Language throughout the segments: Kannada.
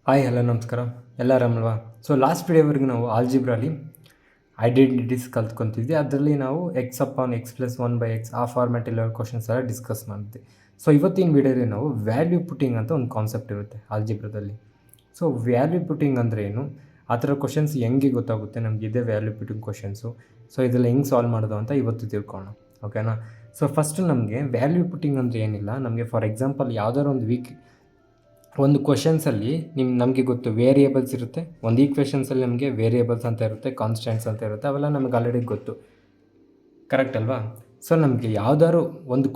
ಹಾಯ್ ಹಲೋ ನಮಸ್ಕಾರ, ಎಲ್ಲ ಆರಾಮಲ್ವಾ? ಸೊ ಲಾಸ್ಟ್ ವಿಡಿಯೋವರೆಗೂ ನಾವು ಆಲ್ಜಿಬ್ರಾಲಿ ಐಡೆಂಟಿಟೀಸ್ ಕಲ್ತ್ಕೊತಿದ್ವಿ. ಅದರಲ್ಲಿ ನಾವು X upon X plus 1/x ಆ ಫಾರ್ಮ್ಯಾಟಲ್ಲಿ ಕ್ವಶನ್ಸ್ ಎಲ್ಲ ಡಿಸ್ಕಸ್ ಮಾಡಿದ್ವಿ. ಸೊ ಇವತ್ತಿನ ವಿಡಿಯೋದಲ್ಲಿ ನಾವು ವ್ಯಾಲ್ಯೂ ಪುಟ್ಟಿಂಗ್ ಅಂತ ಒಂದು ಕಾನ್ಸೆಪ್ಟ್ ಇರುತ್ತೆ ಆಲ್ಜಿಬ್ರಾದಲ್ಲಿ. ಸೊ ವ್ಯಾಲ್ಯೂ ಪುಟ್ಟಿಂಗ್ ಅಂದರೆ ಏನು, ಆ ಥರ ಕ್ವಶನ್ಸ್ ಹೆಂಗೆ ಗೊತ್ತಾಗುತ್ತೆ ನಮಗೆ ಇದೆ ವ್ಯಾಲ್ಯೂ ಪುಟ್ಟಿಂಗ್ ಕ್ವಶನ್ಸು. ಸೊ ಇದೆಲ್ಲ ಹೆಂಗೆ ಸಾಲ್ವ್ ಮಾಡೋದು ಅಂತ ಇವತ್ತು ತಿಳ್ಕೊಳ್ಳೋಣ, ಓಕೆನಾ? ಸೊ ಫಸ್ಟು ನಮಗೆ ವ್ಯಾಲ್ಯೂ ಪುಟ್ಟಿಂಗ್ ಅಂದರೆ ಏನಿಲ್ಲ, ನಮಗೆ ಫಾರ್ ಎಕ್ಸಾಂಪಲ್ ಯಾವ್ದಾದ್ರು ಒಂದು ಕ್ವಶನ್ಸಲ್ಲಿ ನಮಗೆ ಗೊತ್ತು ವೇರಿಯೇಬಲ್ಸ್ ಇರುತ್ತೆ, ಒಂದು ಈಕ್ವೇಷನ್ಸಲ್ಲಿ ನಮಗೆ ವೇರಿಯೇಬಲ್ಸ್ ಅಂತ ಇರುತ್ತೆ, ಕಾನ್ಸ್ಟೆಂಟ್ಸ್ ಅಂತ ಇರುತ್ತೆ, ಅವೆಲ್ಲ ನಮಗೆ ಆಲ್ರೆಡಿ ಗೊತ್ತು, ಕರೆಕ್ಟ್ ಅಲ್ವಾ? ಸೊ ನಮಗೆ ಯಾವ್ದಾದ್ರು ಒಂದು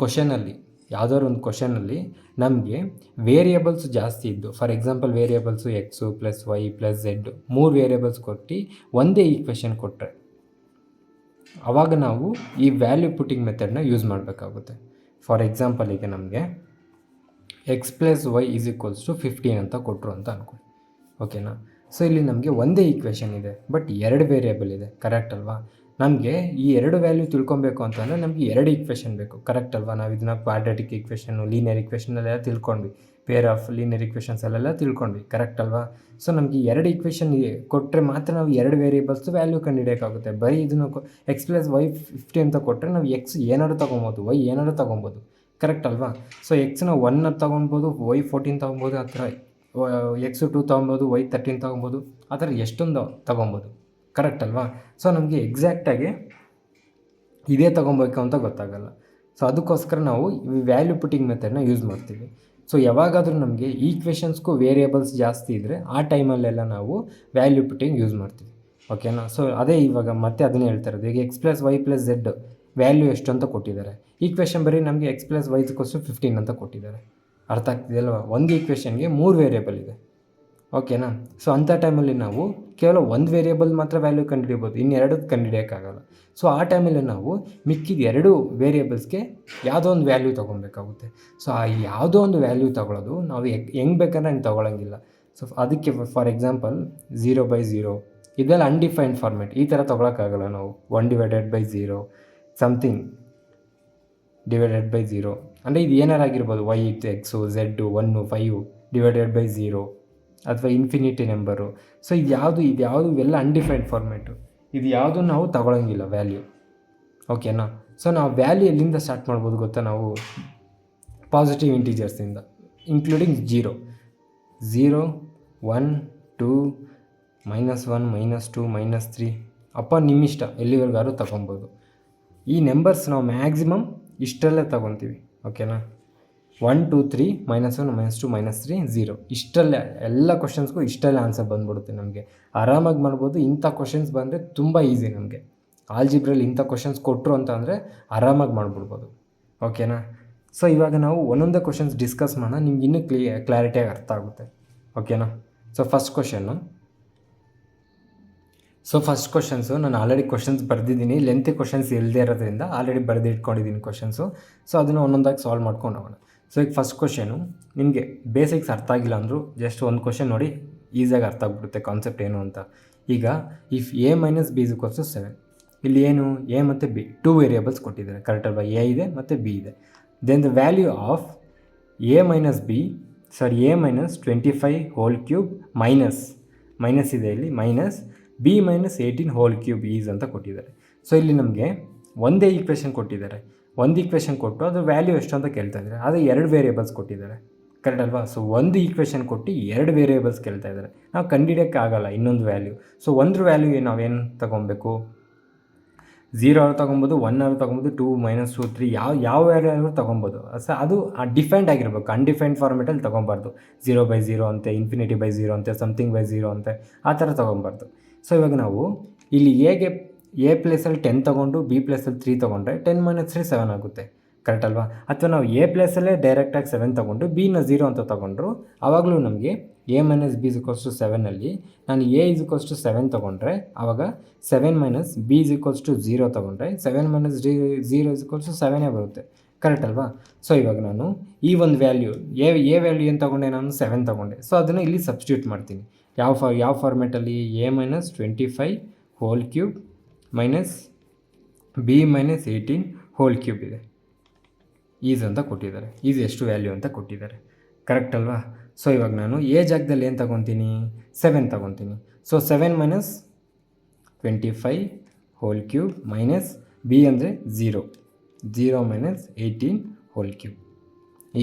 ಕ್ವಶನಲ್ಲಿ ನಮಗೆ ವೇರಿಯೇಬಲ್ಸ್ ಜಾಸ್ತಿ ಇದ್ದು, for example variables x plus Y plus z 3 variables ಕೊಟ್ಟು ಒಂದೇ ಈಕ್ವೇಷನ್ ಕೊಟ್ಟರೆ ಆವಾಗ ನಾವು ಈ ವ್ಯಾಲ್ಯೂ ಪುಟ್ಟಿಂಗ್ ಮೆಥಡ್ನ ಯೂಸ್ ಮಾಡಬೇಕಾಗುತ್ತೆ. ಫಾರ್ ಎಕ್ಸಾಂಪಲ್ ಈಗ ನಮಗೆ x plus y is equals to 15 ಅಂತ ಕೊಟ್ಟರು ಅಂತ ಅಂದ್ಕೊಳ್ಳಿ, ಓಕೆನಾ? ಸೊ ಇಲ್ಲಿ ನಮಗೆ ಒಂದೇ ಈಕ್ವೇಷನ್ ಇದೆ, ಬಟ್ 2 ವೇರಿಯೇಬಲ್ ಇದೆ, ಕರೆಕ್ಟ್ ಅಲ್ವಾ? ನಮಗೆ ಈ 2 ವ್ಯಾಲ್ಯೂ ತಿಳ್ಕೊಬೇಕು ಅಂತಂದರೆ ನಮಗೆ 2 ಈಕ್ವೇಷನ್ ಬೇಕು, ಕರೆಕ್ಟ್ ಅಲ್ವಾ? ನಾವು ಇದನ್ನ ಕ್ವಾಡ್ರಾಟಿಕ್ ಈಕ್ವೇಷನ್ನು, ಲೀನಿಯರ್ ಈಕ್ವೇಷನಲ್ಲೆಲ್ಲ ತಿಳ್ಕೊಂಡ್ವಿ, ಪೇರ್ ಆಫ್ ಲೀನಿಯರ್ ಈಕ್ವೇಷನ್ಸಲ್ಲೆಲ್ಲ ತಿಳ್ಕೊಂಡ್ವಿ, ಕರೆಕ್ಟ್ ಅಲ್ವಾ? ಸೊ ನಮಗೆ 2 ಈಕ್ವೇಷನ್ ಕೊಟ್ಟರೆ ಮಾತ್ರ ನಾವು 2 ವೇರಿಯೇಬಲ್ಸ್ ವ್ಯಾಲ್ಯೂ ಕಂಡುಹಿಡಿಯೋಕ್ಕಾಗುತ್ತೆ. ಬರೀ ಇದನ್ನು ಎಕ್ಸ್ ಪ್ಲಸ್ ವೈ 50 ಅಂತ ಕೊಟ್ಟರೆ ನಾವು ಎಕ್ಸ್ ಏನಾದ್ರು ತೊಗೊಬೋದು, ವೈ ಏನಾದ್ರು ತೊಗೊಬೋದು, ಕರೆಕ್ಟ್ ಅಲ್ವಾ? ಸೊ ಎಕ್ಸ್ನ 1 ತೊಗೊಬೋದು, ವೈ 14 ತೊಗೊಬೋದು, ಆ ಥರ ಎಕ್ಸು 2 ತೊಗೊಬೋದು, ವೈ 13 ತೊಗೊಬೋದು, ಆ ಥರ ಎಷ್ಟೊಂದು ತೊಗೊಬೋದು, ಕರೆಕ್ಟ್ ಅಲ್ವಾ? ಸೊ ನಮಗೆ ಎಕ್ಸಾಕ್ಟಾಗಿ ಇದೇ ತೊಗೊಬೇಕು ಅಂತ ಗೊತ್ತಾಗಲ್ಲ. ಸೊ ಅದಕ್ಕೋಸ್ಕರ ನಾವು ಈ ವ್ಯಾಲ್ಯೂ ಪುಟ್ಟಿಂಗ್ ಮೆಥಡ್ನ ಯೂಸ್ ಮಾಡ್ತೀವಿ. ಸೊ ಯಾವಾಗಾದರೂ ನಮಗೆ ಈಕ್ವೇಷನ್ಸ್ಗೂ ವೇರಿಯೇಬಲ್ಸ್ ಜಾಸ್ತಿ ಇದ್ದರೆ ಆ ಟೈಮಲ್ಲೆಲ್ಲ ನಾವು ವ್ಯಾಲ್ಯೂ ಪುಟ್ಟಿಂಗ್ ಯೂಸ್ ಮಾಡ್ತೀವಿ, ಓಕೆನಾ? ಸೊ ಅದೇ ಇವಾಗ ಮತ್ತೆ ಅದನ್ನೇ ಹೇಳ್ತಾ ಇರೋದು. ಈಗ X plus Y plus Z value ಎಷ್ಟು ಅಂತ ಕೊಟ್ಟಿದ್ದಾರೆ, ಈಕ್ವೇಷನ್ ಬರೀ ನಮಗೆ ಎಕ್ಸ್ ಪ್ಲಸ್ ವೈ = 15 ಅಂತ ಕೊಟ್ಟಿದ್ದಾರೆ, ಅರ್ಥ ಆಗ್ತಿದೆಯಲ್ವ? ಒಂದು ಈಕ್ವೇಷನ್ಗೆ 3 ವೇರಿಯೇಬಲ್ ಇದೆ, ಓಕೆನಾ? ಸೊ ಅಂಥ ಟೈಮಲ್ಲಿ ನಾವು ಕೇವಲ 1 ವೇರಿಯೇಬಲ್ ಮಾತ್ರ ವ್ಯಾಲ್ಯೂ ಕಂಡುಹಿಡಿಯಬೋದು, ಇನ್ನೆರಡು ಕಂಡುಹಿಡಿಯೋಕ್ಕಾಗಲ್ಲ. ಸೊ ಆ ಟೈಮಲ್ಲಿ ನಾವು ಮಿಕ್ಕಿದ 2 ವೇರಿಯೇಬಲ್ಸ್ಗೆ ಯಾವುದೋ ಒಂದು ವ್ಯಾಲ್ಯೂ ತೊಗೊಬೇಕಾಗುತ್ತೆ. ಸೊ ಆ ಯಾವುದೋ ಒಂದು ವ್ಯಾಲ್ಯೂ ತೊಗೊಳ್ಳೋದು ನಾವು ಹೆಂಗೆ ಬೇಕಾದ್ರೆ ಹಂಗೆ ತೊಗೊಳಂಗಿಲ್ಲ. ಸೊ ಅದಕ್ಕೆ ಫಾರ್ ಎಕ್ಸಾಂಪಲ್ 0/0 ಇದೆಲ್ಲ ಅನ್ಡಿಫೈನ್ಡ್ ಫಾರ್ಮೆಟ್, ಈ ಥರ ತೊಗೊಳಕ್ಕಾಗಲ್ಲ ನಾವು. 1/0 ಸಮಥಿಂಗ್ /0 ಅಂದರೆ ಇದು ಏನಾರಾಗಿರ್ಬೋದು, ವೈ ಇತ್ತು ಎಕ್ಸು ಝೆಡ್ಡು 1 5 /0 ಅಥವಾ ಇನ್ಫಿನಿಟಿ ನಂಬರು. ಸೊ ಇದ್ಯಾವುದು ಇವೆಲ್ಲ ಅನ್ಡಿಫೈನ್ಡ್ ಫಾರ್ಮೇಟು, ಇದು ಯಾವುದು ನಾವು ತಗೊಳ್ಳೋಂಗಿಲ್ಲ ವ್ಯಾಲ್ಯೂ, ಓಕೆನಾ? ಸೊ ನಾವು ವ್ಯಾಲ್ಯೂ ಎಲ್ಲಿಂದ ಸ್ಟಾರ್ಟ್ ಮಾಡ್ಬೋದು ಗೊತ್ತಾ? ನಾವು ಪಾಸಿಟಿವ್ ಇಂಟೀಜರ್ಸಿಂದ, ಇನ್ಕ್ಲೂಡಿಂಗ್ 0 1 2 -1 -2 -3 ಅಪ್ಪ ನಿಮ್ಮಿಷ್ಟ ಎಲ್ಲಿವರೆಗಾದ್ರೂ ತಗೊಬೋದು. ಈ ನಂಬರ್ಸ್ ನಾವು ಮ್ಯಾಕ್ಸಿಮಮ್ ಇಷ್ಟರಲ್ಲೇ ತೊಗೊತೀವಿ, ಓಕೆನಾ? 1 2 3 -1 -2 -3 0 ಇಷ್ಟಲ್ಲೇ ಎಲ್ಲ ಕ್ವಶನ್ಸ್ಗೂ ಇಷ್ಟಲ್ಲೇ ಆನ್ಸರ್ ಬಂದ್ಬಿಡುತ್ತೆ. ನಮಗೆ ಆರಾಮಾಗಿ ಮಾಡ್ಬೋದು. ಇಂಥ ಕ್ವಶನ್ಸ್ ಬಂದರೆ ತುಂಬ ಈಸಿ ನಮಗೆ. ಆಲ್ಜಿಬ್ರಲ್ಲಿ ಇಂಥ ಕ್ವಶನ್ಸ್ ಕೊಟ್ಟರು ಅಂತ ಅಂದರೆ ಆರಾಮಾಗಿ ಮಾಡಿಬಿಡ್ಬೋದು, ಓಕೆನಾ? ಸೊ ಇವಾಗ ನಾವು ಒಂದೊಂದೇ ಕ್ವಶನ್ಸ್ ಡಿಸ್ಕಸ್ ಮಾಡೋಣ, ನಿಮ್ಗೆ ಇನ್ನೂ ಕ್ಲಾರಿಟಿಯಾಗಿ ಅರ್ಥ ಆಗುತ್ತೆ, ಓಕೆನಾ? ಸೊ ಫಸ್ಟ್ ಕ್ವಶನ್ಸು ನಾನು ಆಲ್ರೆಡಿ ಕ್ವಶನ್ಸ್ ಬರೆದಿದ್ದೀನಿ, ಲೆಂತಿ ಕ್ವಶನ್ಸ್ ಇಲ್ಲದೆ ಇರೋದ್ರಿಂದ ಆಲ್ರೆಡಿ ಬರೆದಿಟ್ಕೊಂಡಿದ್ದೀನಿ ಕ್ವಶನ್ಸು. ಸೊ ಅದನ್ನು ಒಂದೊಂದಾಗಿ ಸಾಲ್ವ್ ಮಾಡ್ಕೊಂಡು ಹೋಗೋಣ. ಸೊ ಈಗ ಫಸ್ಟ್ ಕ್ವಶನು ನಿಮಗೆ ಬೇಸಿಕ್ಸ್ ಅರ್ಥ ಆಗಿಲ್ಲ ಅಂದರೂ ಜಸ್ಟ್ ಒಂದು ಕ್ವಶನ್ ನೋಡಿ ಈಸಿಯಾಗಿ ಅರ್ಥ ಆಗ್ಬಿಡುತ್ತೆ ಕಾನ್ಸೆಪ್ಟ್ ಏನು ಅಂತ. ಈಗ ಇಫ್ A - B = 7, ಇಲ್ಲಿ ಏನು A ಮತ್ತು B 2 ವೇರಿಯೇಬಲ್ಸ್ ಕೊಟ್ಟಿದ್ದಾರೆ, ಕರೆಕ್ಟ್ ಅಲ್ವಾ? A ಇದೆ ಮತ್ತು B ಇದೆ. Then the value of A - B A - 25 whole cube minus ಇದೆ, ಇಲ್ಲಿ minus B - 18 whole cube is ಅಂತ ಕೊಟ್ಟಿದ್ದಾರೆ. ಸೊ ಇಲ್ಲಿ ನಮಗೆ ಒಂದೇ ಈಕ್ವೇಷನ್ ಕೊಟ್ಟಿದ್ದಾರೆ, ಒಂದು ಈಕ್ವೇಷನ್ ಕೊಟ್ಟು ಅದು ವ್ಯಾಲ್ಯೂ ಎಷ್ಟು ಅಂತ ಕೇಳ್ತಾ ಇದ್ದಾರೆ. ಆದರೆ 2 ವೇರಿಯೇಬಲ್ಸ್ ಕೊಟ್ಟಿದ್ದಾರೆ, ಕರೆಕ್ಟ್ ಅಲ್ವಾ? ಸೊ ಒಂದು ಈಕ್ವೇಷನ್ ಕೊಟ್ಟು 2 ವೇರಿಯೇಬಲ್ಸ್ ಕೇಳ್ತಾ ಇದ್ದಾರೆ, ನಾವು ಕಂಡುಹಿಡಿಯೋಕ್ಕಾಗಲ್ಲ ಇನ್ನೊಂದು ವ್ಯಾಲ್ಯೂ. ಸೊ ಒಂದು ವ್ಯಾಲ್ಯೂ ನಾವೇನು ತೊಗೊಬೇಕು? 0 ತೊಗೊಬೋದು, 1 ತೊಗೊಬೋದು, 2 -2 3 ಯಾವ ವ್ಯಾಲ್ಯೂ ತೊಗೊಬೋದು. ಸೊ ಅದು ಡಿಫೈನ್ಡ್ ಆಗಿರಬೇಕು, ಅನ್ಡಿಫೈನ್ಡ್ ಫಾರ್ಮೆಟಲ್ಲಿ ತೊಗೊಬಾರ್ದು. 0/0 ಅಂತೆ, ∞/0 ಅಂತೆ, �something/0 ಅಂತೆ, ಆ ಥರ ತೊಗೊಬಾರ್ದು. ಸೊ ಇವಾಗ ನಾವು ಇಲ್ಲಿ A ಪ್ಲೇಸಲ್ಲಿ 10 ತೊಗೊಂಡು B ಪ್ಲೇಸಲ್ಲಿ 3 ತೊಗೊಂಡ್ರೆ 10 - 3 7 ಆಗುತ್ತೆ, ಕರೆಕ್ಟ್ ಅಲ್ವಾ? ಅಥವಾ ನಾವು A ಪ್ಲೇಸಲ್ಲೇ ಡೈರೆಕ್ಟಾಗಿ 7 ತೊಗೊಂಡು B ನ 0 ಅಂತ ತೊಗೊಂಡ್ರು ಆವಾಗಲೂ ನಮಗೆ A - B = 7ಅಲ್ಲಿ ನಾನು A = 7 ತೊಗೊಂಡ್ರೆ ಆವಾಗ 7 - B = 0 ತೊಗೊಂಡ್ರೆ 7 - 0 = 7 ಬರುತ್ತೆ, ಕರೆಕ್ಟ್ ಅಲ್ವಾ? ಸೊ ಇವಾಗ ನಾನು ಈ ಒಂದು ವ್ಯಾಲ್ಯೂ A ವ್ಯಾಲ್ಯೂ ಏನು ತೊಗೊಂಡೆ? ನಾನು 7 ತೊಗೊಂಡೆ. ಸೊ ಅದನ್ನು ಇಲ್ಲಿ ಸಬ್ಸ್ಟಿಟ್ಯೂಟ್ ಮಾಡ್ತೀನಿ. ಯಾವ ಫಾರ್ಮೆಟಲ್ಲಿ? A - 25 whole cube minus B - 18 whole cube ಇದೆ, ಈಸ್ ಅಂತ ಕೊಟ್ಟಿದ್ದಾರೆ. ಈಸ್ ಎಷ್ಟು ವ್ಯಾಲ್ಯೂ ಅಂತ ಕೊಟ್ಟಿದ್ದಾರೆ, ಕರೆಕ್ಟ್ ಅಲ್ವಾ? ಸೊ ಇವಾಗ ನಾನು ಎ ಜಾಗದಲ್ಲಿ ಏನು ತೊಗೊತೀನಿ, 7 ತೊಗೊತೀನಿ. So 7 minus 25 whole cube minus b ಅಂದರೆ 0 ಮೈನಸ್ 18 ಹೋಲ್ ಕ್ಯೂಬ್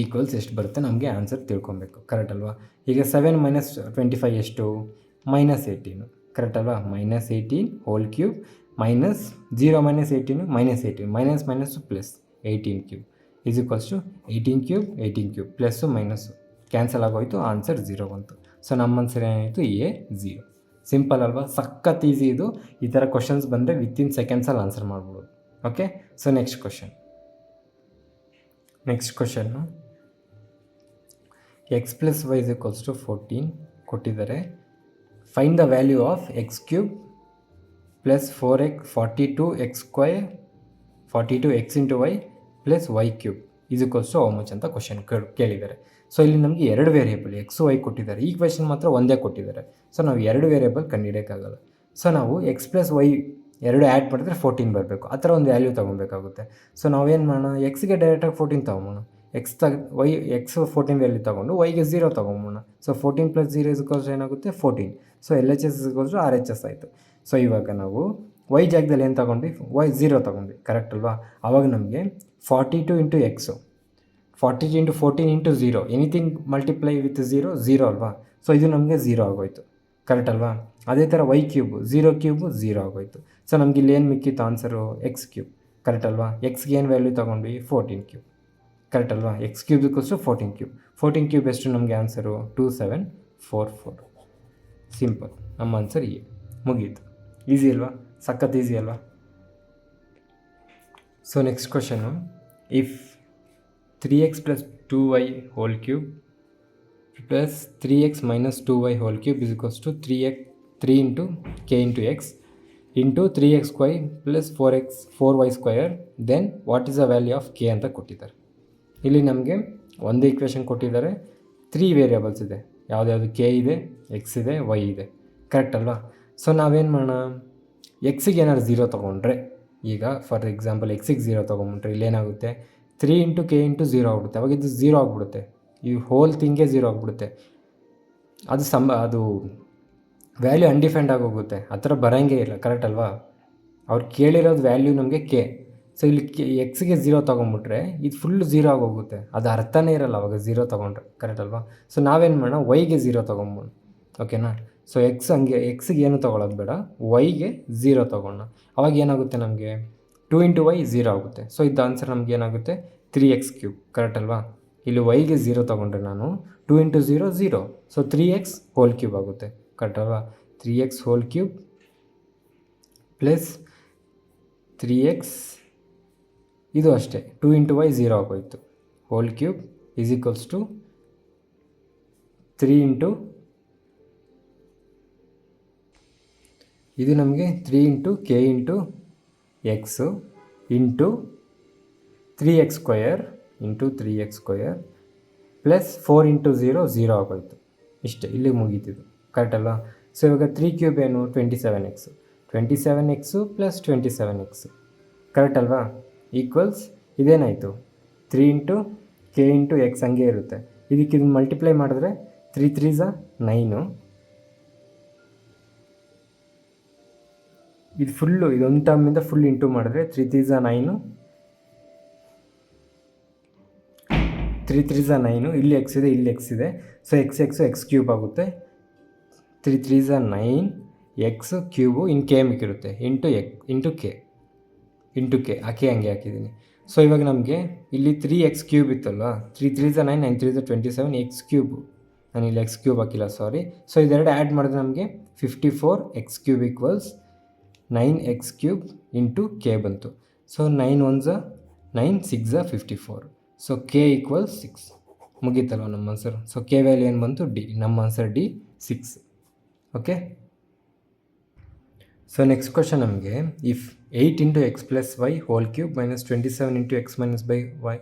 ಈಕ್ವಲ್ಸ್ ಎಷ್ಟು ಬರುತ್ತೆ ನಮಗೆ ಆನ್ಸರ್ ತಿಳ್ಕೊಬೇಕು. ಕರೆಕ್ಟ್ ಅಲ್ವಾ? ಈಗ 7 ಮೈನಸ್ 25 ಎಷ್ಟು, -18. ಕರೆಕ್ಟ್ ಅಲ್ವಾ? -18 whole cube minus 0 minus 18 -18 minus minus plus 18 cube is equals to 18 cube 18 cube plus minus cancel ಆಗೋಯ್ತು, ಆನ್ಸರ್ 0 ಬಂತು. ಸೊ ನಮ್ಮ ಆನ್ಸರ್ ಏನಾಯಿತು, ಎ 0. ಸಿಂಪಲ್ ಅಲ್ವಾ? ಸಖತ್ ಈಸಿ ಇದು. ಈ ಥರ ಕ್ವಶನ್ಸ್ ಬಂದರೆ ವಿತಿನ್ ಸೆಕೆಂಡ್ಸಲ್ಲಿ ಆನ್ಸರ್ ಮಾಡ್ಬೋದು. Okay, so next question X plus Y is equals to 14 ಕೊಟ್ಟಿದ್ದಾರೆ. Find the value of X cube plus 4x 42x square 42x into Y plus Y cube is equals to how much ಅಂತ ಕ್ವಶನ್ ಕೇಳಿದ್ದಾರೆ. ಸೊ ಇಲ್ಲಿ ನಮಗೆ 2 ವೇರಿಯೇಬಲ್ ಎಕ್ಸು ವೈ ಕೊಟ್ಟಿದ್ದಾರೆ. ಈ ಕ್ವೆಶನ್ ಮಾತ್ರ ಒಂದೇ ಕೊಟ್ಟಿದ್ದಾರೆ. ಸೊ ನಾವು 2 ವೇರಿಯೇಬಲ್ ಕಂಡುಹಿಡಿಯೋಕ್ಕಾಗಲ್ಲ. ಸೊ ನಾವು ಎಕ್ಸ್ ಪ್ಲಸ್ ವೈ 2 ಆ್ಯಡ್ ಮಾಡಿದ್ರೆ 14 ಬರಬೇಕು. ಆ ಥರ ಒಂದು ವ್ಯಾಲ್ಯೂ ತೊಗೊಬೇಕಾಗುತ್ತೆ. ಸೊ ನಾವೇನು ಮಾಡೋಣ, ಎಕ್ಸ್ಗೆ ಡೈರೆಕ್ಟಾಗಿ 14 ತೊಗೊಂಬೋಣ. ಎಕ್ಸ್ 14 ವ್ಯಾಲ್ಯೂ ತೊಗೊಂಡು ವೈಗೆ 0 ತೊಗೊಂಬೋಣ. ಸೊ 14 ಪ್ಲಸ್ 0 ಇಸ್ ಈಕ್ವಲ್ಸ್ ಏನಾಗುತ್ತೆ 14. So L H S is equals to R H S ಆಯಿತು. ಸೊ ಇವಾಗ ನಾವು ವೈ ಜಾಗದಲ್ಲಿ ಏನು ತೊಗೊಂಡ್ವಿ, ವೈ 0 ತೊಗೊಂಡ್ವಿ. ಕರೆಕ್ಟ್ ಅಲ್ವಾ? ಆವಾಗ ನಮಗೆ 42 into x 42 into 14 into 0 anything multiply with 0 ಅಲ್ವಾ? ಸೊ ಇದು ನಮಗೆ 0 ಆಗೋಯ್ತು. ಕರೆಕ್ಟ್ ಅಲ್ವಾ? ಅದೇ ಥರ ವೈ ಕ್ಯೂಬು 0 ಕ್ಯೂಬು 0 ಆಗೋಯ್ತು. ಸೊ ನಮ್ಗೆ ಇಲ್ಲಿ ಏನು ಮಿಕ್ಕಿತ್ತು ಆನ್ಸರು, ಎಕ್ಸ್ ಕ್ಯೂಬ್. ಕರೆಕ್ಟ್ ಅಲ್ವಾ? ಎಕ್ಸ್ಗೆ ಏನು ವ್ಯಾಲ್ಯೂ ತೊಗೊಂಡ್ವಿ, 14 ಕ್ಯೂಬ್. ಕರೆಕ್ಟ್ ಅಲ್ವಾ? X cube equals to 14 cube. 14 cube ಎಷ್ಟು ನಮಗೆ ಆನ್ಸರು, 2744. ಸಿಂಪಲ್, ನಮ್ಮ ಆನ್ಸರ್ ಎ. ಮುಗೀತು. ಈಸಿ ಅಲ್ವಾ? ಸಖತ್ ಈಸಿ ಅಲ್ವಾ? So next question, if 3x plus 2y whole cube plus 3x minus 2y whole cube is equals to 3 into K into X into 3x square plus 4y square then what is the value of K ಅಂತ ಕೊಟ್ಟಿದ್ದಾರೆ. ಇಲ್ಲಿ ನಮಗೆ ಒಂದು ಈಕ್ವೇಷನ್ ಕೊಟ್ಟಿದ್ದಾರೆ, 3 ವೇರಿಯೇಬಲ್ಸ್ ಇದೆ. ಯಾವುದ್ಯಾವುದು, ಕೆ ಇದೆ, ಎಕ್ಸ್ ಇದೆ, ವೈ ಇದೆ. ಕರೆಕ್ಟ್ ಅಲ್ವಾ? ಸೊ ನಾವೇನು ಮಾಡೋಣ, ಎಕ್ಸಿಗೆ ಏನಾದ್ರು 0 ತೊಗೊಂಡ್ರೆ, ಈಗ ಫಾರ್ ಎಕ್ಸಾಂಪಲ್ ಎಕ್ಸಿಗೆ 0 ತೊಗೊಂಡ್ಬಿಟ್ರೆ ಇಲ್ಲೇನಾಗುತ್ತೆ, 3 ಇಂಟು ಕೆ ಇಂಟು 0 ಆಗ್ಬಿಡುತ್ತೆ. ಅವಾಗ ಇದು 0 ಆಗಿಬಿಡುತ್ತೆ. ಈ ಹೋಲ್ ಥಿಂಗೇ 0 ಆಗಿಬಿಡುತ್ತೆ. ಅದು ವ್ಯಾಲ್ಯೂ ಅನ್ಡಿಫೈನ್ಡ್ ಆಗೋಗುತ್ತೆ. ಆ ಥರ ಬರೋಂಗೇ ಇಲ್ಲ. ಕರೆಕ್ಟ್ ಅಲ್ವಾ? ಅವ್ರು ಕೇಳಿರೋದು ವ್ಯಾಲ್ಯೂ ನಮಗೆ ಕೆ. ಸೊ ಇಲ್ಲಿ ಎಕ್ಸ್ಗೆ 0 ತೊಗೊಂಬಿಟ್ರೆ ಇದು ಫುಲ್ಲು 0 ಆಗೋಗುತ್ತೆ. ಅದು ಅರ್ಥನೇ ಇರಲ್ಲ ಅವಾಗ 0 ತೊಗೊಂಡ್ರೆ. ಕರೆಕ್ಟ್ ಅಲ್ವಾ? ಸೊ ನಾವೇನು ಮಾಡೋಣ, ವೈಗೆ 0 ತೊಗೊಂಬೋಣ. ಓಕೆನಾ? ಸೊ ಎಕ್ಸ್ಗೆ ಏನು ತೊಗೊಳೋದು ಬೇಡ, ವೈಗೆ 0 ತೊಗೊಳ್ಳೋಣ. ಅವಾಗ ಏನಾಗುತ್ತೆ ನಮಗೆ, 2 ಇಂಟು ವೈ 0 ಆಗುತ್ತೆ. ಸೊ ಇದು ಆನ್ಸರ್ ನಮ್ಗೆ ಏನಾಗುತ್ತೆ, 3x ಕ್ಯೂಬ್. ಕರೆಕ್ಟ್ ಅಲ್ವಾ? ಇಲ್ಲಿ ವೈಗೆ 0 ತೊಗೊಂಡ್ರೆ ನಾನು 2 into 0 so 3x whole cube ಆಗುತ್ತೆ. ಕರೆಕ್ಟ್ ಅಲ್ವಾ? 3x whole cube plus 3x ಇದು ಅಷ್ಟೇ 2 ಇಂಟು ವೈ 0 ಆಗೋಯಿತು. Whole cube is equals to 3 into ಇದು ನಮಗೆ 3 into K into X into 3x square into 3x square plus 4 into 0 ಆಗೋಯಿತು. ಇಷ್ಟೇ, ಇಲ್ಲಿಗೆ ಮುಗೀತಿದ್ದು. ಕರೆಕ್ಟ್ ಅಲ್ವಾ? ಸೊ ಇವಾಗ 3 ಕ್ಯೂಬ್ ಏನು, 27x ಪ್ಲಸ್ 27x. ಕರೆಕ್ಟ್ ಅಲ್ವಾ? ಈಕ್ವಲ್ಸ್ ಇದೇನಾಯಿತು, 3 ಇಂಟು ಕೆ ಇಂಟು ಎಕ್ಸ್ ಹಂಗೆ ಇರುತ್ತೆ. ಇದನ್ನು ಮಲ್ಟಿಪ್ಲೈ ಮಾಡಿದ್ರೆ 3 3 9. ಇದು ಫುಲ್ಲು ಇದೊಂದು ಟರ್ಮಿಂದ ಫುಲ್ ಇಂಟು ಮಾಡಿದ್ರೆ 3 3 9 3 3 9. ಇಲ್ಲಿ ಎಕ್ಸ್ ಇದೆ, ಇಲ್ಲಿ ಎಕ್ಸ್ ಇದೆ. ಸೊ ಎಕ್ಸ್ ಕ್ಯೂಬ್ ಆಗುತ್ತೆ. 3 3 9 ಎಕ್ಸ್ ಕ್ಯೂಬು ಇನ್ ಕೆ ಮಿಕ್ಕಿರುತ್ತೆ ಇಂಟು ಕೆ ಆ ಕೆ ಹಂಗೆ ಹಾಕಿದ್ದೀನಿ. ಸೊ ಇವಾಗ ನಮಗೆ ಇಲ್ಲಿ 3x ಕ್ಯೂಬ್ ಇತ್ತಲ್ವ, 3 3 9 9 3 27 ಎಕ್ಸ್ ಕ್ಯೂಬು. ನಾನು ಇಲ್ಲಿ ಎಕ್ಸ್ ಕ್ಯೂಬ್ ಹಾಕಿಲ್ಲ, ಸಾರಿ. ಸೊ ಇದೆರಡು ಆ್ಯಡ್ ಮಾಡಿದ್ರೆ ನಮಗೆ 54x cube equals 9x cube into k ಬಂತು. ಸೊ 9 1 9 6 54. So k equals 6. ಮುಗೀತಲ್ವ ನಮ್ಮ ಆನ್ಸರ್. ಸೊ ಕೆ ವ್ಯಾಲ್ಯೂ ಏನು ಬಂತು, ಡಿ. ನಮ್ಮ answer d 6. Okay. So next question ನಮಗೆ, if 8 into X plus Y whole cube minus 27 into X minus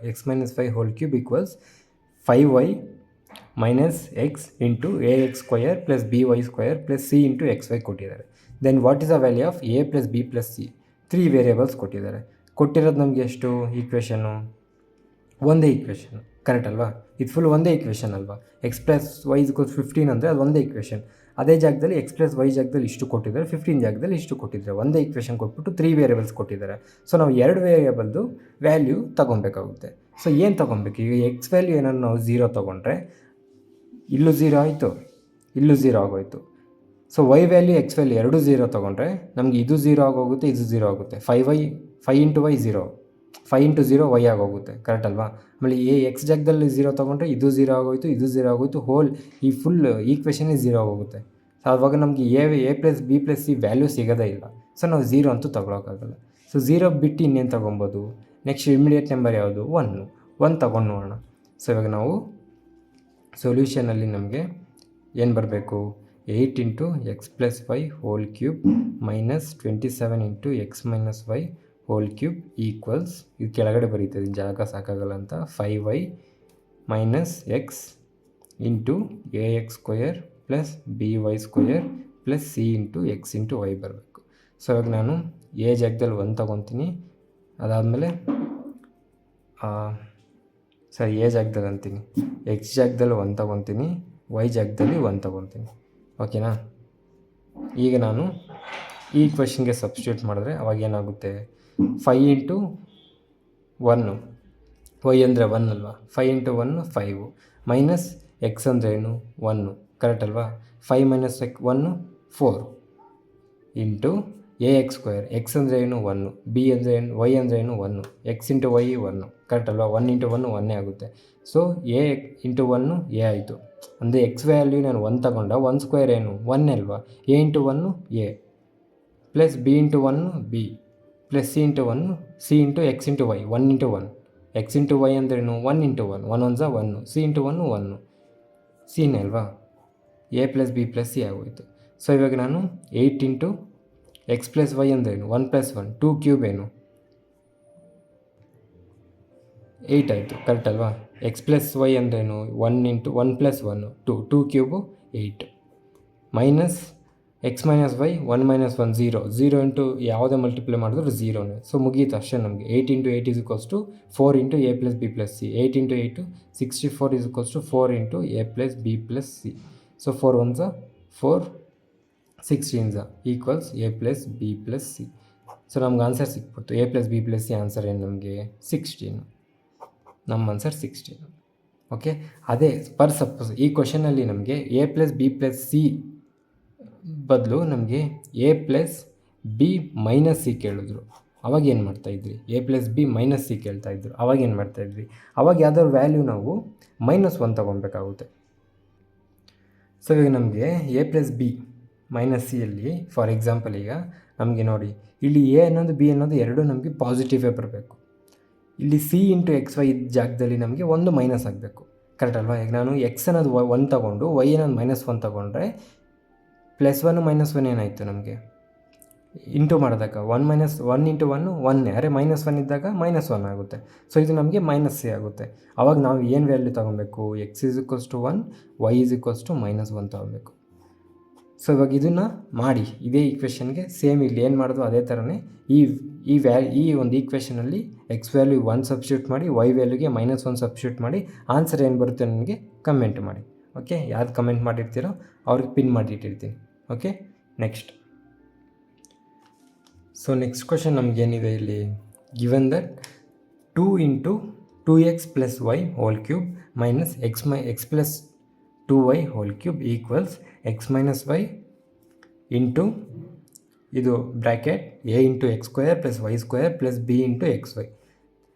5 whole cube equals 5y minus X into A X square plus B Y square plus C into X Y ಕೊಟ್ಟಿದ್ದಾರೆ. Then what is the value of A plus B plus C. 3 variables ಕೊಟ್ಟಿದ್ದಾರೆ. ಕೊಟ್ಟಿರೋದು ನಮಗೆ ಎಷ್ಟು ಈಕ್ವೇಷನು, ಒಂದೇ ಈಕ್ವೇಷನ್. ಕರೆಕ್ಟ್ ಅಲ್ವಾ? ಇದು ಫುಲ್ ಒಂದೇ ಇಕ್ವೇಷನ್ ಅಲ್ವಾ? X plus Y is equals 15 ಅಂದರೆ ಅದು ಒಂದೇ ಇಕ್ವೇಷನ್. ಅದೇ ಜಾಗದಲ್ಲಿ ಎಕ್ಸ್ ಪ್ಲಸ್ ವೈ ಜಾಗದಲ್ಲಿ ಇಷ್ಟು ಕೊಟ್ಟಿದ್ದಾರೆ, 15 ಜಾಗದಲ್ಲಿ ಇಷ್ಟು ಕೊಟ್ಟಿದ್ದಾರೆ. ಒಂದೇ ಇಕ್ವೇಷನ್ ಕೊಟ್ಬಿಟ್ಟು 3 ವೇರಿಯೇಬಲ್ಸ್ ಕೊಟ್ಟಿದ್ದಾರೆ. ಸೊ ನಾವು 2 ವೇರಿಯೇಬಲ್ದು ವ್ಯಾಲ್ಯೂ ತೊಗೊಬೇಕಾಗುತ್ತೆ. ಸೊ ಏನು ತೊಗೊಬೇಕು? ಈಗ ಎಕ್ಸ್ ವ್ಯಾಲ್ಯೂ ಏನಾದ್ರು ನಾವು 0 ತೊಗೊಂಡ್ರೆ ಇಲ್ಲೂ 0 ಆಯಿತು, ಇಲ್ಲೂ 0 ಆಗೋಯಿತು. So Y value X value ಎರಡೂ 0 ತೊಗೊಂಡ್ರೆ ನಮಗೆ ಇದು 0 ಆಗೋಗುತ್ತೆ, ಇದು 0 ಆಗುತ್ತೆ. 5 ಇಂಟು ವೈ 0, 5 ಇಂಟು 0 ವೈ ಆಗೋಗುತ್ತೆ. ಕರೆಕ್ಟ್ ಅಲ್ವಾ? ಆಮೇಲೆ ಎಕ್ಸ್ ಜಾಗದಲ್ಲಿ 0 ತೊಗೊಂಡ್ರೆ ಇದು 0 ಆಗೋಯ್ತು, ಇದು 0 ಆಗೋಯ್ತು. ಹೋಲ್ ಈ ಫುಲ್ ಈಕ್ವೇಷನ್ನೇ 0 ಆಗೋಗುತ್ತೆ. ಸೊ ಆವಾಗ ನಮಗೆ a plus B plus C value ಸಿಗೋದೇ ಇಲ್ಲ. ಸೊ ನಾವು 0 ಅಂತೂ ತೊಗೊಳಕ್ಕಾಗಲ್ಲ. ಸೊ 0 ಬಿಟ್ಟು ಇನ್ನೇನು ತೊಗೊಬೋದು? ನೆಕ್ಸ್ಟ್ ಇಮಿಡಿಯೇಟ್ ನಂಬರ್ ಯಾವುದು? 1 ತೊಗೊಂಡು ನೋಡೋಣ. ಸೊ ಇವಾಗ ನಾವು ಸೊಲ್ಯೂಷನಲ್ಲಿ ನಮಗೆ ಏನು ಬರಬೇಕು? 8 into X plus Y whole cube minus 27 into X minus Y whole cube equals, ಇದು ಕೆಳಗಡೆ ಬರೀತದೆ, ಜಾಗ ಸಾಕಾಗಲ್ಲ ಅಂತ, 5y minus X into A X square plus B Y square plus C into X into Y ಬರಬೇಕು. ಸೊ ಇವಾಗ ನಾನು ಎ ಜಾಗದಲ್ಲಿ 1 ತೊಗೊತೀನಿ, ಅದಾದಮೇಲೆ ಸರಿ ಎ ಜಾಗದಲ್ಲಿ ಅಂತೀನಿ, ಎಕ್ಸ್ ಜಾಗದಲ್ಲಿ 1 ತೊಗೊತೀನಿ, ವೈ ಜಾಗದಲ್ಲಿ 1 ತೊಗೊತೀನಿ. ಓಕೆನಾ? ಈಗ ನಾನು ಈ ಕ್ವೆಶ್ಚನ್ಗೆ ಸಬ್ಸ್ಟಿಟ್ಯೂಟ್ ಮಾಡಿದ್ರೆ ಅವಾಗ ಏನಾಗುತ್ತೆ? 5 ಇಂಟು 1, ವೈ ಅಂದರೆ 1 ಅಲ್ವಾ? 5 ಇಂಟು 1 5 ಮೈನಸ್ ಎಕ್ಸ್ ಅಂದರೆ ಏನು? 1. ಕರೆಕ್ಟ್ ಅಲ್ವಾ? 5 minus 1 4 into A X square, X ಅಂದರೆ ಏನು? 1, ಬಿ ಅಂದರೆ ಏನು? ವೈ ಅಂದರೆ ಏನು? 1, ಎಕ್ಸ್ ಇಂಟು ವೈ 1. ಕರೆಕ್ಟ್ ಅಲ್ವಾ? 1 ಇಂಟು 1 1 ಆಗುತ್ತೆ. ಸೊ ಎ ಇಂಟು 1 ಎ ಆಯಿತು. ಅಂದರೆ ಎಕ್ಸ್ ವ್ಯಾಲ್ಯೂ ನಾನು 1 ತಗೊಂಡ 1 ಸ್ಕ್ವೇರ್ ಏನು? 1 ಅಲ್ವಾ? A into 1 A plus B into 1 B plus C into 1 C into X into Y 1 into 1. X into Y ಅಂದ್ರೇನು? 1 ಇಂಟು 1, 1 1 1, ಸಿ ಇಂಟು 1 1, ಸಿನೇ ಅಲ್ವಾ? A plus B plus C ಆಗೋಯಿತು. ಸೊ ಇವಾಗ ನಾನು 8 ಇಂಟು ಎಕ್ಸ್ ಪ್ಲಸ್ ವೈ ಅಂದ್ರೇನು? 1 ಪ್ಲಸ್ 1 2 ಕ್ಯೂಬ್ ಏನು? 8 ಆಯಿತು. ಕರೆಕ್ಟ್ ಅಲ್ವಾ? ಎಕ್ಸ್ ಪ್ಲಸ್ ವೈ ಅಂದ್ರೇನು? 1 into 1 plus 1 2 cube 8 minus X minus Y 1 minus 1 0 into ಯಾವುದೇ ಮಲ್ಟಿಪ್ಲೈ ಮಾಡಿದ್ರು 0ನೇ. ಸೊ ಮುಗೀತು ಅಷ್ಟೇ ನಮಗೆ. 8 into 8 is equals to 4 into A plus B plus C. 8 into 8 64 is equals to 4 into A plus B plus C. So 4 1 4 16 equals A plus B plus C. So ನಮ್ಗೆ answer ಸಿಕ್ಬಿಡ್ತು. A plus B plus c answer ಏನು ನಮಗೆ? 16. ನಮ್ಮ ಆನ್ಸರ್ 16. ಓಕೆ. ಅದೇ ಪರ್ ಸಪೋಸ್ ಈ ಕ್ವಶನಲ್ಲಿ ನಮಗೆ a plus B plus c ಬದಲು ನಮಗೆ a plus b minus c ಕೇಳಿದ್ರು. ಅವಾಗ ಏನು ಮಾಡ್ತಾಯಿದ್ರಿ? A plus b minus c ಕೇಳ್ತಾಯಿದ್ರು. ಅವಾಗ ಏನು ಮಾಡ್ತಾಯಿದ್ರಿ? ಅವಾಗ ಯಾವ್ದಾದ್ರು ವ್ಯಾಲ್ಯೂ ನಾವು -1 ತೊಗೊಬೇಕಾಗುತ್ತೆ. ಸೊ ಈಗ ನಮಗೆ ಎ ಪ್ಲಸ್ ಬಿ ಮೈನಸ್ ಸಿಯಲ್ಲಿ ಫಾರ್ ಎಕ್ಸಾಂಪಲ್ ಈಗ ನಮಗೆ ನೋಡಿ, ಇಲ್ಲಿ ಎ ಅನ್ನೋದು ಬಿ ಅನ್ನೋದು ಎರಡೂ ನಮಗೆ ಪಾಸಿಟಿವೇ ಬರಬೇಕು. ಇಲ್ಲಿ ಸಿ ಇಂಟು ಎಕ್ಸ್ ವೈ ಜಾಗದಲ್ಲಿ ನಮಗೆ ಒಂದು ಮೈನಸ್ ಆಗಬೇಕು. ಕರೆಕ್ಟ್ ಅಲ್ವಾ? ಈಗ ನಾನು ಎಕ್ಸ್ ಅನ್ನೋದು 1 ತೊಗೊಂಡು ವೈ ಅನ್ನೋದು -1 ತೊಗೊಂಡ್ರೆ +1 -1 ಏನಾಯಿತು ನಮಗೆ? ಇಂಟು ಮಾಡಿದಾಗ 1 ಇಂಟು 1 1, ಅರೆ -1 ಇದ್ದಾಗ -1 ಆಗುತ್ತೆ. ಸೊ ಇದು ನಮಗೆ -c ಆಗುತ್ತೆ. ಆವಾಗ ನಾವು ಏನು ವ್ಯಾಲ್ಯೂ ತೊಗೊಬೇಕು? x = 1, y = -1 ತೊಗೊಬೇಕು. ಸೊ ಇವಾಗ ಇದನ್ನು ಮಾಡಿ, ಇದೇ ಈಕ್ವೇಷನ್ಗೆ ಸೇಮ್ ಇಲ್ಲಿ ಏನು ಮಾಡೋದು ಅದೇ ಥರನೇ ಈ ಒಂದು ಈಕ್ವೇಷನಲ್ಲಿ ಎಕ್ಸ್ ವ್ಯಾಲ್ಯೂ 1 ಸಬ್ಸ್ಟಿಟ್ಯೂಟ್ ಮಾಡಿ, ವೈ ವ್ಯಾಲ್ಯೂಗೆ -1 ಸಬ್ಸ್ಟಿಟ್ಯೂಟ್ ಮಾಡಿ, ಆನ್ಸರ್ ಏನು ಬರುತ್ತೆ ನನಗೆ ಕಮೆಂಟ್ ಮಾಡಿ. ಓಕೆ, ಯಾವ್ದು ಕಮೆಂಟ್ ಮಾಡಿರ್ತೀರೋ ಅವ್ರಿಗೆ ಪಿನ್ ಮಾಡಿ ಇಟ್ಟಿರ್ತೀನಿ. Okay, next. So next question ನಮಗೇನಿದೆ ಇಲ್ಲಿ, given that 2 into 2x + y whole cube minus x + 2y whole cube equals x - y into ಇದು bracket a into x² + y² + b into xy.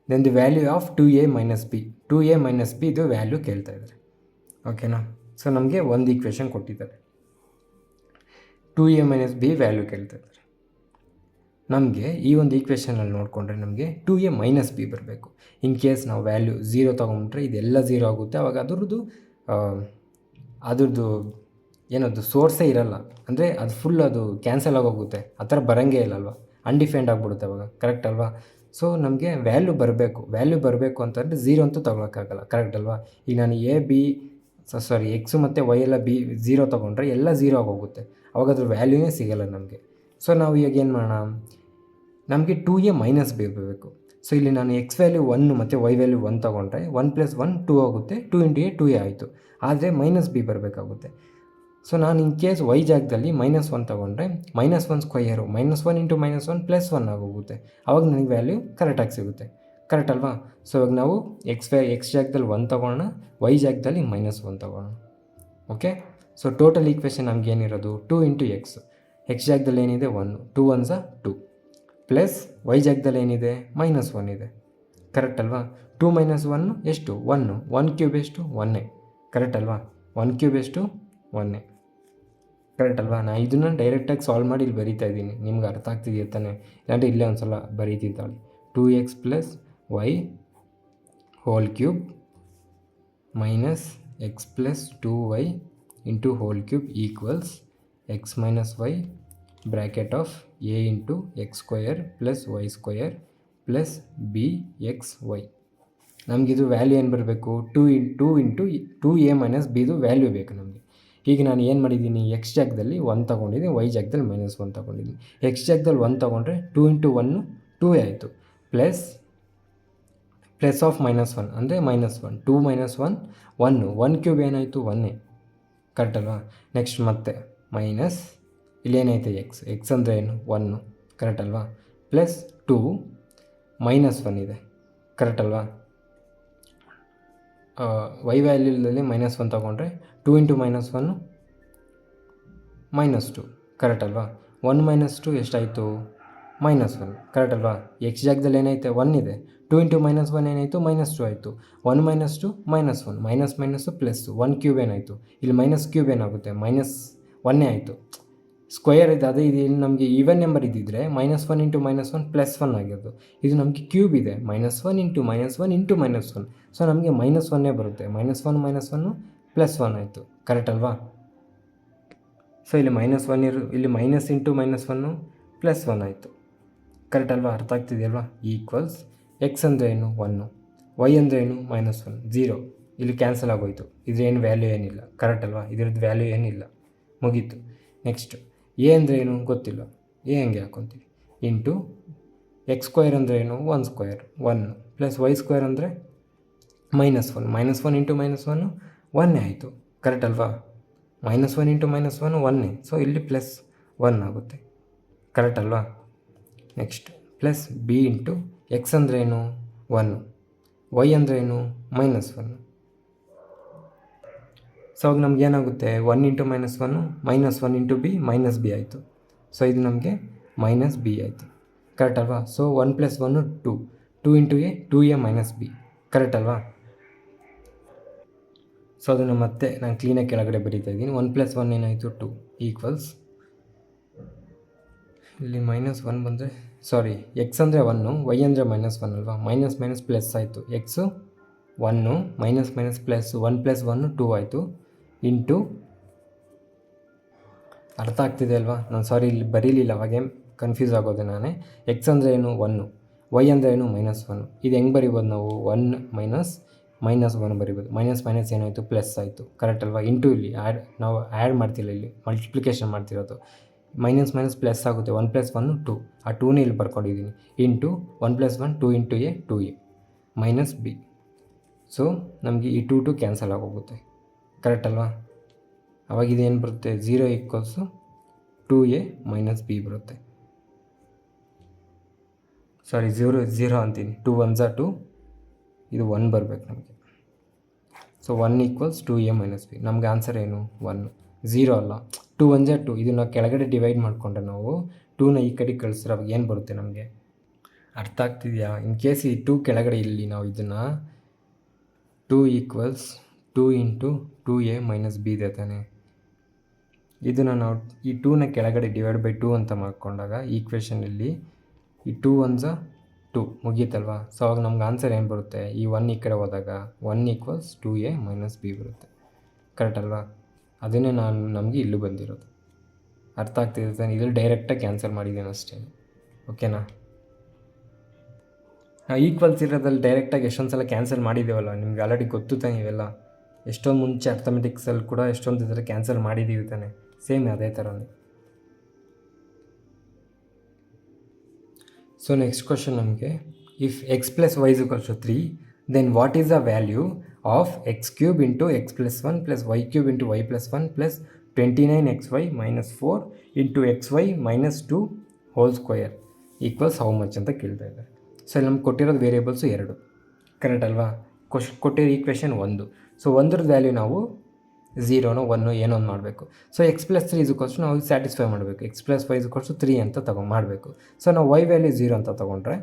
Then the value of 2a - b. 2a - b ಇದು ವ್ಯಾಲ್ಯೂ ಕೇಳ್ತಾ ಇದ್ದಾರೆ. ಓಕೆನಾ? ಸೊ ನಮಗೆ ಒಂದು ಈಕ್ವೇಷನ್ ಕೊಟ್ಟಿದ್ದಾರೆ, 2a - b ವ್ಯಾಲ್ಯೂ ಕೇಳ್ತಾ ಇದ್ದಾರೆ. ನಮಗೆ ಈ ಒಂದು ಈಕ್ವೇಷನಲ್ಲಿ ನೋಡಿಕೊಂಡ್ರೆ ನಮಗೆ 2a - b ಬರಬೇಕು. ಇನ್ ಕೇಸ್ ನಾವು ವ್ಯಾಲ್ಯೂ 0 ತೊಗೊಂಡ್ರೆ ಇದೆಲ್ಲ 0 ಆಗುತ್ತೆ. ಆವಾಗ ಅದ್ರದ್ದು ಏನದು ಸೋರ್ಸೇ ಇರಲ್ಲ, ಅಂದರೆ ಅದು ಫುಲ್ ಅದು ಕ್ಯಾನ್ಸಲ್ ಆಗೋಗುತ್ತೆ. ಆ ಥರ ಬರೋಂಗೇ ಇಲ್ಲಲ್ವ, ಅನ್ಡಿಫೈನ್ಡ್ ಆಗಿಬಿಡುತ್ತೆ ಅವಾಗ. ಕರೆಕ್ಟ್ ಅಲ್ವಾ? ಸೊ ನಮಗೆ ವ್ಯಾಲ್ಯೂ ಬರಬೇಕು ಅಂತಂದರೆ 0 ಅಂತೂ ತೊಗೊಳಕ್ಕಾಗಲ್ಲ. ಕರೆಕ್ಟ್ ಅಲ್ವಾ? ಈಗ ನಾನು ಎಕ್ಸು ಮತ್ತು ವೈ ಎಲ್ಲ 0 ತೊಗೊಂಡ್ರೆ ಎಲ್ಲ 0 ಆಗೋಗುತ್ತೆ. ಅವಾಗ ಅದ್ರ ವ್ಯಾಲ್ಯೂನೇ ಸಿಗೋಲ್ಲ ನಮಗೆ. ಸೊ ನಾವು ಈಗ ಏನು ಮಾಡೋಣ, ನಮಗೆ 2a - b ಬರಬೇಕು. ಸೊ ಇಲ್ಲಿ ನಾನು ಎಕ್ಸ್ ವ್ಯಾಲ್ಯೂ 1 ಮತ್ತು ವೈ ವ್ಯಾಲ್ಯೂ 1 ತೊಗೊಂಡ್ರೆ 1 + 1 2 ಆಗುತ್ತೆ, 2 × a 2a ಆಯಿತು. ಆದರೆ -b ಬರಬೇಕಾಗುತ್ತೆ. ಸೊ ನಾನು ಇನ್ ಕೇಸ್ ವೈ ಜಾಗದಲ್ಲಿ -1 ತೊಗೊಂಡ್ರೆ -1 ಸ್ಕ್ವಯರು -1 × -1 +1 ಆಗೋಗುತ್ತೆ. ಆವಾಗ ನನಗೆ ವ್ಯಾಲ್ಯೂ ಕರೆಕ್ಟಾಗಿ ಸಿಗುತ್ತೆ. ಕರೆಕ್ಟ್ ಅಲ್ವಾ? ಸೊ ಇವಾಗ ನಾವು ಎಕ್ಸ್ ಜಾಗದಲ್ಲಿ 1 ತೊಗೊಳ್ಳೋಣ, ವೈ ಜಾಗದಲ್ಲಿ -1 ತೊಗೊಳ್ಳೋಣ. ಓಕೆ, ಸೊ ಟೋಟಲ್ ಈಕ್ವೇಷನ್ ನಮ್ಗೆ ಏನಿರೋದು 2 × x. ಎಕ್ಸ್ ಜಾಗದಲ್ಲಿ ಏನಿದೆ 1, 2 1 2, ಪ್ಲಸ್ ವೈ ಜಾಗದಲ್ಲಿ ಏನಿದೆ -1 ಇದೆ. ಕರೆಕ್ಟ್ ಅಲ್ವಾ? 2 - 1 ಎಷ್ಟು? 1. 1³ ಎಷ್ಟು? 1. ಕರೆಕ್ಟ್ ಅಲ್ವಾ? 1³ ಎಷ್ಟು? 1. ಕರೆಕ್ಟ್ ಅಲ್ವಾ? ನಾನು ಇದನ್ನು ಡೈರೆಕ್ಟಾಗಿ ಸಾಲ್ವ್ ಮಾಡಿ ಇಲ್ಲಿ ಬರೀತಾ ಇದ್ದೀನಿ. ನಿಮ್ಗೆ ಅರ್ಥ ಆಗ್ತಿದೆಯಾ ತಾನೆ? ಇಲ್ಲಾಂದರೆ ಇಲ್ಲೇ ಒಂದು ಸಲ ಬರೀತಿದ್ದಾಳೆ. 2x + y (3 - x + 2y (3) = x - y bracket of a × x² + y² + bxy. ನಮಗಿದು ವ್ಯಾಲ್ಯೂ ಏನು ಬರಬೇಕು? 2 × 2a - bದು ವ್ಯಾಲ್ಯೂ ಬೇಕು ನಮಗೆ. ಈಗ ನಾನು ಏನು ಮಾಡಿದ್ದೀನಿ, ಎಕ್ಸ್ ಜಾಗದಲ್ಲಿ 1 ತೊಗೊಂಡಿದ್ದೀನಿ, ವೈ ಜಾಗದಲ್ಲಿ -1 ತೊಗೊಂಡಿದ್ದೀನಿ. ಎಕ್ಸ್ ಜಾಗದಲ್ಲಿ 1 ತೊಗೊಂಡ್ರೆ 2 × 1 2a ಆಯಿತು, ಪ್ಲಸ್ ಆಫ್ -1 ಅಂದರೆ -1, 2 - 1 1, 1³ ಏನಾಯಿತು? 1. ಕರೆಕ್ಟ್ ಅಲ್ವಾ? ನೆಕ್ಸ್ಟ್ ಮತ್ತೆ ಮೈನಸ್ ಇಲ್ಲೇನೈತೆ ಎಕ್ಸ್ ಅಂದರೆ ಏನು? 1. ಕರೆಕ್ಟ್ ಅಲ್ವಾ? ಪ್ಲಸ್ 2 -1 ಇದೆ. ಕರೆಕ್ಟ್ ಅಲ್ವಾ? ವೈ ವ್ಯಾಲ್ಯೂದಲ್ಲಿ -1 ತೊಗೊಂಡ್ರೆ 2 × -1 -2. ಕರೆಕ್ಟ್ ಅಲ್ವಾ? 1 - 2 ಎಷ್ಟಾಯಿತು? -1. ಕರೆಕ್ಟ್ ಅಲ್ವಾ? ಎಕ್ಸ್ ಜಾಗದಲ್ಲಿ ಏನೈತೆ? 1 ಇದೆ. 2 × -1 ಏನಾಯಿತು? -2 ಆಯಿತು. 1 - 2 -1, ಮೈನಸ್ ಪ್ಲಸ್ 1³ ಏನಾಯಿತು? ಇಲ್ಲಿ -³ ಏನಾಗುತ್ತೆ? -1 ಆಯಿತು. ಸ್ಕ್ವಯರ್ ಇದೆ, ಅದೇ ಇದು ಇಲ್ಲಿ ನಮಗೆ ಈವನ್ ನಂಬರ್ ಇದ್ದಿದ್ದರೆ -1 × -1 +1 ಆಗಿರೋದು. ಇದು ನಮಗೆ ಕ್ಯೂಬ್ ಇದೆ, -1 × -1 × -1. ಸೊ ನಮಗೆ -1 ಬರುತ್ತೆ. -1 -1 +1 ಆಯಿತು. ಕರೆಕ್ಟ್ ಅಲ್ವಾ? ಸೊ ಇಲ್ಲಿ -1 ಇಲ್ಲಿ -1 × -1 +1 ಆಯಿತು. ಕರೆಕ್ಟ್ ಅಲ್ವಾ? ಅರ್ಥ ಆಗ್ತಿದೆಯಲ್ವಾ? ಈಕ್ವಲ್ಸ್ ಎಕ್ಸ್ ಅಂದರೆ ಏನು? 1, ವೈ ಅಂದರೆ ಏನು? -1 0. ಇಲ್ಲಿ ಕ್ಯಾನ್ಸಲ್ ಆಗೋಯಿತು. ಇದ್ರೇನು ವ್ಯಾಲ್ಯೂ ಏನಿಲ್ಲ. ಕರೆಕ್ಟ್ ಅಲ್ವಾ? ಇದರದ್ದು ವ್ಯಾಲ್ಯೂ ಏನಿಲ್ಲ, ಮುಗೀತು. ನೆಕ್ಸ್ಟ್ ಎ ಅಂದರೆ ಏನು? ಗೊತ್ತಿಲ್ಲ, ಎ ಹಂಗೆ ಹಾಕ್ಕೊತೀವಿ. ಇಂಟು x² ಅಂದರೆ ಏನು? 1² 1, ಪ್ಲಸ್ y² ಅಂದರೆ -1 × -1 1 ಆಯಿತು. ಕರೆಕ್ಟ್ ಅಲ್ವಾ? -1 × -1 1. ಸೊ ಇಲ್ಲಿ +1 ಆಗುತ್ತೆ. ಕರೆಕ್ಟ್ ಅಲ್ವಾ? Next plus B into X ಅಂದರೆ ಏನು? 1, ವೈ ಅಂದರೆ ಏನು? -1. ಸೊ ಅವಾಗ ನಮ್ಗೆ ಏನಾಗುತ್ತೆ? 1 × -1 -1 × b -b ಆಯಿತು. ಸೊ ಇದು ನಮಗೆ -b ಆಯಿತು. ಕರೆಕ್ಟ್ ಅಲ್ವಾ? So 1 + 1 2, 2 × a 2a - b. Correct ಅಲ್ವಾ? ಸೊ ಅದನ್ನು ಮತ್ತೆ ನಾನು ಕ್ಲೀನಾಗಿ ಕೆಳಗಡೆ ಬರೀತಾ ಇದ್ದೀನಿ. 1 + 1 ಏನಾಯಿತು? 2 ಈಕ್ವಲ್ಸ್ ಇಲ್ಲಿ -1 ಬಂದರೆ ಸಾರಿ, ಎಕ್ಸ್ ಅಂದರೆ 1, ವೈ ಅಂದರೆ -1 ಅಲ್ವಾ? ಮೈನಸ್ ಪ್ಲಸ್ ಆಯಿತು. ಎಕ್ಸು 1 ಮೈನಸ್ ಪ್ಲಸ್ 1 + 1 2 ಆಯಿತು. ಇಂಟು ಅರ್ಥ ಆಗ್ತಿದೆ ಅಲ್ವಾ? ನಾನು ಸಾರಿ ಇಲ್ಲಿ ಬರೀಲಿಲ್ಲ, ಅವಾಗೆ ಕನ್ಫ್ಯೂಸ್ ಆಗೋದೆ ನಾನೇ. ಎಕ್ಸ್ ಅಂದರೆ ಏನು? 1, ವೈ ಅಂದರೆ ಏನು? -1. ಇದು ಹೆಂಗೆ ಬರಿಬೋದು ನಾವು? 1 - -1 ಬರಿಬೋದು. ಮೈನಸ್ ಏನಾಯಿತು? ಪ್ಲಸ್ ಆಯಿತು. ಕರೆಕ್ಟ್ ಅಲ್ವಾ? ಇಂಟು ಇಲ್ಲಿ ನಾವು ಆ್ಯಡ್ ಮಾಡ್ತಿಲ್ಲ, ಇಲ್ಲಿ ಮಲ್ಟಿಪ್ಲಿಕೇಶನ್ ಮಾಡ್ತಿರೋದು. ಮೈನಸ್ ಪ್ಲಸ್ ಆಗುತ್ತೆ. 1 + 1 2, ಆ 2ನೇ ಇಲ್ಲಿ ಬರ್ಕೊಂಡಿದ್ದೀನಿ. Into 1 + 1 2 × a 2a -b. So ನಮಗೆ ಈ 2 ಕ್ಯಾನ್ಸಲ್ ಆಗೋಗುತ್ತೆ. ಕರೆಕ್ಟ್ ಅಲ್ವಾ? ಅವಾಗ ಇದೇನು ಬರುತ್ತೆ? 0 = 2a - b ಬರುತ್ತೆ. ಸಾರಿ 0 ಅಂತೀನಿ. 2 1s 2, ಇದು 1 ಬರಬೇಕು ನಮಗೆ. So 1 = 2a - b. ನಮಗೆ ಆನ್ಸರ್ ಏನು? 1, 0 ಅಲ್ಲ. 2 1s 2, ಇದನ್ನು ಕೆಳಗಡೆ ಡಿವೈಡ್ ಮಾಡಿಕೊಂಡ್ರೆ ನಾವು 2ನ ಈ ಕಡೆ ಕಳಿಸಿದ್ರೆ ಅವಾಗ ಏನು ಬರುತ್ತೆ ನಮಗೆ? ಅರ್ಥ ಆಗ್ತಿದೆಯಾ? ಇನ್ ಕೇಸ್ ಈ 2 ಕೆಳಗಡೆ ಇಲ್ಲಿ ನಾವು ಇದನ್ನು 2 = 2 × 2a - b ಇದೆ ತಾನೆ. ಇದನ್ನು ನಾವು ಈ 2ನ ಕೆಳಗಡೆ /2 ಅಂತ ಮಾಡ್ಕೊಂಡಾಗ ಈಕ್ವೇಷನಲ್ಲಿ ಈ 2 1s 2 ಮುಗೀತಲ್ವಾ? ಸೊ ಅವಾಗ ನಮ್ಗೆ ಆನ್ಸರ್ ಏನು ಬರುತ್ತೆ? ಈ 1 ಈ ಕಡೆ ಹೋದಾಗ 1 = 2a - b ಬರುತ್ತೆ. ಕರೆಕ್ಟ್ ಅಲ್ವಾ? ಅದನ್ನೇ ನಮಗೆ ಇಲ್ಲೂ ಬಂದಿರೋದು. ಅರ್ಥ ಆಗ್ತಿದೆ ತಾನೆ? ಇದ್ರಲ್ಲಿ ಡೈರೆಕ್ಟಾಗಿ ಕ್ಯಾನ್ಸಲ್ ಮಾಡಿದ್ದೇನೆ ಅಷ್ಟೇ. ಓಕೆನಾ? ಈಕ್ವಲ್ಸ್ ಇರೋದ್ರಲ್ಲಿ ಡೈರೆಕ್ಟಾಗಿ ಎಷ್ಟೊಂದು ಸಲ ಕ್ಯಾನ್ಸಲ್ ಮಾಡಿದ್ದೇವಲ್ಲ, ನಿಮ್ಗೆ ಆಲ್ರೆಡಿ ಗೊತ್ತು ತಾನೆ ಇವೆಲ್ಲ. ಎಷ್ಟೊಂದು ಮುಂಚೆ ಅರ್ಥಮೆಟಿಕ್ಸಲ್ಲಿ ಕೂಡ ಎಷ್ಟೊಂದು ಥರ ಕ್ಯಾನ್ಸಲ್ ಮಾಡಿದ್ದೀವಿ ತಾನೆ, ಸೇಮ್ ಅದೇ ಥರನೇ. ಸೊ ನೆಕ್ಸ್ಟ್ ಕ್ವಶನ್ ನಮಗೆ if x plus y is equals to 3, then what is the value of x cube into x plus 1 plus y cube into y plus 1 plus 29xy minus 4 into xy minus 2 whole square equals how much ಅಂತ ಕೇಳ್ತಾ ಇದ್ದಾರೆ. ಸೊ ಇಲ್ಲಿ ನಮ್ಗೆ ಕೊಟ್ಟಿರೋದು ವೇರಿಯೇಬಲ್ಸು 2, ಕರೆಕ್ಟ್ ಅಲ್ವಾ? ಕೊಟ್ಟಿರೋ ಈಕ್ವೇಷನ್ 1. ಸೊ ಒಂದ್ರದ್ದು ವ್ಯಾಲ್ಯೂ ನಾವು 0ನೋ 1 ಏನೋ ಒಂದು ಮಾಡಬೇಕು. ಸೊ ಎಕ್ಸ್ ಪ್ಲಸ್ 3 ಇಸ್ ನಾವು ಸ್ಯಾಟಿಸ್ಫೈ ಮಾಡಬೇಕು. ಎಕ್ಸ್ ಪ್ಲಸ್ ವೈ ಇಸ್ 3 ಅಂತ ಮಾಡಬೇಕು. ಸೊ ನಾವು ವೈ ವ್ಯಾಲ್ಯೂ 0 ಅಂತ ತೊಗೊಂಡ್ರೆ,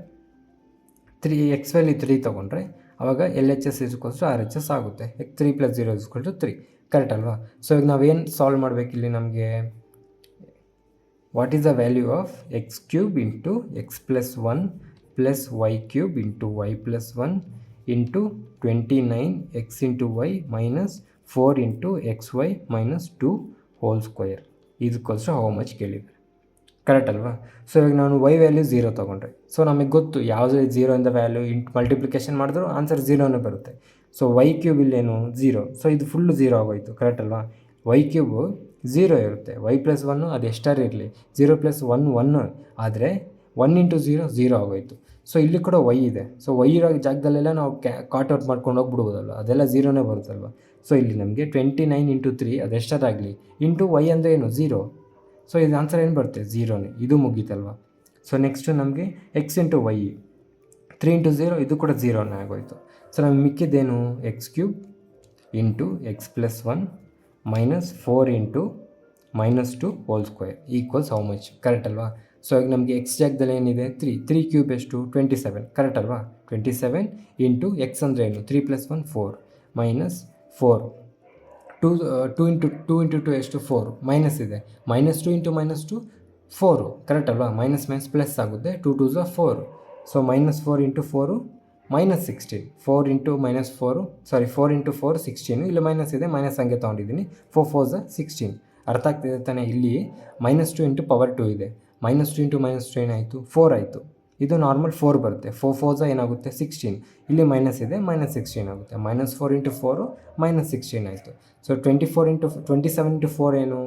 ಎಕ್ಸ್ ವ್ಯಾಲ್ಯೂ 3 ತೊಗೊಂಡ್ರೆ ಆವಾಗ L H S is R H S ಆಗುತ್ತೆ. 3 + 0 = 3, ಕರೆಕ್ಟ್ ಅಲ್ವಾ? ಸೊ ಈಗ ನಾವೇನು ಸಾಲ್ವ್ ಮಾಡಬೇಕು ಇಲ್ಲಿ? ನಮಗೆ what is the value of X cube into X plus 1 plus Y cube into Y plus 1 into 29x into Y minus 4 into X Y minus 2 whole square is how much ಕೇಳಿದ್ದಾರೆ, ಕರೆಕ್ಟ್ ಅಲ್ವಾ? ಸೊ ಇವಾಗ ನಾನು ವೈ ವ್ಯಾಲ್ಯೂ 0 ತೊಗೊಂಡ್ರೆ, ಸೊ ನಮಗೆ ಗೊತ್ತು ಯಾವುದೇ 0 ಇಂದ ವ್ಯಾಲ್ಯೂ ಮಲ್ಟಿಪ್ಲಿಕೇಶನ್ ಮಾಡಿದ್ರು ಆನ್ಸರ್ 0ನೇ ಬರುತ್ತೆ. ಸೊ ವೈ ಕ್ಯೂಬ್ ಇಲ್ಲೇನು 0, ಸೊ ಇದು ಫುಲ್ಲು 0 ಆಗೋಯ್ತು, ಕರೆಕ್ಟ್ ಅಲ್ವಾ? ವೈ ಕ್ಯೂಬು 0 ಇರುತ್ತೆ, ವೈ ಪ್ಲಸ್ 1 ಅದು ಎಷ್ಟಾರು ಇರಲಿ, 0 + 1 1, ಆದರೆ 1 ಇಂಟು 0 0 ಆಗೋಯ್ತು. ಸೊ ಇಲ್ಲಿ ಕೂಡ ವೈ ಇದೆ. ಸೊ ವೈ ಇರೋ ಜಾಗದಲ್ಲೆಲ್ಲ ನಾವು ಕಾಟ್ ಔಟ್ ಮಾಡ್ಕೊಂಡು ಹೋಗ್ಬಿಡ್ಬೋದಲ್ವ, ಅದೆಲ್ಲ 0ನೇ ಬರುತ್ತಲ್ವ. ಸೊ ಇಲ್ಲಿ ನಮಗೆ 29 ಇಂಟು 3 ಅದೆಷ್ಟಾದಾಗಲಿ ಇಂಟು ವೈ ಅಂದರೆ ಏನು 0. ಸೊ ಇದು ಆನ್ಸರ್ ಏನು ಬರುತ್ತೆ? 0ನೇ. ಇದು ಮುಗೀತಲ್ವ. ಸೊ ನೆಕ್ಸ್ಟು ನಮಗೆ ಎಕ್ಸ್ ಇಂಟು ವೈ 3 ಇಂಟು 0 ಇದು ಕೂಡ 0ನೇ ಆಗೋಯ್ತು. ಸೊ ನಮಗೆ ಮಿಕ್ಕಿದ್ದೇನು? X cube into X plus 1 minus 4 into minus 2 whole square equals how much, correct ಅಲ್ವಾ? ಸೊ ಈಗ ನಮಗೆ ಎಕ್ಸ್ ಜಾಗದಲ್ಲಿ ಏನಿದೆ 3 ಕ್ಯೂಬ್ ಎಷ್ಟು? 27, ಕರೆಕ್ಟ್ ಅಲ್ವಾ? 27 ಇಂಟು ಎಕ್ಸ್ ಅಂದರೆ ಏನು? 3 + 1 4 ಮೈನಸ್ 4 2 ಇಂಟು 2 ಎಷ್ಟು? 4 ಮೈನಸ್ ಇದೆ, ಮೈನಸ್ 2 ಇಂಟು ಮೈನಸ್ 2 4, ಕರೆಕ್ಟ್ ಅಲ್ವಾ? ಮೈನಸ್ ಪ್ಲಸ್ ಆಗುತ್ತೆ, 2 2 = 4. So minus 4 into 4 minus 16, 4 into minus 4 4 into 4 16, ಇಲ್ಲಿ ಮೈನಸ್ ಇದೆ, ಮೈನಸ್ ಹಂಗೆ ತೊಗೊಂಡಿದ್ದೀನಿ. 4 4 = 16, ಅರ್ಥ ಆಗ್ತಿದೆ ತಾನೇ? ಇಲ್ಲಿ -2 ಇಂಟು ಪವರ್ 2 ಇದೆ, -2 ಇಂಟು -2 ಏನಾಯಿತು? 4 ಆಯಿತು. ಇದು ನಾರ್ಮಲ್ 4 ಬರುತ್ತೆ, 4 4 ಏನಾಗುತ್ತೆ? 16, ಇಲ್ಲಿ ಮೈನಸ್ ಇದೆ, -16 ಆಗುತ್ತೆ, -4 ಇಂಟು 4 -16 ಆಯಿತು. ಸೊ 27 ಇಂಟು 4 ಏನು?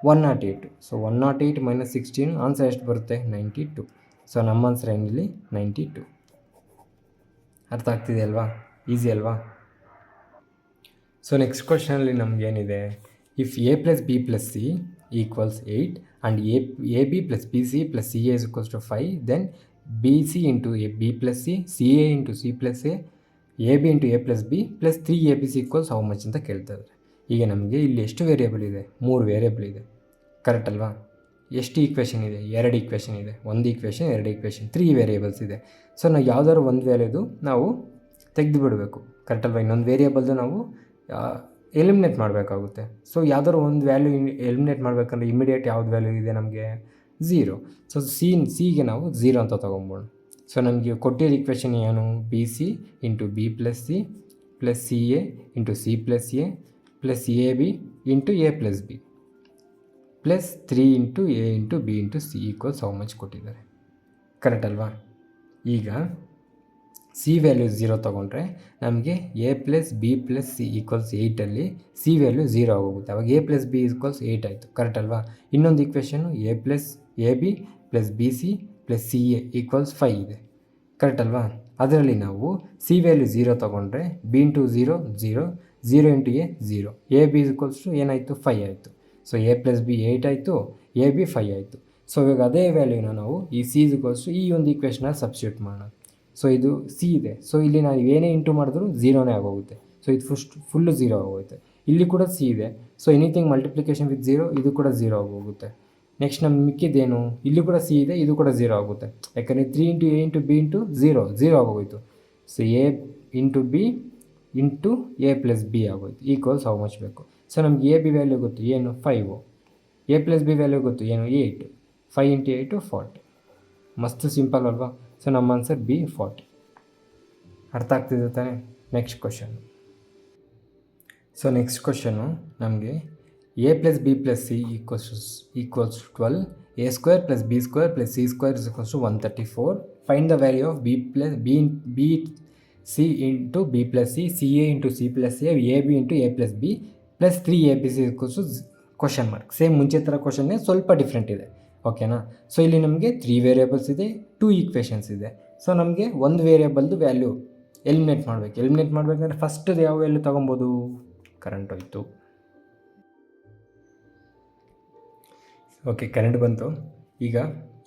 108. ಸೊ 108 - 16 ಆನ್ಸರ್ ಎಷ್ಟು ಬರುತ್ತೆ? 92. ಸೊ ನಮ್ಮ ಆನ್ಸರ್ ಏನಿಲ್ಲಿ 92. ಅರ್ಥ ಆಗ್ತಿದೆ ಅಲ್ವಾ? ಈಸಿ ಅಲ್ವಾ? ಸೊ ನೆಕ್ಸ್ಟ್ ಕ್ವಶನಲ್ಲಿ ನಮಗೇನಿದೆ? If a plus B plus c equals 8 and a b plus b c plus c a is equals to 5, then b c into a b plus c a into c plus a b into A plus B plus 3 a b c equals how much ಅಂತ ಕೇಳ್ತಾರೆ. ಈಗ ನಮಗೆ ಇಲ್ಲಿ ಎಷ್ಟು ವೇರಿಯೇಬಲ್ ಇದೆ? 3 ವೇರಿಯೇಬಲ್ ಇದೆ, ಕರೆಕ್ಟ್ ಅಲ್ವಾ? ಎಷ್ಟು ಈಕ್ವೇಷನ್ ಇದೆ? 2 ಈಕ್ವೇಷನ್ ಇದೆ. 1 ಈಕ್ವೇಷನ್, 2 ಈಕ್ವೇಷನ್, 3 ವೇರಿಯೇಬಲ್ಸ್ ಇದೆ. ಸೊ ನಾವು ಯಾವುದಾದ್ರು ಒಂದು ವ್ಯಾಲ್ಯೂದು ನಾವು ತೆಗೆದು ಬಿಡಬೇಕು, ಕರೆಕ್ಟ್ ಅಲ್ವಾ? ಇನ್ನೊಂದು ವೇರಿಯೇಬಲ್ದು ನಾವು ಎಲಿಮಿನೇಟ್ ಮಾಡಬೇಕಾಗುತ್ತೆ. ಸೊ ಯಾವುದಾದ್ರು ಒಂದು ವ್ಯಾಲ್ಯೂ ಎಲಿಮಿನೇಟ್ ಮಾಡಬೇಕಂದ್ರೆ ಇಮಿಡಿಯೇಟ್ ಯಾವ್ದು ವ್ಯಾಲ್ಯೂ ಇದೆ ನಮಗೆ? 0. ಸೊ ಸಿಗೆ ನಾವು 0 ಅಂತ ತೊಗೊಬೋಣ. ಸೊ ನಮಗೆ ಕೊಟ್ಟಿರೋ ಈಕ್ವೇಷನ್ ಏನು? B c into b plus c plus c a into c plus a plus a b into A plus B plus 3 into a into b into c equals how much ಕೊಟ್ಟಿದ್ದಾರೆ, ಕರೆಕ್ಟ್ ಅಲ್ವಾ? ಈಗ ಸಿ ವ್ಯಾಲ್ಯೂ 0 ತೊಗೊಂಡ್ರೆ ನಮಗೆ a plus B plus c equals 8ಅಲ್ಲಿ ಸಿ ವ್ಯಾಲ್ಯೂ 0 ಆಗೋಗುತ್ತೆ. ಅವಾಗ ಎ ಪ್ಲಸ್ ಬಿ ಈಕ್ವಲ್ಸ್ 8 ಆಯಿತು, ಕರೆಕ್ಟ್ ಅಲ್ವಾ? ಇನ್ನೊಂದು equation a plus a b plus b c plus c a equals 5 ಇದೆ, ಕರೆಕ್ಟ್ ಅಲ್ವಾ? ಅದರಲ್ಲಿ ನಾವು ಸಿ ವ್ಯಾಲ್ಯೂ 0 ತೊಗೊಂಡ್ರೆ B into 0 0, 0 into A 0, A B equals to ಏನಾಯಿತು? 5 ಆಯಿತು. ಸೊ ಎ ಪ್ಲಸ್ ಬಿ 8 ಆಯಿತು, ಎ ಬಿ 5 ಆಯಿತು. ಸೊ ಇವಾಗ ಅದೇ ವ್ಯಾಲ್ಯೂನ ನಾವು ಈ ಸಿ ಈಕ್ವಲ್ಸ್ ಟು ಈ ಒಂದು ಈಕ್ವೇಷನಲ್ಲಿ ಸಬ್ಸ್ಟಿಟ್ಯೂಟ್ ಮಾಡೋಣ. ಸೊ ಇದು ಸಿ ಇದೆ, ಸೊ ಇಲ್ಲಿ ನಾವು ಏನೇ ಇಂಟು ಮಾಡಿದ್ರು 0ನೇ ಆಗೋಗುತ್ತೆ. ಸೊ ಇದು ಫುಲ್ಲು 0 ಆಗೋಗುತ್ತೆ. ಇಲ್ಲಿ ಕೂಡ ಸಿ ಇದೆ, ಸೊ ಎನಿಥಿಂಗ್ ಮಲ್ಟಿಪ್ಲಿಕೇಶನ್ ವಿತ್ 0 ಇದು ಕೂಡ 0 ಆಗೋಗುತ್ತೆ. ನೆಕ್ಸ್ಟ್ ನಮ್ಗೆ ಮಿಕ್ಕಿದ್ದೇನು? ಇಲ್ಲಿ ಕೂಡ ಸಿ ಇದೆ, ಇದು ಕೂಡ 0 ಆಗುತ್ತೆ. ಯಾಕಂದರೆ 3 into a into b into 0 ಆಗೋಯಿತು. So A into b into A plus B ಆಗೋಯ್ತು ಈಕ್ವಲ್ಸ್ ಹೌ ಮಚ್ ಬೇಕು? ಸೊ ನಮ್ಗೆ ಎ ಬಿ ವ್ಯಾಲ್ಯೂ ಗೊತ್ತು ಏನು? 5. ಎ ಪ್ಲಸ್ ಬಿ ವ್ಯಾಲ್ಯೂ ಗೊತ್ತು ಏನು? 8. 5 ಇಂಟು 8 40. ಮಸ್ತು ಸಿಂಪಲ್ ಅಲ್ವಾ? ಸೊ ನಮ್ಮ ಆನ್ಸರ್ ಬಿ 40. ಅರ್ಥ ಆಗ್ತಿದೆ ತಾನೆ? Next question. So next question ನಮಗೆ a plus B plus c equals 12, a square plus B square plus C square is equals to 134. Find the value of b c into b plus c a into c plus a b into A plus B plus 3 a b c equals to question mark. Same ಮುಂಚೆ ಥರ ಕ್ವಶನ್ನೇ ಸ್ವಲ್ಪ ಡಿಫ್ರೆಂಟ್ ಇದೆ, ಓಕೆನಾ? ಸೊ ಇಲ್ಲಿ ನಮಗೆ 3 ವೇರಿಯೇಬಲ್ಸ್ ಇದೆ, 2 ಈಕ್ವೇಷನ್ಸ್ ಇದೆ. ಸೊ ನಮಗೆ ಒಂದು ವೇರಿಯೇಬಲ್ದು ವ್ಯಾಲ್ಯೂ ಎಲಿಮಿನೇಟ್ ಮಾಡಬೇಕಂದ್ರೆ ಫಸ್ಟ್ ಯಾವ ವ್ಯಾಲ್ಯೂ ತೊಗೊಬೋದು, ಕರೆಂಟ್ ಹೋಯಿತು. ಓಕೆ, ಕರೆಂಟ್ ಬಂತು. ಈಗ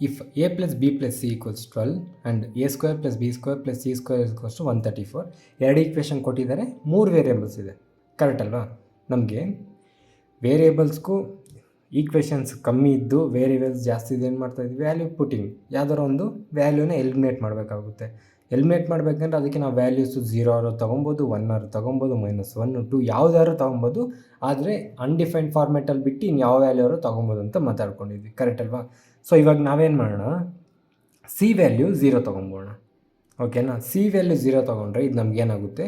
if a + b + c = 12 and a² + b² + c² = 134, ಎರಡು ಈಕ್ವೇಷನ್ ಕೊಟ್ಟಿದ್ದಾರೆ, 3 ವೇರಿಯೇಬಲ್ಸ್ ಇದೆ. ಕರೆಕ್ಟ್ ಅಲ್ವಾ? ನಮಗೆ ವೇರಿಯೇಬಲ್ಸ್ಗೂ ಈಕ್ವೇಷನ್ಸ್ ಕಮ್ಮಿ ಇದ್ದು ವೇರಿಯೇಬಲ್ಸ್ ಜಾಸ್ತಿ ಇದೆ, ಏನು ಮಾಡ್ತಾಯಿದ್ವಿ, ವ್ಯಾಲ್ಯೂ ಪುಟಿಂಗ್, ಯಾವ್ದಾರು ಒಂದು ವ್ಯಾಲ್ಯೂನ ಎಲಿಮಿನೇಟ್ ಮಾಡಬೇಕಾಗುತ್ತೆ. ಎಲಿಮಿನೇಟ್ ಮಾಡಬೇಕಂದ್ರೆ ಅದಕ್ಕೆ ನಾವು ವ್ಯಾಲ್ಯೂಸು 0 ಆರು ತೊಗೊಬೋದು, 1 ಆರು ತೊಗೊಬೋದು, -1 2 ಯಾವುದಾದ್ರು ತೊಗೊಬೋದು. ಆದರೆ ಅನ್ಡಿಫೈನ್ಡ್ ಫಾರ್ಮೆಟಲ್ಲಿ ಬಿಟ್ಟು ಇನ್ನು ಯಾವ ವ್ಯಾಲ್ಯೂ ಅವರು ತೊಗೊಬೋದು ಅಂತ ಮಾತಾಡ್ಕೊಂಡಿದ್ವಿ. ಕರೆಕ್ಟ್ ಅಲ್ವಾ? ಸೊ ಇವಾಗ ನಾವೇನು ಮಾಡೋಣ, ಸಿ ವ್ಯಾಲ್ಯೂ 0 ತೊಗೊಬೋಣ. ಓಕೆನಾ? ಸಿ ವ್ಯಾಲ್ಯೂ 0 ತೊಗೊಂಡ್ರೆ ಇದು ನಮಗೇನಾಗುತ್ತೆ,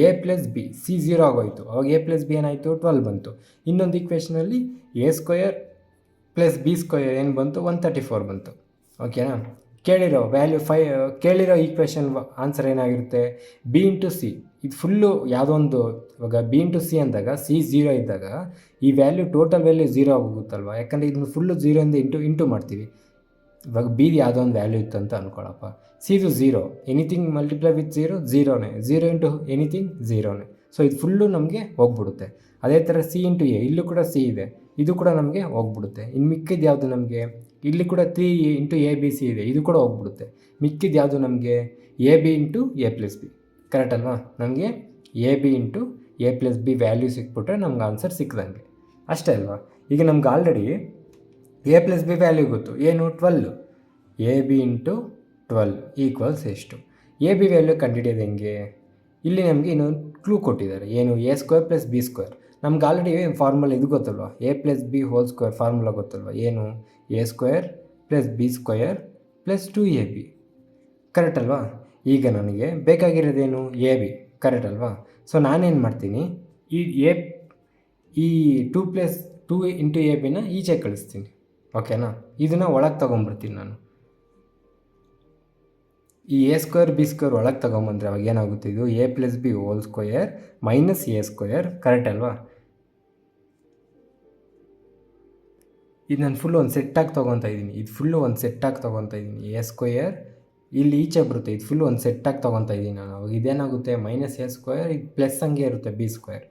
a + b, ಸಿ 0 ಆಗೋಯಿತು. ಅವಾಗ a + b ಏನಾಯಿತು, 12 ಬಂತು. ಇನ್ನೊಂದು ಈಕ್ವೇಷನಲ್ಲಿ a² + b² ಏನು ಬಂತು, 134 ಬಂತು. ಓಕೆನಾ? ಕೇಳಿರೋ ವ್ಯಾಲ್ಯೂ ಕೇಳಿರೋ ಈಕ್ವೇಷನ್ ಆನ್ಸರ್ ಏನಾಗಿರುತ್ತೆ, b × c. ಇದು ಫುಲ್ಲು ಯಾವುದೋ ಒಂದು, ಇವಾಗ b × c ಅಂದಾಗ ಸಿ 0 ಇದ್ದಾಗ ಈ ವ್ಯಾಲ್ಯೂ ಟೋಟಲ್ ವ್ಯಾಲ್ಯೂ 0 ಆಗೋಗುತ್ತಲ್ವ, ಯಾಕಂದರೆ ಇದನ್ನು ಫುಲ್ಲು 0ಇಂದ ಇಂಟು ಮಾಡ್ತೀವಿ. ಇವಾಗ ಬಿದು ಯಾವುದೋ ಒಂದು ವ್ಯಾಲ್ಯೂ ಇತ್ತು ಅಂತ ಅಂದ್ಕೊಳ್ಳಪ್ಪ, ಸಿದು 0, ಎನಿಥಿಂಗ್ ಮಲ್ಟಿಪ್ಲೈ ವಿತ್ 0 0ನೇ, 0 ಇಂಟು ಎನಿಥಿಂಗ್ 0ನೇ. ಸೊ ಇದು ಫುಲ್ಲು ನಮಗೆ ಹೋಗ್ಬಿಡುತ್ತೆ. ಅದೇ ಥರ c × a, ಇಲ್ಲೂ ಕೂಡ c ಇದೆ, ಇದು ಕೂಡ ನಮಗೆ ಹೋಗ್ಬಿಡುತ್ತೆ. ಇನ್ನು ಮಿಕ್ಕಿದ್ದು ಯಾವುದು ನಮಗೆ, ಇಲ್ಲಿ ಕೂಡ 3 × a b c ಇದೆ, ಇದು ಕೂಡ ಹೋಗ್ಬಿಡುತ್ತೆ. ಮಿಕ್ಕಿದ್ದು ಯಾವುದು ನಮಗೆ, a b × a + b. Correct ಅಲ್ವಾ? ನಮಗೆ a b × a + b value ಸಿಕ್ಬಿಟ್ರೆ ನಮ್ಗೆ ಆನ್ಸರ್ ಸಿಕ್ಕಿದಂಗೆ, ಅಷ್ಟೇ ಅಲ್ವಾ? ಈಗ ನಮ್ಗೆ ಆಲ್ರೆಡಿ a + b ವ್ಯಾಲ್ಯೂ ಗೊತ್ತು, ಏನು, 12. a b × 12 = ಎಷ್ಟು? a b ವ್ಯಾಲ್ಯೂ ಕಂಡುಹಿಡಿಯೋದು ಹೆಂಗೆ? ಇಲ್ಲಿ ನಮಗೆ ಇನ್ನೊಂದು ಕ್ಲೂ ಕೊಟ್ಟಿದ್ದಾರೆ, ಏನು, a² + b². ನಮ್ಗೆ ಆಲ್ರೆಡಿ ಫಾರ್ಮುಲಾ ಇದು ಗೊತ್ತಲ್ವ, a + b² ಫಾರ್ಮುಲಾ ಗೊತ್ತಲ್ವ, ಏನು, a² + b² + 2ab. ಕರೆಕ್ಟ್ ಅಲ್ವಾ? ಈಗ ನನಗೆ ಬೇಕಾಗಿರೋದೇನು, a b. ಕರೆಕ್ಟ್ ಅಲ್ವಾ? ಸೊ ನಾನೇನು ಮಾಡ್ತೀನಿ, ಈ 2 + 2 × a bನ ಈಚೆ ಕಳಿಸ್ತೀನಿ. ಓಕೆನಾ? ಇದನ್ನು ಒಳಗೆ ತೊಗೊಂಬರ್ತೀನಿ ನಾನು. ಈ a² b² ಒಳಗೆ ತೊಗೊಂಬಂದರೆ ಅವಾಗ ಏನಾಗುತ್ತೆ, ಇದು a + b² - a². ಕರೆಕ್ಟ್ ಅಲ್ವಾ? ಇದು ನಾನು ಫುಲ್ಲು ಒಂದು ಸೆಟ್ಟಾಗಿ ತೊಗೊತಾ ಇದ್ದೀನಿ, a² ಇಲ್ಲಿ ಈಚೆ ಬರುತ್ತೆ, ಇದು ಫುಲ್ಲು ಒಂದು ಸೆಟ್ಟಾಗಿ ತೊಗೊತಾ ಇದ್ದೀನಿ ನಾನು. ಅವಾಗ ಇದೇನಾಗುತ್ತೆ, -a², ಇದು ಪ್ಲಸ್ ಹಂಗೆ ಇರುತ್ತೆ b²,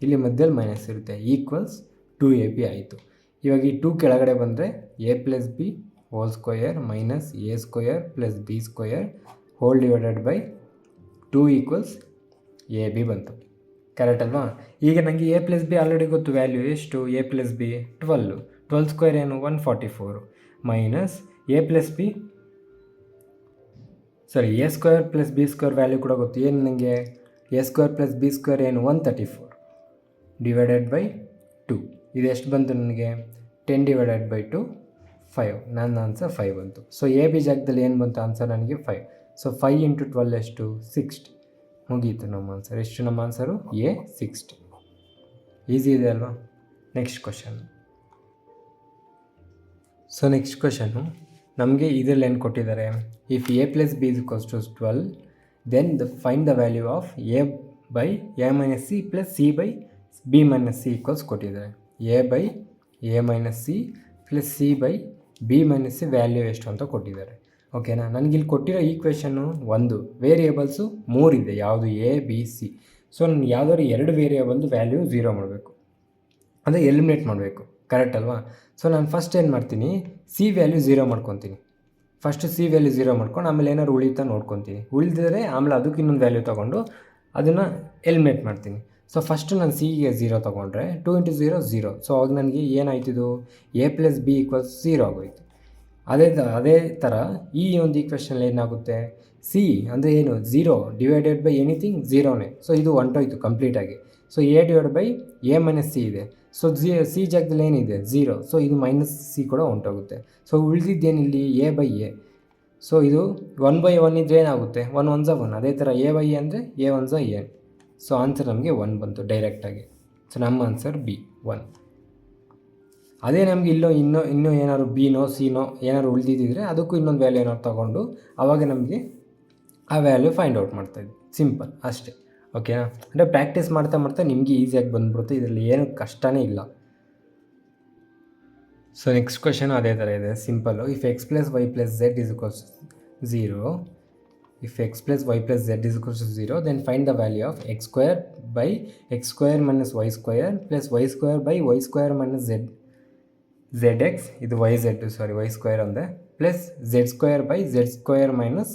ಇಲ್ಲಿ ಮಧ್ಯದಲ್ಲಿ ಮೈನಸ್ ಇರುತ್ತೆ, = 2ab ಆಯಿತು. ಇವಾಗ ಈ 2 ಕೆಳಗಡೆ ಬಂದರೆ a + b² - a² + b² /2 = ab ಬಂತು. ಕರೆಕ್ಟ್ ಅಲ್ವಾ? ಈಗ ನನಗೆ a + b ಆಲ್ರೆಡಿ ಗೊತ್ತು, ವ್ಯಾಲ್ಯೂ ಎಷ್ಟು, a + b 12 ಏನು, 144 minus a + b a² + b² value ಕೂಡ ಗೊತ್ತು, ಏನು ನನಗೆ, a² + b² ಏನು, 134 /2. ಇದು ಎಷ್ಟು ಬಂತು ನನಗೆ, 10/2 5. ನನ್ನ ಆನ್ಸರ್ 5 ಬಂತು. ಸೊ a b ಜಾಗದಲ್ಲಿ ಏನು ಬಂತು ಆನ್ಸರ್ ನನಗೆ, 5. ಸೊ 5 × 12 ಎಷ್ಟು, 60. ಮುಗೀತು ನಮ್ಮ ಆನ್ಸರ್. ಎಷ್ಟು ನಮ್ಮ ಆನ್ಸರು, a 60. ಈಸಿ ಇದೆ ಅಲ್ವಾ? Next question. So next question ನಮಗೆ ಇದರಲ್ಲಿ ಏನು ಕೊಟ್ಟಿದ್ದಾರೆ, if a + b = 12 then find the value of a/a - c + c/b - c ಕೊಟ್ಟಿದ್ದಾರೆ. a/a - c + c/b - c value ಎಷ್ಟು ಅಂತ ಕೊಟ್ಟಿದ್ದಾರೆ. ಓಕೆನಾ? ನನಗಿಲ್ಲಿ ಕೊಟ್ಟಿರೋ ಈಕ್ವೇಷನ್ನು ಒಂದು, ವೇರಿಯೇಬಲ್ಸು 3 ಇದೆ, ಯಾವುದು, a b c. ಸೊ ನಾನು ಯಾವುದಾದ್ರು 2 ವೇರಿಯೇಬಲ್ದು ವ್ಯಾಲ್ಯೂ 0 ಮಾಡಬೇಕು, ಅಂದರೆ ಎಲಿಮಿನೇಟ್ ಮಾಡಬೇಕು. ಕರೆಕ್ಟ್ ಅಲ್ವಾ? ಸೊ ನಾನು ಫಸ್ಟ್ ಏನು ಮಾಡ್ತೀನಿ, ಸಿ ವ್ಯಾಲ್ಯೂ 0 ಮಾಡ್ಕೊತೀನಿ. ಫಸ್ಟ್ ಸಿ ವ್ಯಾಲ್ಯೂ 0 ಮಾಡ್ಕೊಂಡು ಆಮೇಲೆ ಏನಾದ್ರು ಉಳಿತಾ ನೋಡ್ಕೊತೀನಿ. ಉಳಿದಿದ್ರೆ ಆಮೇಲೆ ಅದಕ್ಕೆ ಇನ್ನೊಂದು ವ್ಯಾಲ್ಯೂ ತೊಗೊಂಡು ಅದನ್ನು ಎಲಿಮಿನೇಟ್ ಮಾಡ್ತೀನಿ. ಸೊ ಫಸ್ಟು ನಾನು ಸಿಗೆ 0 ತೊಗೊಂಡ್ರೆ 2 × 0 0. ಸೊ ಅವಾಗ ನನಗೆ ಏನಾಯ್ತಿದು, a + b = 0 ಆಗೋಯಿತು. ಅದೇ ಥರ ಈ ಒಂದು ಈಕ್ವೇಷನಲ್ಲಿ ಏನಾಗುತ್ತೆ, ಸಿ ಅಂದರೆ ಏನು, 0 / ಎನಿಥಿಂಗ್ 0ನೇ. ಸೊ ಇದು ಹೊಂಟೋಯ್ತು ಕಂಪ್ಲೀಟಾಗಿ. ಸೊ a/a - c ಇದೆ. ಸೊ ಸಿ ಜಾಗದಲ್ಲಿ ಏನಿದೆ, 0. ಸೊ ಇದು -c ಕೂಡ ಹೊಂಟೋಗುತ್ತೆ. So ಉಳಿದಿದ್ದೇನಿಲ್ಲಿ, a/a. ಸೊ ಇದು 1/1 ಇದ್ದರೆ ಏನಾಗುತ್ತೆ, 1 × 1 = 1. ಅದೇ ಥರ a/a ಅಂದರೆ a × 1 = a. ಸೊ ಆನ್ಸರ್ ನಮಗೆ 1 ಬಂತು ಡೈರೆಕ್ಟಾಗಿ. ಸೊ ನಮ್ಮ ಆನ್ಸರ್ b 1. ಅದೇ ನಮಗೆ ಇನ್ನೂ ಏನಾದ್ರು ಬಿನೋ ಸಿನೋ ಏನಾದ್ರು ಉಳಿದಿದ್ದರೆ ಅದಕ್ಕೂ ಇನ್ನೊಂದು ವ್ಯಾಲ್ಯೂ ಏನಾದ್ರು ತೊಗೊಂಡು ಆವಾಗ ನಮಗೆ ಆ ವ್ಯಾಲ್ಯೂ ಫೈಂಡ್ ಔಟ್ ಮಾಡ್ತಾಯಿದ್ವಿ. ಸಿಂಪಲ್ ಅಷ್ಟೇ. ಓಕೆನಾ? ಅಂದರೆ ಪ್ರಾಕ್ಟೀಸ್ ಮಾಡ್ತಾ ನಿಮಗೆ ಈಸಿಯಾಗಿ ಬಂದ್ಬಿಡುತ್ತೆ, ಇದರಲ್ಲಿ ಏನು ಕಷ್ಟನೇ ಇಲ್ಲ. ಸೊ ನೆಕ್ಸ್ಟ್ ಕ್ವೆಶನ್ ಅದೇ ಥರ ಇದೆ, simple. If x + y + z = 0 if x plus y plus z is equals to 0, then find the value of x square by x square minus y square plus y square by y square minus zx, ಇದು yz, ಸಾರಿ y ಸ್ಕ್ವೇರ್ ಅಂದೆ, plus z square by z square minus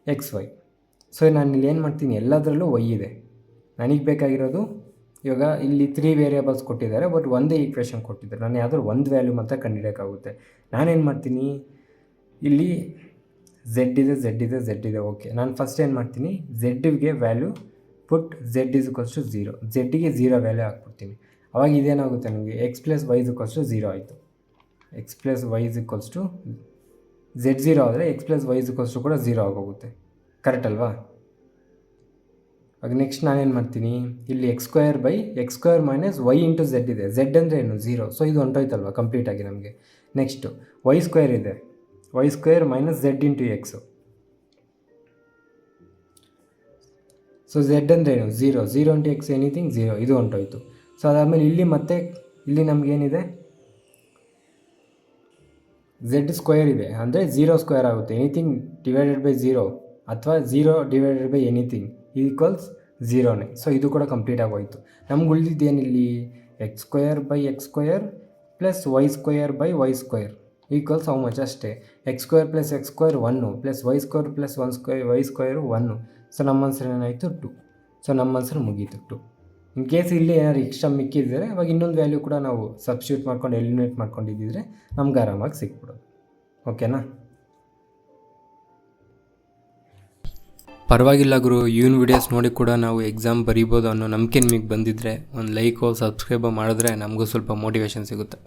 X Y. So ನಾನು ಇಲ್ಲಿ ಏನು ಮಾಡ್ತೀನಿ, ಎಲ್ಲದರಲ್ಲೂ y ಇದೆ. ನನಗೆ ಬೇಕಾಗಿರೋದು ಇವಾಗ ಇಲ್ಲಿ 3 ವೇರಿಯೇಬಲ್ಸ್ ಕೊಟ್ಟಿದ್ದಾರೆ, ಬಟ್ ಒಂದೇ ಈಕ್ವೇಷನ್ ಕೊಟ್ಟಿದ್ದಾರೆ. ನಾನು ಯಾವ್ದಾದ್ರು ಒಂದು ವ್ಯಾಲ್ಯೂ ಮಾತ್ರ ಕಂಡುಹಿಡಿಯೋಕ್ಕಾಗುತ್ತೆ. ನಾನೇನು ಮಾಡ್ತೀನಿ, ಇಲ್ಲಿ z ಇದೆ, ಓಕೆ. ನಾನು ಫಸ್ಟ್ ಏನು ಮಾಡ್ತೀನಿ, ಝೆಡ್ಗೆ value put z is equals to 0, ಝೆಡ್ಗೆ 0 ವ್ಯಾಲ್ಯೂ ಹಾಕ್ಬಿಡ್ತೀನಿ. ಅವಾಗ ಇದೇನಾಗುತ್ತೆ ನನಗೆ, x plus Y is equals to 0 ಆಯಿತು. X plus Y is equals to z0 ಆದರೆ x plus Y is equals to ಕೂಡ 0 ಆಗೋಗುತ್ತೆ, ಕರೆಕ್ಟ್ ಅಲ್ವಾ? ಆಗ ನೆಕ್ಸ್ಟ್ ನಾನೇನು ಮಾಡ್ತೀನಿ, ಇಲ್ಲಿ X square minus Y into Z ಇದೆ. ಝೆಡ್ ಅಂದರೆ ಏನು, 0. ಸೊ ಇದು ಹೊಂಟೋಯ್ತಲ್ವ ಕಂಪ್ಲೀಟಾಗಿ ನಮಗೆ. ನೆಕ್ಸ್ಟು ವೈ ಸ್ಕ್ವೇರ್ ಇದೆ, Y square minus Z into X. So Z ಅಂದರೆ ಏನು, 0 ಇಂಟು ಎಕ್ಸ್ ಎನಿಥಿಂಗ್ 0, ಇದು ಹೊಂಟೋಯ್ತು. ಸೊ ಅದಾದಮೇಲೆ ಇಲ್ಲಿ ನಮಗೇನಿದೆ, ಝೆಡ್ ಸ್ಕ್ವೇರ್ ಇದೆ ಅಂದರೆ 0 ಸ್ಕ್ವೇರ್ ಆಗುತ್ತೆ. ಎನಿಥಿಂಗ್ ಡಿವೈಡೆಡ್ ಬೈ 0 ಅಥವಾ 0 ಡಿವೈಡೆಡ್ ಬೈ ಎನಿಥಿಂಗ್ ಈಕ್ವಲ್ಸ್ 0ನೇ. ಸೊ ಇದು ಕೂಡ ಕಂಪ್ಲೀಟ್ ಆಗೋಯ್ತು. ನಮ್ಗೆ ಉಳಿದಿದ್ದೇನಿಲ್ಲಿ, x square plus Y square by y square equals how much, ಅಷ್ಟೇ. X square plus x square 1 plus Y square plus y square 1. So ನಮ್ಮ ಆನ್ಸರ್ ಏನಾಯಿತು, 2. ಸೊ ನಮ್ಮ ಆನ್ಸರ್ ಮುಗೀತು 2. ಇನ್ ಕೇಸ್ ಇಲ್ಲಿ ಏನಾದ್ರು ಎಕ್ಸ್ಟ್ರಾ ಮಿಕ್ಕಿದ್ರೆ ಅವಾಗ ಇನ್ನೊಂದು ವ್ಯಾಲ್ಯೂ ಕೂಡ ನಾವು ಸಬ್ಸ್ಟಿಟ್ಯೂಟ್ ಮಾಡ್ಕೊಂಡು ಎಲಿಮಿನೇಟ್ ಮಾಡ್ಕೊಂಡಿದ್ದಿದ್ರೆ ನಮ್ಗೆ ಆರಾಮಾಗಿ ಸಿಕ್ಬಿಡೋದು. ಓಕೆನಾ? ಪರವಾಗಿಲ್ಲ ಗುರು, ಇವನ್ ವಿಡಿಯೋಸ್ ನೋಡಿ ಕೂಡ ನಾವು ಎಕ್ಸಾಮ್ ಬರೀಬೋದು ಅನ್ನೋ ನಂಬಿಕೆ ನಿಮಗೆ ಬಂದಿದ್ದರೆ ಒಂದು ಲೈಕೋ ಸಬ್ಸ್ಕ್ರೈಬೋ ಮಾಡಿದ್ರೆ ನಮಗೂ ಸ್ವಲ್ಪ ಮೋಟಿವೇಶನ್ ಸಿಗುತ್ತೆ.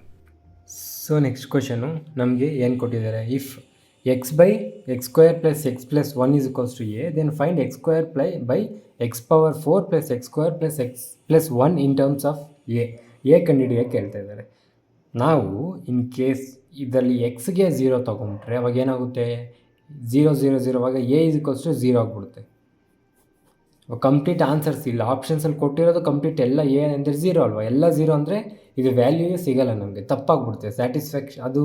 ಸೊ ನೆಕ್ಸ್ಟ್ ಕ್ವಶನು ನಮಗೆ ಏನು ಕೊಟ್ಟಿದ್ದಾರೆ, if x by x square plus x plus 1 is equals to a, then find x square by x power 4 plus x square plus x plus 1 in terms of a ಕಂಡುಹಿಡಿಯೋಕ್ಕೆ ಹೇಳ್ತಾ ಇದ್ದಾರೆ. ನಾವು ಇನ್ ಕೇಸ್ ಇದರಲ್ಲಿ ಎಕ್ಸ್ಗೆ 0 ತೊಗೊಂಡ್ರೆ ಅವಾಗ ಏನಾಗುತ್ತೆ, 0 ಅವಾಗ ಎ ಇಸ್ ಈಕ್ವಲ್ಸ್ ಟು 0 ಆಗಿಬಿಡುತ್ತೆ. ಕಂಪ್ಲೀಟ್ ಆನ್ಸರ್ಸ್ ಇಲ್ಲ, ಆಪ್ಷನ್ಸಲ್ಲಿ ಕೊಟ್ಟಿರೋದು ಕಂಪ್ಲೀಟ್ ಎಲ್ಲ ಎ ಅಂದರೆ 0 ಅಲ್ವಾ, ಎಲ್ಲ 0 ಅಂದರೆ ಇದು ವ್ಯಾಲ್ಯೂ ಸಿಗೋಲ್ಲ ನಮಗೆ, ತಪ್ಪಾಗ್ಬಿಡುತ್ತೆ. ಅದು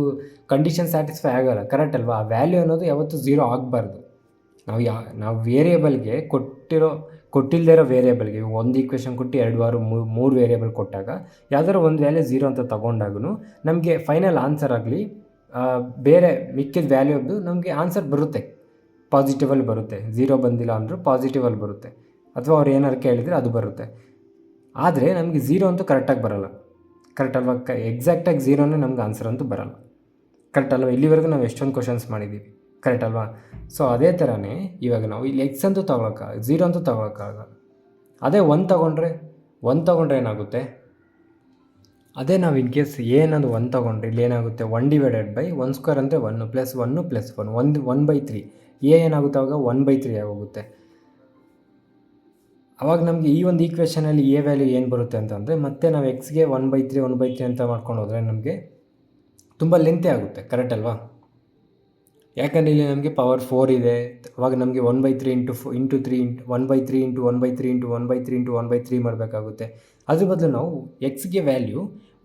ಕಂಡೀಷನ್ ಸ್ಯಾಟಿಸ್ಫೈ ಆಗೋಲ್ಲ, ಕರೆಕ್ಟ್ ಅಲ್ವಾ? ಆ ವ್ಯಾಲ್ಯೂ ಅನ್ನೋದು ಯಾವತ್ತೂ 0 ಆಗಬಾರ್ದು. ನಾವು ವೇರಿಯೇಬಲ್ಗೆ ಕೊಟ್ಟಿಲ್ಲದೇ ಇರೋ ವೇರಿಯೇಬಲ್ಗೆ ಒಂದು ಈಕ್ವೇಷನ್ ಕೊಟ್ಟು 2 ವೇರಿಯೇಬಲ್ ಕೊಟ್ಟಾಗ ಯಾವ್ದಾದ್ರು ಒಂದು ವ್ಯಾಲ್ಯೂ 0 ಅಂತ ತೊಗೊಂಡಾಗೂ ನಮಗೆ ಫೈನಲ್ ಆನ್ಸರ್ ಆಗಲಿ ಬೇರೆ ಮಿಕ್ಕಿದ ವ್ಯಾಲ್ಯೂದು ನಮಗೆ ಆನ್ಸರ್ ಬರುತ್ತೆ, ಪಾಸಿಟಿವಲ್ಲಿ ಬರುತ್ತೆ. 0 ಬಂದಿಲ್ಲ ಅಂದರೂ ಪಾಸಿಟಿವಲ್ಲಿ ಬರುತ್ತೆ, ಅಥವಾ ಅವ್ರು ಏನಾರು ಕೇಳಿದರೆ ಅದು ಬರುತ್ತೆ. ಆದರೆ ನಮಗೆ 0 ಅಂತೂ ಕರೆಕ್ಟಾಗಿ ಬರೋಲ್ಲ, ಕರೆಕ್ಟ್ ಅಲ್ವಾ? ಎಕ್ಸಾಕ್ಟಾಗಿ 0ನೇ ನಮ್ಗೆ ಆನ್ಸರ್ ಅಂತೂ ಬರೋಲ್ಲ, ಕರೆಕ್ಟ್ ಅಲ್ವಾ? ಇಲ್ಲಿವರೆಗೂ ನಾವು ಎಷ್ಟೊಂದು ಕ್ವಶನ್ಸ್ ಮಾಡಿದ್ದೀವಿ, ಕರೆಕ್ಟ್ ಅಲ್ವಾ? ಸೊ ಅದೇ ಥರನೇ ಇವಾಗ ನಾವು ಇಲ್ಲಿ ಎಕ್ಸ್ ಅಂತೂ 0 ಅಂತೂ ತೊಗೊಳಕ್ಕಾಗಲ್ಲ. ಅದೇ 1 ತೊಗೊಂಡ್ರೆ ಏನಾಗುತ್ತೆ, ಅದೇ ನಾವು ಇನ್ ಕೇಸ್ ಏನದು 1 ತೊಗೊಂಡ್ರೆ ಇಲ್ಲಿ ಏನಾಗುತ್ತೆ, 1 ಡಿವೈಡೆಡ್ ಬೈ 1 ಸ್ಕ್ವೇರ್ ಅಂದರೆ 1 ಪ್ಲಸ್ 1/3 ಏನಾಗುತ್ತೆ ಅವಾಗ 1/3 ಆಗೋಗುತ್ತೆ. ಅವಾಗ ನಮಗೆ ಈ ಒಂದು ಈಕ್ವೇಷನಲ್ಲಿ ಎ ವ್ಯಾಲ್ಯೂ ಏನು ಬರುತ್ತೆ ಅಂತಂದರೆ, ಮತ್ತೆ ನಾವು ಎಕ್ಸ್ಗೆ 1/3 ಅಂತ ಮಾಡ್ಕೊಂಡು ಹೋದರೆ ನಮಗೆ ತುಂಬ ಲೆಂತಿ ಆಗುತ್ತೆ, ಕರೆಕ್ಟ್ ಅಲ್ವಾ? ಯಾಕಂದರೆ ಇಲ್ಲಿ ನಮಗೆ ಪವರ್ 4 ಇದೆ, ಅವಾಗ ನಮಗೆ 1/3 ಇಂಟು 1/3 ಮಾಡಬೇಕಾಗುತ್ತೆ. ಅದ್ರ ಬದಲು ನಾವು ಎಕ್ಸ್ಗೆ ವ್ಯಾಲ್ಯೂ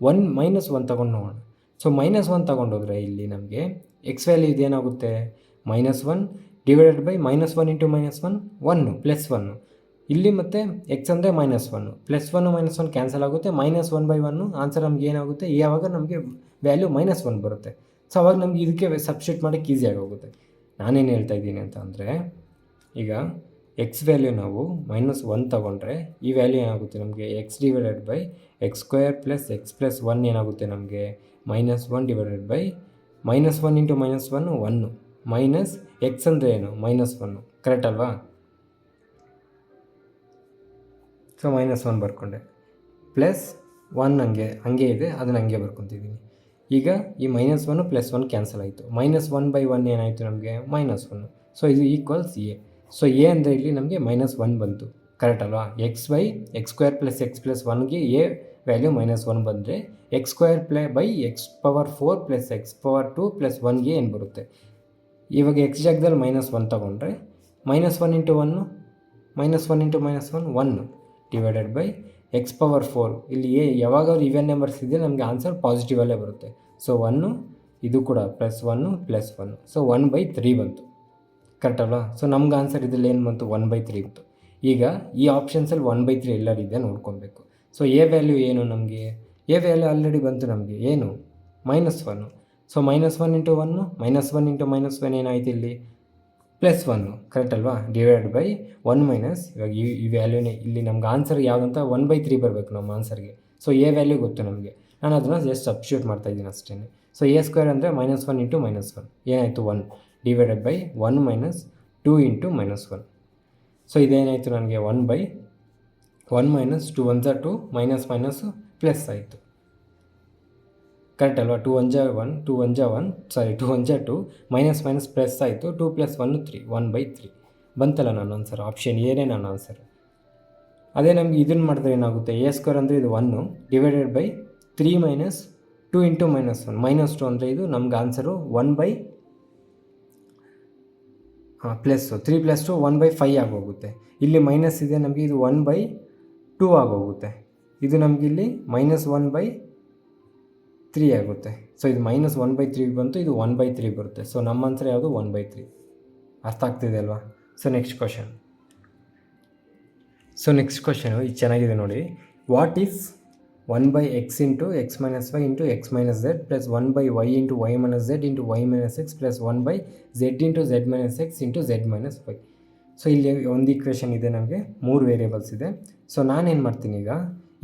1 ತೊಗೊಂಡು ನೋಡೋಣ. ಸೊ -1 ತೊಗೊಂಡೋದ್ರೆ ಇಲ್ಲಿ ನಮಗೆ ಎಕ್ಸ್ ವ್ಯಾಲ್ಯೂ ಇದೇನಾಗುತ್ತೆ, -1 ಡಿವೈಡೆಡ್ ಬೈ -1 ಇಂಟು -1 1 ಪ್ಲಸ್ 1. ಇಲ್ಲಿ ಮತ್ತೆ ಎಕ್ಸ್ ಅಂದರೆ -1 ಪ್ಲಸ್ 1 ಕ್ಯಾನ್ಸಲ್ ಆಗುತ್ತೆ, -1/1 ಆನ್ಸರ್ ನಮ್ಗೆ ಏನಾಗುತ್ತೆ, ಯಾವಾಗ ನಮಗೆ ವ್ಯಾಲ್ಯೂ -1 ಬರುತ್ತೆ. ಸೊ ಅವಾಗ ನಮ್ಗೆ ಇದಕ್ಕೆ ಸಬ್ಸ್ಟಿಟ್ಯೂಟ್ ಮಾಡೋಕ್ಕೆ ಈಸಿಯಾಗಿ ಹೋಗುತ್ತೆ. ನಾನೇನು ಹೇಳ್ತಾ ಇದ್ದೀನಿ ಅಂತ ಅಂದರೆ, ಈಗ ಎಕ್ಸ್ ವ್ಯಾಲ್ಯೂ ನಾವು -1 ತೊಗೊಂಡ್ರೆ ಈ ವ್ಯಾಲ್ಯೂ ಏನಾಗುತ್ತೆ ನಮಗೆ, X divided by x square plus x plus 1 ಏನಾಗುತ್ತೆ ನಮಗೆ, -1 divided by -1 into -1 1 minus X ಅಂದರೆ ಏನು, -1, ಕರೆಕ್ಟ್ ಅಲ್ವಾ? ಸೊ -1 ಬರ್ಕೊಂಡೆ, ಪ್ಲಸ್ 1 ಹಂಗೆ ಇದೆ, ಅದನ್ನು ಹಂಗೆ ಬರ್ಕೊತಿದ್ದೀನಿ. ಈಗ ಈ -1 ಪ್ಲಸ್ 1 ಕ್ಯಾನ್ಸಲ್ ಆಯಿತು, -1/1 ಏನಾಯಿತು ನಮಗೆ, -1. ಸೊ ಇದು ಈಕ್ವಲ್ಸ್ ಎ. ಸೊ ಎ ಅಂದರೆ ಇಲ್ಲಿ ನಮಗೆ -1 ಬಂತು, ಕರೆಕ್ಟ್ ಅಲ್ವಾ? X by x square plus x plus 1ಗೆ ಎ ವ್ಯಾಲ್ಯೂ -1 ಬಂದರೆ x square by x power 4 plus x power 2 plus 1ಗೆ ಏನು ಬರುತ್ತೆ. ಇವಾಗ ಎಕ್ಸ್ ಜಾಗದಲ್ಲಿ -1 ತೊಗೊಂಡ್ರೆ -1 into 1 divided by x power 4. ಇಲ್ಲಿ ಯಾವಾಗಾದ್ರೂ ಈವೆನ್ ನಂಬರ್ಸ್ ಇದೆ ನಮಗೆ ಆನ್ಸರ್ ಪಾಸಿಟಿವಲ್ಲೇ ಬರುತ್ತೆ. ಸೊ 1 ಇದು ಕೂಡ +1 +1, ಸೊ 1/3 ಬಂತು, ಕರೆಕ್ಟ್ ಅಲ್ವಾ? ಸೊ ನಮ್ಗೆ ಆನ್ಸರ್ ಇದರಲ್ಲಿ ಏನು ಬಂತು? 1/3 ಇತ್ತು. ಈಗ ಈ ಆಪ್ಷನ್ಸಲ್ಲಿ 1/3 ಎಲ್ಲರಿದೆ ನೋಡ್ಕೊಬೇಕು. ಸೊ ಎ ವ್ಯಾಲ್ಯೂ ಏನು ನಮಗೆ? ಎ ವ್ಯಾಲ್ಯೂ ಆಲ್ರೆಡಿ ಬಂತು ನಮಗೆ, ಏನು? -1. ಸೊ -1 ಇಂಟು 1 -1 ಇಂಟು -1 ಏನಾಯ್ತು ಇಲ್ಲಿ? +1. ಕರೆಕ್ಟ್ ಅಲ್ವಾ? ಡಿವೈಡೆಡ್ ಬೈ 1 ಮೈನಸ್, ಇವಾಗ ಈ ವ್ಯಾಲ್ಯೂನೇ ಇಲ್ಲಿ ನಮ್ಗೆ ಆನ್ಸರ್ ಯಾವುದಂತ 1/3 ಬರಬೇಕು ನಮ್ಮ ಆನ್ಸರ್ಗೆ. ಸೊ ಎ ವ್ಯಾಲ್ಯೂ ಗೊತ್ತು ನಮಗೆ, ನಾನು ಅದನ್ನು ಜಸ್ಟ್ ಸಬ್ಸ್ಟಿಟ್ಯೂಟ್ ಮಾಡ್ತಾಯಿದ್ದೀನಿ ಅಷ್ಟೇ. ಸೊ ಎ ಸ್ಕ್ವೇರ್ ಅಂದರೆ -1 ಇಂಟು -1 ಏನಾಯಿತು? 1 divided by 1 minus 2 into -1. So ಇದೇನಾಯಿತು ನನಗೆ? 1/1 ಮೈನಸ್ 2 1 2 ಮೈನಸ್ ಮೈನಸ್ಸು ಪ್ಲಸ್ ಆಯಿತು. ಕರೆಕ್ಟ್ ಅಲ್ವಾ? 2 1 1 2 1 1 ಸಾರಿ 2 1 2 ಮೈನಸ್ ಮೈನಸ್ ಪ್ಲಸ್ ಆಯಿತು. 2 + 1 3 1/3 ಬಂತಲ್ಲ ನನ್ನ ಆನ್ಸರ್. ಆಪ್ಷನ್ ಏನೇ ನನ್ನ ಆನ್ಸರ್. ಅದೇ ನಮಗೆ ಇದನ್ನು ಮಾಡಿದ್ರೆ ಏನಾಗುತ್ತೆ? ಎ ಸ್ಕ್ವೇರ್ ಅಂದರೆ ಇದು 1 ಡಿವೈಡೆಡ್ ಬೈ 3 ಮೈನಸ್ 2 ಇಂಟು -1 -2 ಅಂದರೆ ಇದು ನಮ್ಗೆ ಆನ್ಸರು 1/3 + 2 1/5 ಆಗೋಗುತ್ತೆ. ಇಲ್ಲಿ ಮೈನಸ್ ಇದೆ ನಮಗೆ, ಇದು 1/2 ಆಗೋಗುತ್ತೆ. ಇದು ನಮಗೆ ಇಲ್ಲಿ -1/3 ಆಗುತ್ತೆ. ಸೊ ಇದು -1/3 ಬಂತು, ಇದು 1/3 ಬರುತ್ತೆ. ಸೊ ನಮ್ಮ ಆನ್ಸರ್ ಯಾವುದು? 1/3. ಅರ್ಥ ಆಗ್ತಿದೆ ಅಲ್ವಾ? So next question. ಇದು ಚೆನ್ನಾಗಿದೆ ನೋಡಿ. What is 1/x into x - y into x - z plus 1/y into y - z into y - x plus 1/z into z - x into z - y. So ಇಲ್ಲಿ ಒಂದು ಈಕ್ವೇಷನ್ ಇದೆ, ನಮಗೆ 3 ವೇರಿಯೇಬಲ್ಸ್ ಇದೆ. ಸೊ ನಾನೇನು ಮಾಡ್ತೀನಿ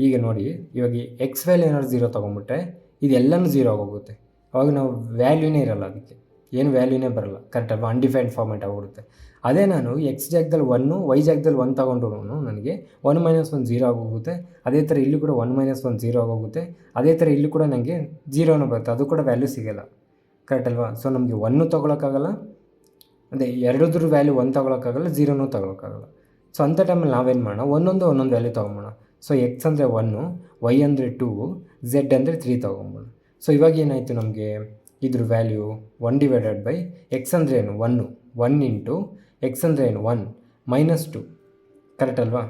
ಈಗ ನೋಡಿ, ಇವಾಗ ಎಕ್ಸ್ ವ್ಯಾಲ್ಯೂ ಏನಾದ್ರು 0 ತೊಗೊಂಬಿಟ್ರೆ ಇದೆಲ್ಲನೂ 0 ಆಗೋಗುತ್ತೆ. ಅವಾಗ ನಾವು ವ್ಯಾಲ್ಯೂನೇ ಇರಲ್ಲ, ಅದಕ್ಕೆ ಏನು ವ್ಯಾಲ್ಯೂನೇ ಬರಲ್ಲ. ಕರೆಕ್ಟ್ ಅಲ್ವಾ? ಅನ್ಡಿಫೈನ್ಡ್ ಫಾರ್ಮೆಟ್ ಆಗಿಬಿಡುತ್ತೆ. ಅದೇ ನಾನು ಎಕ್ಸ್ ಜಾಗದಲ್ಲಿ 1 ವೈ ಜಾಗದಲ್ಲಿ 1 ತೊಗೊಂಡ್ರು ನನಗೆ 1 - 1 0 ಆಗೋಗುತ್ತೆ. ಅದೇ ಥರ ಇಲ್ಲಿ ಕೂಡ 1 - 1 0 ಆಗೋಗುತ್ತೆ. ಅದೇ ಥರ ಇಲ್ಲಿ ಕೂಡ ನನಗೆ 0 ಬರುತ್ತೆ, ಅದು ಕೂಡ ವ್ಯಾಲ್ಯೂ ಸಿಗೋಲ್ಲ. ಕರೆಕ್ಟ್ ಅಲ್ವಾ? ಸೊ ನಮಗೆ 1 ತೊಗೊಳಕ್ಕಾಗಲ್ಲ, ಅದೇ ಎರಡದ್ರ ವ್ಯಾಲ್ಯೂ 1 ತೊಗೊಳಕ್ಕಾಗಲ್ಲ, 0 ತೊಗೊಳಕ್ಕಾಗಲ್ಲ. ಸೊ ಅಂಥ ಟೈಮಲ್ಲಿ ನಾವೇನು ಮಾಡೋಣ? ಒಂದೊಂದು ವ್ಯಾಲ್ಯೂ ತೊಗೊಂಬೋಣ. ಸೊ ಎಕ್ಸ್ ಅಂದರೆ 1, ವೈ ಅಂದರೆ 2, ಝೆಡ್ ಅಂದರೆ 3 ತೊಗೊಂಬೋಣ. ಸೊ ಇವಾಗ ಏನಾಯಿತು ನಮಗೆ? ಇದ್ರ ವ್ಯಾಲ್ಯೂ 1 ಡಿವೈಡೆಡ್ ಬೈ ಎಕ್ಸ್ ಅಂದರೆ ಏನು? 1 ಇಂಟು ಎಕ್ಸ್ ಅಂದರೆ ಏನು? 1 -2. ಕರೆಕ್ಟ್ ಅಲ್ವಾ?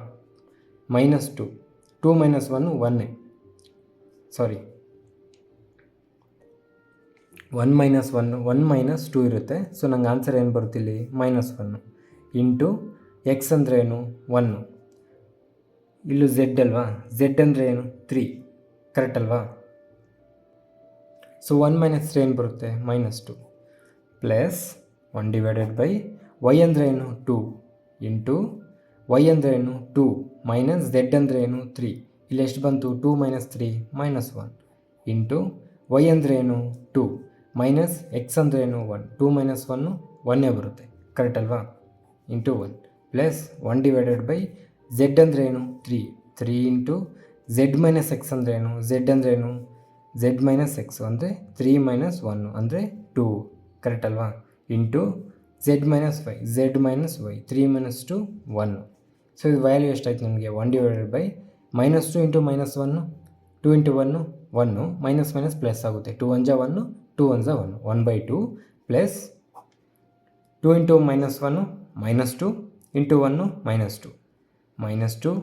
-2 2 - 1 1 ಸಾರಿ 1 - 1 -2 ಇರುತ್ತೆ. ಸೊ ನಂಗೆ ಆನ್ಸರ್ ಏನು ಬರುತ್ತೆ ಇಲ್ಲಿ? -1 ಇಂಟು ಎಕ್ಸ್ ಅಂದರೆ ಏನು? 1, ಇಲ್ಲೂ ಝೆಡ್ ಅಲ್ವಾ? ಝೆಡ್ ಅಂದರೆ ಏನು? 3. ಕರೆಕ್ಟ್ ಅಲ್ವಾ? ಸೊ 1 - 3 ಏನು ಬರುತ್ತೆ? -2 ಪ್ಲಸ್ 1 ಡಿವೈಡೆಡ್ ಬೈ ವೈ ಅಂದರೆ ಏನು? 2 ಇಂಟು ವೈ ಅಂದರೆ ಏನು? 2 ಮೈನಸ್ ಝೆಡ್ ಅಂದರೆ ಏನು? 3. ಇಲ್ಲಿ ಎಷ್ಟು ಬಂತು? 2 - 3 -1 ಇಂಟು ವೈ ಅಂದರೆ ಏನು? 2 ಮೈನಸ್ ಎಕ್ಸ್ ಅಂದರೆ ಏನು? 1 2 - 1 1 ಬರುತ್ತೆ. ಕರೆಕ್ಟ್ ಅಲ್ವಾ? Into 1 plus 1 divided by Z ಅಂದರೆ ಏನು? 3 ಇಂಟು ಝೆಡ್ ಮೈನಸ್ ಎಕ್ಸ್ ಅಂದರೆ ಏನು? ಝೆಡ್ ಅಂದರೆ ಏನು? ಝೆಡ್ ಮೈನಸ್ ಎಕ್ಸ್ ಅಂದರೆ 3 - 1 ಅಂದರೆ 2. ಕರೆಕ್ಟ್ ಅಲ್ವಾ? Into Z minus Y 3 - 2 1. ಸೊ ಇದು ವ್ಯಾಲ್ಯೂ ಎಷ್ಟಾಯ್ತು ನಮಗೆ? 1 divided by -2 into -1 2 into 1 1 minus minus plus ಆಗುತ್ತೆ. 2 1 1 2 1 1 1/2 plus 2 into -1 -2 into 1 -2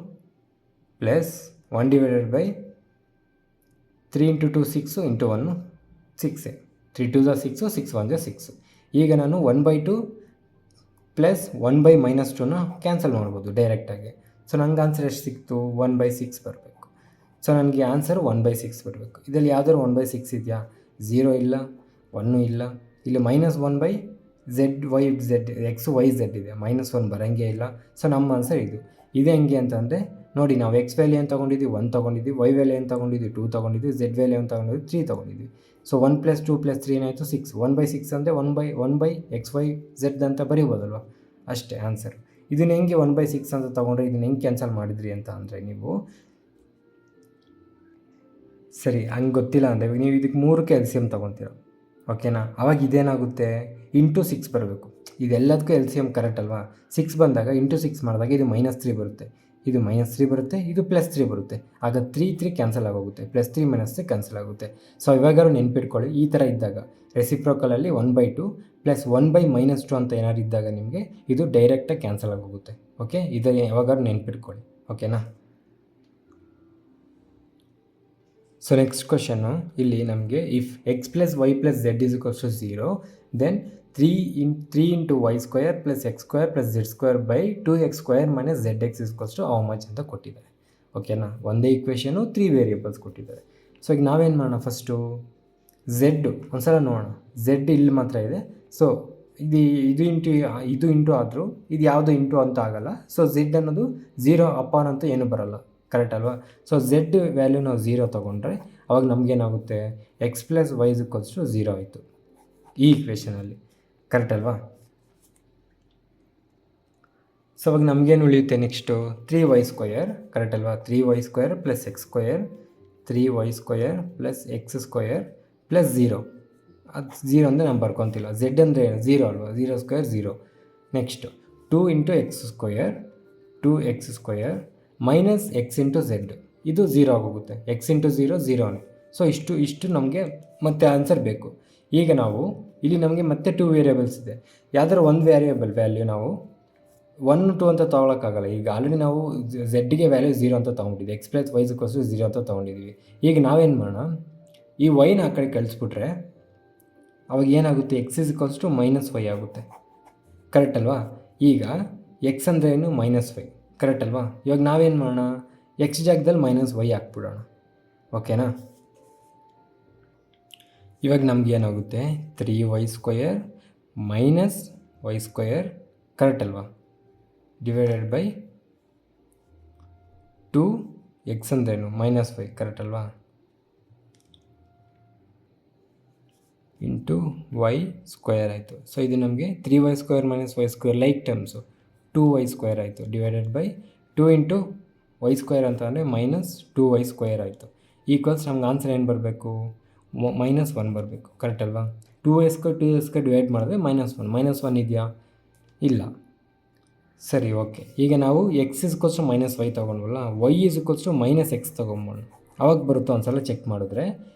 plus 1 divided by 3 into 2 6 into 1 6 3 2 6 6 1 6. ಈಗ ನಾನು 1/2 ಪ್ಲಸ್ 1/-2ನ ಕ್ಯಾನ್ಸಲ್ ಮಾಡ್ಬೋದು ಡೈರೆಕ್ಟಾಗಿ. ಸೊ ನನಗೆ ಆನ್ಸರ್ ಎಷ್ಟು ಸಿಕ್ತು? 1/6 ಬರಬೇಕು. ಸೊ ನನಗೆ ಆನ್ಸರ್ 1/6 ಬರಬೇಕು. ಇದರಲ್ಲಿ ಯಾವ್ದಾದ್ರು 1/6 ಇದೆಯಾ? 0 ಇಲ್ಲ, 1 ಇಲ್ಲ. ಇಲ್ಲಿ -1/z ಎಕ್ಸ್ ವೈ ಝೆಡ್ ಇದೆ, -1 ಬರೋಂಗೇ ಇಲ್ಲ. ಸೊ ನಮ್ಮ ಆನ್ಸರ್ ಇದು. ಇದು ಹೆಂಗೆ ಅಂತಂದರೆ ನೋಡಿ, ನಾವು ಎಕ್ಸ್ ವ್ಯಾಲ್ಯೂ ಏನು ತೊಗೊಂಡಿದ್ವಿ? 1 ತೊಗೊಂಡಿದ್ವಿ. ವೈ ವ್ಯಾಲ್ಯೂ ಏನು ತೊಗೊಂಡಿದ್ವಿ? 2 ತೊಗೊಂಡಿದ್ವಿ. ಝೆಡ್ ವ್ಯಾಲ್ಯೂ ಏನು ತೊಗೊಂಡಿದ್ವಿ? 3 ತೊಗೊಂಡಿದ್ವಿ. ಸೊ 1 + 2 + 3 ಏನಾಯಿತು? 6. 1/6 ಅಂದರೆ 1/x/y/z ಅಂತ ಬರೀಬೋದಲ್ವ? ಅಷ್ಟೇ ಆನ್ಸರ್. ಇದನ್ನು ಹೆಂಗೆ 1/6 ಅಂತ ತೊಗೊಂಡ್ರೆ ಇದನ್ನು ಹೆಂಗೆ ಕ್ಯಾನ್ಸಲ್ ಮಾಡಿದ್ರಿ ಅಂತ ಅಂದರೆ ನೀವು ಸರಿ ಹಂಗೆ ಗೊತ್ತಿಲ್ಲ ಅಂದರೆ ನೀವು ಇದಕ್ಕೆ 3ಕ್ಕೆ LCM ತೊಗೊತೀರ, ಓಕೆನಾ? ಆವಾಗ ಇದೇನಾಗುತ್ತೆ? ಇಂಟು 6 ಬರಬೇಕು. ಇದೆಲ್ಲದಕ್ಕೂ LCM ಕರೆಕ್ಟ್ ಅಲ್ವಾ? 6 ಬಂದಾಗ ಇಂಟು 6 ಮಾಡಿದಾಗ ಇದು -3 ಬರುತ್ತೆ, ಇದು -3 ಬರುತ್ತೆ, ಇದು +3 ಬರುತ್ತೆ. ಆಗ 3 ಕ್ಯಾನ್ಸಲ್ ಆಗೋಗುತ್ತೆ, +3 -3 ಕ್ಯಾನ್ಸಲ್ ಆಗುತ್ತೆ. ಸೊ ಇವಾಗಾದ್ರು ನೆನ್ಪಿಟ್ಕೊಳ್ಳಿ, ಈ ಥರ ಇದ್ದಾಗ ರೆಸಿಪ್ರೋಕಲಲ್ಲಿ 1/2 ಪ್ಲಸ್ 1/-2 ಅಂತ ಏನಾದ್ರು ಇದ್ದಾಗ ನಿಮಗೆ ಇದು ಡೈರೆಕ್ಟಾಗಿ ಕ್ಯಾನ್ಸಲ್ ಆಗೋಗುತ್ತೆ. ಓಕೆ, ಇದು ಯಾವಾಗಾದ್ರು ನೆನ್ಪಿಟ್ಕೊಳ್ಳಿ, ಓಕೆನಾ? ಸೊ ನೆಕ್ಸ್ಟ್ ಕ್ವಶನ್ನು ಇಲ್ಲಿ ನಮಗೆ if x + y + z = 0 then 3 ಇಂಟು y square plus x square plus z square by 2x square minus z x ಇಸ್ಕೊಷ್ಟು ಹೌ ಮಚ್ ಅಂತ ಕೊಟ್ಟಿದ್ದಾರೆ. ಓಕೆನಾ, ಒಂದೇ ಇಕ್ವೇಷನು 3 ವೇರಿಯೇಬಲ್ಸ್ ಕೊಟ್ಟಿದ್ದಾರೆ. ಸೊ ಈಗ ನಾವೇನು ಮಾಡೋಣ, ಫಸ್ಟು ಝೆಡ್ಡು ಒಂದ್ಸಲ ನೋಡೋಣ. ಝೆಡ್ ಇಲ್ಲಿ ಮಾತ್ರ ಇದೆ. ಸೊ ಇದು ಇಂಟು ಆದರೂ ಇದು ಯಾವುದು ಇಂಟು ಅಂತ ಆಗಲ್ಲ. ಸೊ ಝೆಡ್ ಅನ್ನೋದು 0 ಅಪಾನ್ ಅಂತ ಏನು ಬರೋಲ್ಲ, ಕರೆಕ್ಟ್ ಅಲ್ವಾ? ಸೊ ಝೆಡ್ ವ್ಯಾಲ್ಯೂ ನಾವು 0 ತೊಗೊಂಡ್ರೆ ಅವಾಗ ನಮಗೇನಾಗುತ್ತೆ, x plus y equals to 0 ಆಯಿತು ಈ ಇಕ್ವೇಷನಲ್ಲಿ, ಕರೆಕ್ಟ್ ಅಲ್ವಾ? ಸೊ ಅವಾಗ ನಮಗೇನು ಉಳಿಯುತ್ತೆ ನೆಕ್ಸ್ಟು 3y ಸ್ಕ್ವಯರ್, ಕರೆಕ್ಟ್ ಅಲ್ವಾ? 3y square plus X square, 3y square plus X square plus 0. ಅದು 0 ಅಂದರೆ ನಾನು ಬರ್ಕೊತಿಲ್ಲ. ಝೆಡ್ ಅಂದರೆ 0 ಅಲ್ವಾ? 0 square 0. Next 2 into X square, 2x square minus X into Z, ಇದು 0 ಆಗೋಗುತ್ತೆ. X into 0 0ನೇ. ಸೊ ಇಷ್ಟು ನಮಗೆ ಮತ್ತೆ ಆನ್ಸರ್ ಬೇಕು. ಈಗ ನಾವು ಇಲ್ಲಿ ನಮಗೆ ಮತ್ತೆ 2 ವೇರಿಯೇಬಲ್ಸ್ ಇದೆ. ಯಾವ್ದಾರು ಒಂದು ವೇರಿಯೇಬಲ್ ವ್ಯಾಲ್ಯೂ ನಾವು 1 2 ಅಂತ ತೊಗೊಳಕ್ಕಾಗಲ್ಲ. ಈಗ ಆಲ್ರೆಡಿ ನಾವು ಝೆಡ್ಗೆ ವ್ಯಾಲ್ಯೂ 0 ಅಂತ ತೊಗೊಂಡಿದ್ವಿ, ಎಕ್ಸ್ ಪ್ಲಸ್ ವೈ ಇಕ್ವಲ್ಸ್ 0 ಅಂತ ತೊಗೊಂಡಿದ್ವಿ. ಈಗ ನಾವೇನು ಮಾಡೋಣ, ಈ ವೈನ ಆ ಕಡೆ ಕಳಿಸ್ಬಿಟ್ರೆ ಅವಾಗ ಏನಾಗುತ್ತೆ, X is equals to minus Y ಆಗುತ್ತೆ, ಕರೆಕ್ಟ್ ಅಲ್ವಾ? ಈಗ ಎಕ್ಸ್ ಅಂದರೆ ಏನು, ಮೈನಸ್ ವೈ, ಕರೆಕ್ಟ್ ಅಲ್ವಾ? ಇವಾಗ ನಾವೇನು ಮಾಡೋಣ, ಎಕ್ಸ್ ಜಾಗದಲ್ಲಿ ಮೈನಸ್ ವೈ ಹಾಕ್ಬಿಡೋಣ, ಓಕೆನಾ? ಇವಾಗ ನಮ್ಗೆ ಏನಾಗುತ್ತೆ, 3y square minus y square, correct ಅಲ್ವಾ, ಡಿವೈಡೆಡ್ ಬೈ 2x ಅಂದ್ರೇನು, ಮೈನಸ್ ವೈ, ಕರೆಕ್ಟ್ ಅಲ್ವಾ, ಇಂಟು ವೈ ಸ್ಕ್ವೇರ್ ಆಯಿತು. ಸೊ ಇದು ನಮಗೆ 3y square minus y square like terms 2y square ಆಯಿತು, divided by 2 into y square ಅಂತ ಅಂದರೆ ಮೈನಸ್ 2y ಸ್ಕ್ವೇರ್ ಆಯಿತು. ಈಕ್ವಲ್ಸ್ ನಮ್ಗೆ ಆನ್ಸರ್ ಏನು ಬರಬೇಕು, -1 ಬರಬೇಕು, ಕರೆಕ್ಟ್ ಅಲ್ವಾ? 2y ಸ್ಕ್ವೇರ್ ಡಿವೈಡ್ ಮಾಡಿದ್ರೆ -1 ಇದೆಯಾ, ಇಲ್ಲ. ಸರಿ, ಓಕೆ. ಈಗ ನಾವು ಎಕ್ಸ್ ಇಸ್ಕೊಲ್ಸು ಮೈನಸ್ ವೈ ತೊಗೊಂಡ್ವಲ್ಲ, ವೈ ಇಸ್ಕೊಲ್ಸು ಮೈನಸ್ ಎಕ್ಸ್ ತೊಗೊಂಬೋಣ, ಅವಾಗ ಬರುತ್ತೋ ಒಂದ್ಸಲ ಚೆಕ್ ಮಾಡಿದ್ರೆ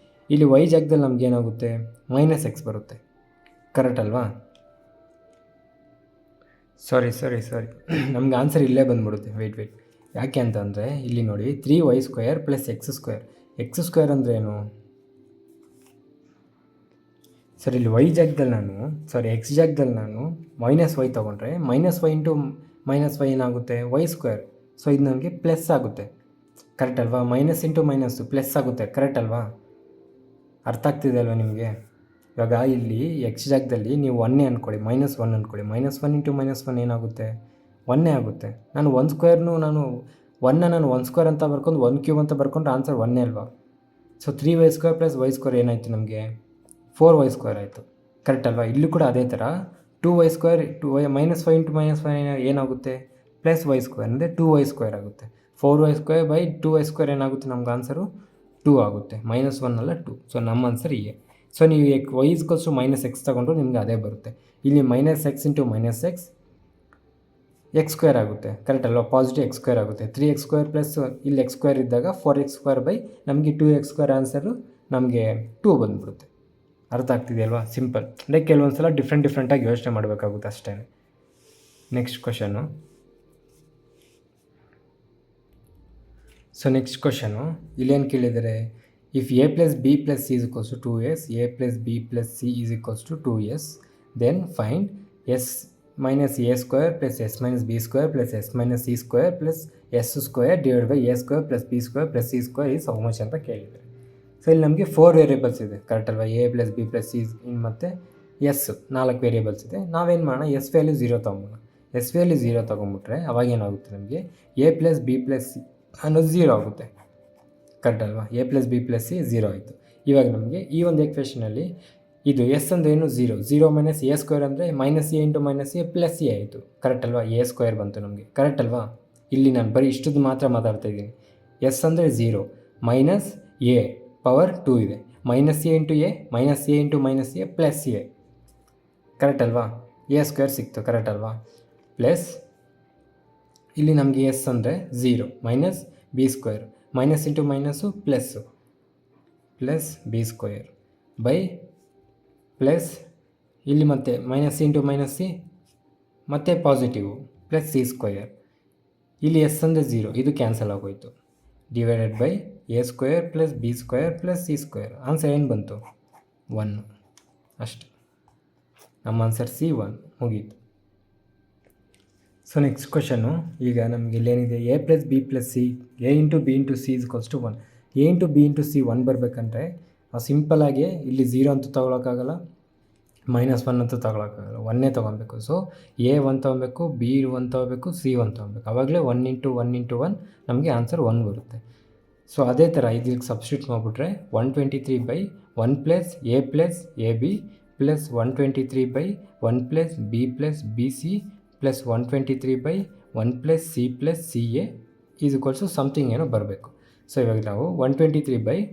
ಇಲ್ಲಿ ವೈ ಜಾಗದಲ್ಲಿ ನಮ್ಗೆ ಏನಾಗುತ್ತೆ, ಮೈನಸ್ ಎಕ್ಸ್ ಬರುತ್ತೆ, ಕರೆಕ್ಟ್ ಅಲ್ವಾ? ಸಾರಿ ನಮ್ಗೆ ಆನ್ಸರ್ ಇಲ್ಲೇ ಬಂದುಬಿಡುತ್ತೆ. ವೆಯ್ಟ್ ಯಾಕೆ ಅಂತಂದರೆ ಇಲ್ಲಿ ನೋಡಿ 3y square plus x square ಅಂದರೆ ಏನು ಸರ್, ಇಲ್ಲಿ ಎಕ್ಸ್ ಜಾಗದಲ್ಲಿ ನಾನು ಮೈನಸ್ ವೈ ತೊಗೊಂಡ್ರೆ -y ಇಂಟು -y ಏನಾಗುತ್ತೆ, ವೈ ಸ್ಕ್ವೇರ್. ಸೊ ಇದು ನನಗೆ ಪ್ಲಸ್ ಆಗುತ್ತೆ, ಕರೆಕ್ಟ್ ಅಲ್ವಾ? ಮೈನಸ್ ಇಂಟು ಮೈನಸ್ಸು ಪ್ಲಸ್ ಆಗುತ್ತೆ, ಕರೆಕ್ಟ್ ಅಲ್ವಾ? ಅರ್ಥ ಆಗ್ತಿದೆ ಅಲ್ವಾ ನಿಮಗೆ? ಇವಾಗ ಇಲ್ಲಿ ಎಕ್ಸ್ ಜಾಗದಲ್ಲಿ ನೀವು 1 ಅಂದ್ಕೊಳ್ಳಿ, -1 ಅಂದ್ಕೊಳ್ಳಿ, -1 ಇಂಟು -1 ಏನಾಗುತ್ತೆ, 1 ಆಗುತ್ತೆ. ನಾನು 1 ಸ್ಕ್ವೇರ್ನು ನಾನು 1 ಸ್ಕ್ವೇರ್ ಅಂತ ಬರ್ಕೊಂಡು 1 ಕ್ಯೂಬ್ ಅಂತ ಬರ್ಕೊಂಡ್ರೆ ಆನ್ಸರ್ 1 ಅಲ್ವಾ? So 3y square plus Y square ಏನಾಯಿತು ನಮಗೆ, 4y ಸ್ಕ್ವೇರ್ ಆಯಿತು, ಕರೆಕ್ಟ್ ಅಲ್ವಾ? ಇಲ್ಲೂ ಕೂಡ ಅದೇ ಥರ 2y ಸ್ಕ್ವೇರ್ -5 ಇಂಟು -5 ಏನಾಗುತ್ತೆ, ಪ್ಲಸ್ ವೈ ಸ್ಕ್ವೇರ್ ಅಂದರೆ 2y ಸ್ಕ್ವೇರ್ ಆಗುತ್ತೆ. 4y square by 2y square ಏನಾಗುತ್ತೆ, ನಮ್ಗೆ ಆನ್ಸರು 2 ಆಗುತ್ತೆ, -1 ಅಲ್ಲ 2. ಸೊ ನಮ್ಮ ಆನ್ಸರ್ ಇಯೇ. ಸೊ ನೀವು ವೈ ಇಸ್ಕೊಲ್ಸು ಮೈನಸ್ ಎಕ್ಸ್ ತೊಗೊಂಡ್ರು ನಿಮಗೆ ಅದೇ ಬರುತ್ತೆ. ಇಲ್ಲಿ -x ಇಂಟು ಎಕ್ಸ್ ಸ್ಕ್ವೇರ್ ಆಗುತ್ತೆ, ಕರೆಕ್ಟ್ ಅಲ್ವಾ? ಪಾಸಿಟಿವ್ ಎಕ್ಸ್ ಸ್ಕ್ವೇರ್ ಆಗುತ್ತೆ. 3x ಸ್ಕ್ವೇರ್ ಪ್ಲಸ್ ಇಲ್ಲಿ ಎಕ್ಸ್ ಸ್ಕ್ವೇರ್ ಇದ್ದಾಗ 4x ಸ್ಕ್ವೇರ್ ಬೈ ನಮಗೆ 2x ಸ್ಕ್ವೇರ್ ಆನ್ಸರು ನಮಗೆ 2 ಬಂದುಬಿಡುತ್ತೆ. ಅರ್ಥ ಆಗ್ತಿದೆ ಅಲ್ವಾ? ಸಿಂಪಲ್. ಅಂದರೆ ಕೆಲವೊಂದು ಸಲ ಡಿಫ್ರೆಂಟಾಗಿ ಯೋಚನೆ ಮಾಡಬೇಕಾಗುತ್ತೆ ಅಷ್ಟೇ. Next question. So next question ಇಲ್ಲೇನು ಕೇಳಿದರೆ, if a plus B plus C is equals to 2s, a plus B plus C is equals to 2s, then find s minus a square plus s minus B square plus s minus C square plus s square divide by a square plus B square plus C square is how much ಅಂತ ಕೇಳಿದ್ದಾರೆ. ಸೊ ಇಲ್ಲಿ ನಮಗೆ 4 ವೇರಿಯೇಬಲ್ಸ್ ಇದೆ, ಕರೆಕ್ಟ್ ಅಲ್ವಾ? a plus B plus C ಮತ್ತು ಎಸ್ 4 ವೇರಿಯೇಬಲ್ಸ್ ಇದೆ. ನಾವೇನು ಮಾಡೋಣ, ಎಸ್ ವ್ಯಾಲ್ಯೂ 0 ತೊಗೊಂಬೋಣ. ಎಸ್ ವ್ಯಾಲ್ಯೂ 0 ತೊಗೊಂಬಿಟ್ರೆ ಅವಾಗ ಏನಾಗುತ್ತೆ, ನಮಗೆ a plus B plus C ಅನ್ನೋದು 0 ಆಗುತ್ತೆ, ಕರೆಕ್ಟ್ ಅಲ್ವಾ? a plus B plus C 0 ಆಯಿತು. ಇವಾಗ ನಮಗೆ ಈ ಒಂದು ಎಕ್ವೇಷನಲ್ಲಿ ಇದು ಎಸ್ ಅಂದರೆ ಏನು, 0 ಮೈನಸ್ a ಸ್ಕ್ವೇರ್ ಅಂದರೆ -a into -a plus a ಆಯಿತು, ಕರೆಕ್ಟ್ ಅಲ್ವಾ? a ಸ್ಕ್ವೇರ್ ಬಂತು ನಮಗೆ, ಕರೆಕ್ಟ್ ಅಲ್ವಾ? ಇಲ್ಲಿ ನಾನು ಬರೀ ಇಷ್ಟದ್ದು ಮಾತ್ರ ಮಾತಾಡ್ತಾ ಇದ್ದೀನಿ. ಎಸ್ ಅಂದರೆ 0 ಮೈನಸ್ a ಪವರ್ 2 ಇದೆ, -a into a into -a plus a, correct ಅಲ್ವಾ? a ಸ್ಕ್ವೇರ್ ಸಿಕ್ತು, ಕರೆಕ್ಟ್ ಅಲ್ವಾ? ಪ್ಲಸ್ ಇಲ್ಲಿ ನಮಗೆ ಎಸ್ ಅಂದರೆ 0 minus B square, minus into minus plus B square by plus ಇಲ್ಲಿ ಮತ್ತೆ ಮೈನಸ್ ಇಂಟು ಮೈನಸ್ ಸಿ ಮತ್ತು ಪಾಸಿಟಿವು ಪ್ಲಸ್ ಸಿ ಸ್ಕ್ವೇರ್. ಇಲ್ಲಿ ಎಸ್ ಅಂದರೆ 0, ಇದು ಕ್ಯಾನ್ಸಲ್ ಆಗೋಯಿತು, divided by a square plus B square plus C square. Answer ಏನು ಬಂತು, 1 ಅಷ್ಟು. ನಮ್ಮ ಆನ್ಸರ್ C1 ಮುಗೀತು. ಸೊ ನೆಕ್ಸ್ಟ್ ಕ್ವಶನ್ನು, ಈಗ ನಮಗೆ ಇಲ್ಲೇನಿದೆ A + B + C, A × B × C = 1. A × B × C 1 ಬರಬೇಕಂದ್ರೆ ನಾವು ಸಿಂಪಲಾಗಿ ಇಲ್ಲಿ 0 ಅಂತೂ ತೊಗೊಳಕ್ಕಾಗಲ್ಲ, -1 ಅಂತೂ ತೊಗೊಳಕ್ಕಾಗಲ್ಲ, 1 ತೊಗೊಬೇಕು. ಸೊ A 1 ತೊಗೊಬೇಕು, B 1 ತೊಗೋಬೇಕು, C 1 ತೊಗೊಬೇಕು. ಆವಾಗಲೇ 1 × 1 × 1 ನಮಗೆ ಆನ್ಸರ್ 1 ಬರುತ್ತೆ. ಸೊ ಅದೇ ಥರ ಇದಕ್ಕೆ ಸಬ್ಸ್ಟಿಟ್ಯೂಟ್ ಮಾಡಿಬಿಟ್ರೆ 123/1 + A + AB + 123/1 + B + BC + 123/1 + C + CA = something ಏನೋ ಬರಬೇಕು. ಸೊ ಇವಾಗ ನಾವು 123/1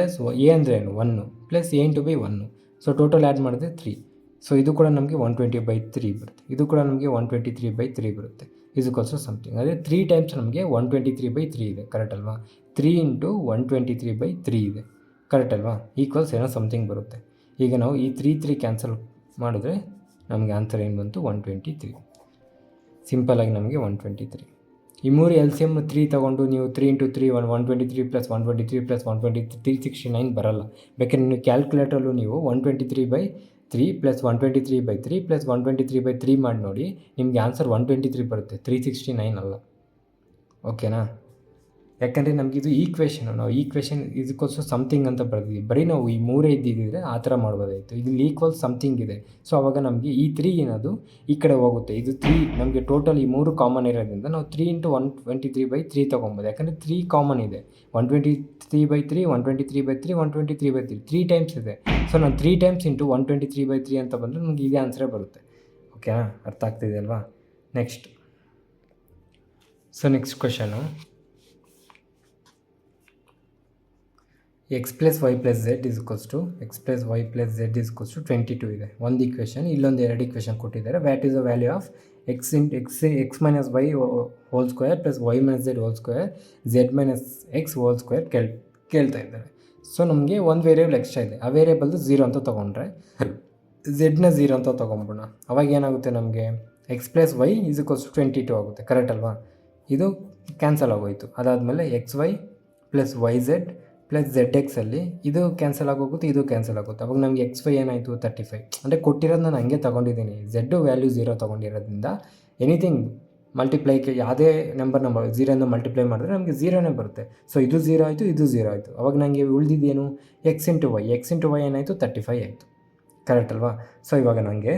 + A ಅಂದರೆ ಏನು 1 + A × B 1. So total add ಮಾಡಿದ್ರೆ 3. ಸೊ ಇದು ಕೂಡ ನಮಗೆ 120/3 ಬರುತ್ತೆ. ಇದು ಕೂಡ ನಮಗೆ 123/3 ಬರುತ್ತೆ. = ಸಮಥಿಂಗ್. ಅದೇ 3 ಟೈಮ್ಸ್ ನಮಗೆ 123/3 ಇದೆ, ಕರೆಕ್ಟ್ ಅಲ್ವಾ? 3 × 123/3 ಇದೆ, ಕರೆಕ್ಟ್ ಅಲ್ವಾ? ಏನೋ ಸಮಥಿಂಗ್ ಬರುತ್ತೆ. ಈಗ ನಾವು ಈ 3 ಕ್ಯಾನ್ಸಲ್ ಮಾಡಿದ್ರೆ ನಮಗೆ ಆನ್ಸರ್ ಏನು ಬಂತು? 123. ಸಿಂಪಲಾಗಿ ನಮಗೆ 123. ಈ 3 LCM 3 ತೊಗೊಂಡು ನೀವು 3 × 3 123 + 123 + 123 369 ಬರಲ್ಲ. ಬೇಕಾದ್ರೆ ನೀವು ಕ್ಯಾಲ್ಕುಲೇಟರಲ್ಲೂ ನೀವು 123/3 + 123/3 + 123/3 ಮಾಡಿ ನೋಡಿ, ನಿಮಗೆ ಆನ್ಸರ್ 123 ಬರುತ್ತೆ, 369 ಅಲ್ಲ. ಓಕೆನಾ? ಯಾಕಂದರೆ ನಮಗಿದು ಈಕ್ವೇಷನು, ನಾವು ಈಕ್ವೇಷನ್ ಸಮಥಿಂಗ್ ಅಂತ ಬರ್ತೀವಿ. ಬರೀ ನಾವು ಈ 3 ಇದ್ದಿದ್ದರೆ ಆ ಥರ ಮಾಡ್ಬೋದಾಯಿತು. ಇಲ್ಲಿ ಸಮಥಿಂಗ್ ಇದೆ. ಸೊ ಆವಾಗ ನಮಗೆ ಈ 3 ಏನದು ಈ ಕಡೆ ಹೋಗುತ್ತೆ. ಇದು 3 ನಮಗೆ ಟೋಟಲ್ ಈ 3 ಕಾಮನ್ ಇರೋದ್ರಿಂದ ನಾವು 3 × 123/3 ತೊಗೊಬೋದು. ಯಾಕಂದರೆ 3 ಕಾಮನ್ ಇದೆ. 123/3 123/3 123/3 3 ಟೈಮ್ಸ್ ಇದೆ. ಸೊ ನಾನು 3 ಟೈಮ್ಸ್ × 123/3 ಅಂತ ಬಂದರೆ ನಮಗೆ ಇದೇ ಆನ್ಸರೇ ಬರುತ್ತೆ. ಓಕೆನಾ? ಅರ್ಥ ಆಗ್ತಿದೆ ಅಲ್ವಾ? Next question, x + y + z = x + y + z = 22 ಇದೆ. ಒಂದು ಈಕ್ವೇಷನ್, ಇಲ್ಲೊಂದು 2 ಈಕ್ವೇಷನ್ ಕೊಟ್ಟಿದ್ದಾರೆ. Watt is the value of x - y (² + y - z (² z - x (² ಕೇಳ್ತಾ ಇದ್ದಾರೆ. ಸೊ ನಮಗೆ ಒಂದು ವೇರಿಯೇಬಲ್ ಎಕ್ಸ್ಟ್ರಾ ಇದೆ. ಆ ವೇರಿಯೇಬಲ್ದು 0 ಅಂತ ತೊಗೊಂಡ್ರೆ z 0 ಅಂತ ತೊಗೊಂಬಿಡೋಣ. ಅವಾಗ ಏನಾಗುತ್ತೆ? ನಮಗೆ x + y = 22 ಆಗುತ್ತೆ, ಕರೆಕ್ಟ್ ಅಲ್ವಾ? ಇದು ಕ್ಯಾನ್ಸಲ್ ಆಗೋಯಿತು. ಅದಾದಮೇಲೆ xy + yz + zx ಅಲ್ಲಿ ಇದು ಕ್ಯಾನ್ಸಲ್ ಆಗೋಗುತ್ತೆ, ಇದು ಕ್ಯಾನ್ಸಲ್ ಆಗುತ್ತೆ. ಅವಾಗ ನಮಗೆ xy ಏನಾಯಿತು? 35. ಅಂದರೆ ಕೊಟ್ಟಿರೋದು ನಾನು ಹಂಗೆ ತೊಗೊಂಡಿದ್ದೀನಿ. z ವ್ಯಾಲ್ಯೂ 0 ತೊಗೊಂಡಿರೋದ್ರಿಂದ ಎನಿಥಿಂಗ್ ಮಲ್ಟಿಪ್ಲೈಗೆ ಯಾವುದೇ ನಂಬರ್ನ 0 ಮಲ್ಟಿಪ್ಲೈ ಮಾಡಿದ್ರೆ ನಮಗೆ 0ನೇ ಬರುತ್ತೆ. ಸೊ ಇದು 0 ಆಯಿತು, ಇದು 0 ಆಯಿತು. ಅವಾಗ ನನಗೆ ಉಳಿದಿದ್ದೇನು? x × y ಏನಾಯಿತು? 35 ಆಯಿತು, ಕರೆಕ್ಟ್ ಅಲ್ವಾ? ಸೊ ಇವಾಗ ನನಗೆ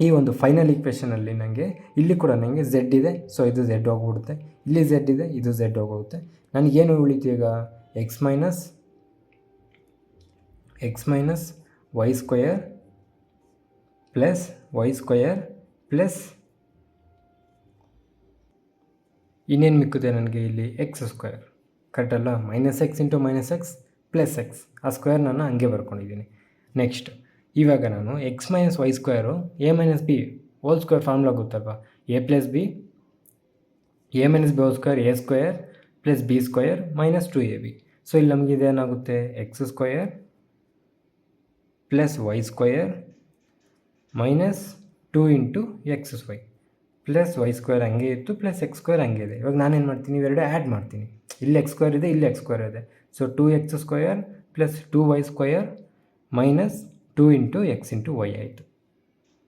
ಈ ಒಂದು ಫೈನಲ್ ಈಕ್ವೇಷನಲ್ಲಿ ನನಗೆ ಇಲ್ಲಿ ಕೂಡ ನನಗೆ z ಇದೆ. ಸೊ ಇದು z ಹೋಗ್ಬಿಡುತ್ತೆ. ಇಲ್ಲಿ z ಇದೆ, ಇದು z ಹೋಗುತ್ತೆ. ನನಗೇನು ಉಳಿತು ಈಗ? x - y² + y² ಪ್ಲಸ್ ಇನ್ನೇನು ಮಿಕ್ಕಿದೆ ನನಗೆ ಇಲ್ಲಿ? x², ಕರೆಕ್ಟ್ ಅಲ್ಲ? -x × -x + x, ಆ ಸ್ಕ್ವೇರ್ ನಾನು ಹಂಗೆ ಬರ್ಕೊಂಡಿದ್ದೀನಿ. ನೆಕ್ಸ್ಟ್ ಇವಾಗ ನಾನು x - y² a - b hole square formula ಗೊತ್ತಲ್ವಾ? a + b a - b² a² + b² - 2ab. So ಇಲ್ಲಿ ನಮಗೆ ಇದೇನಾಗುತ್ತೆ? x² + y² - 2 × xy plus y² ಹಂಗೆ ಇತ್ತು, ಪ್ಲಸ್ x² ಹಂಗೆ ಇದೆ. ಇವಾಗ ನಾನೇನು ಮಾಡ್ತೀನಿ? ಇವೆರಡು ಆ್ಯಡ್ ಮಾಡ್ತೀನಿ. ಇಲ್ಲಿ x² ಇದೆ, ಇಲ್ಲಿ x² ಇದೆ. So 2x² + 2y² - 2 × x × y ಆಯಿತು,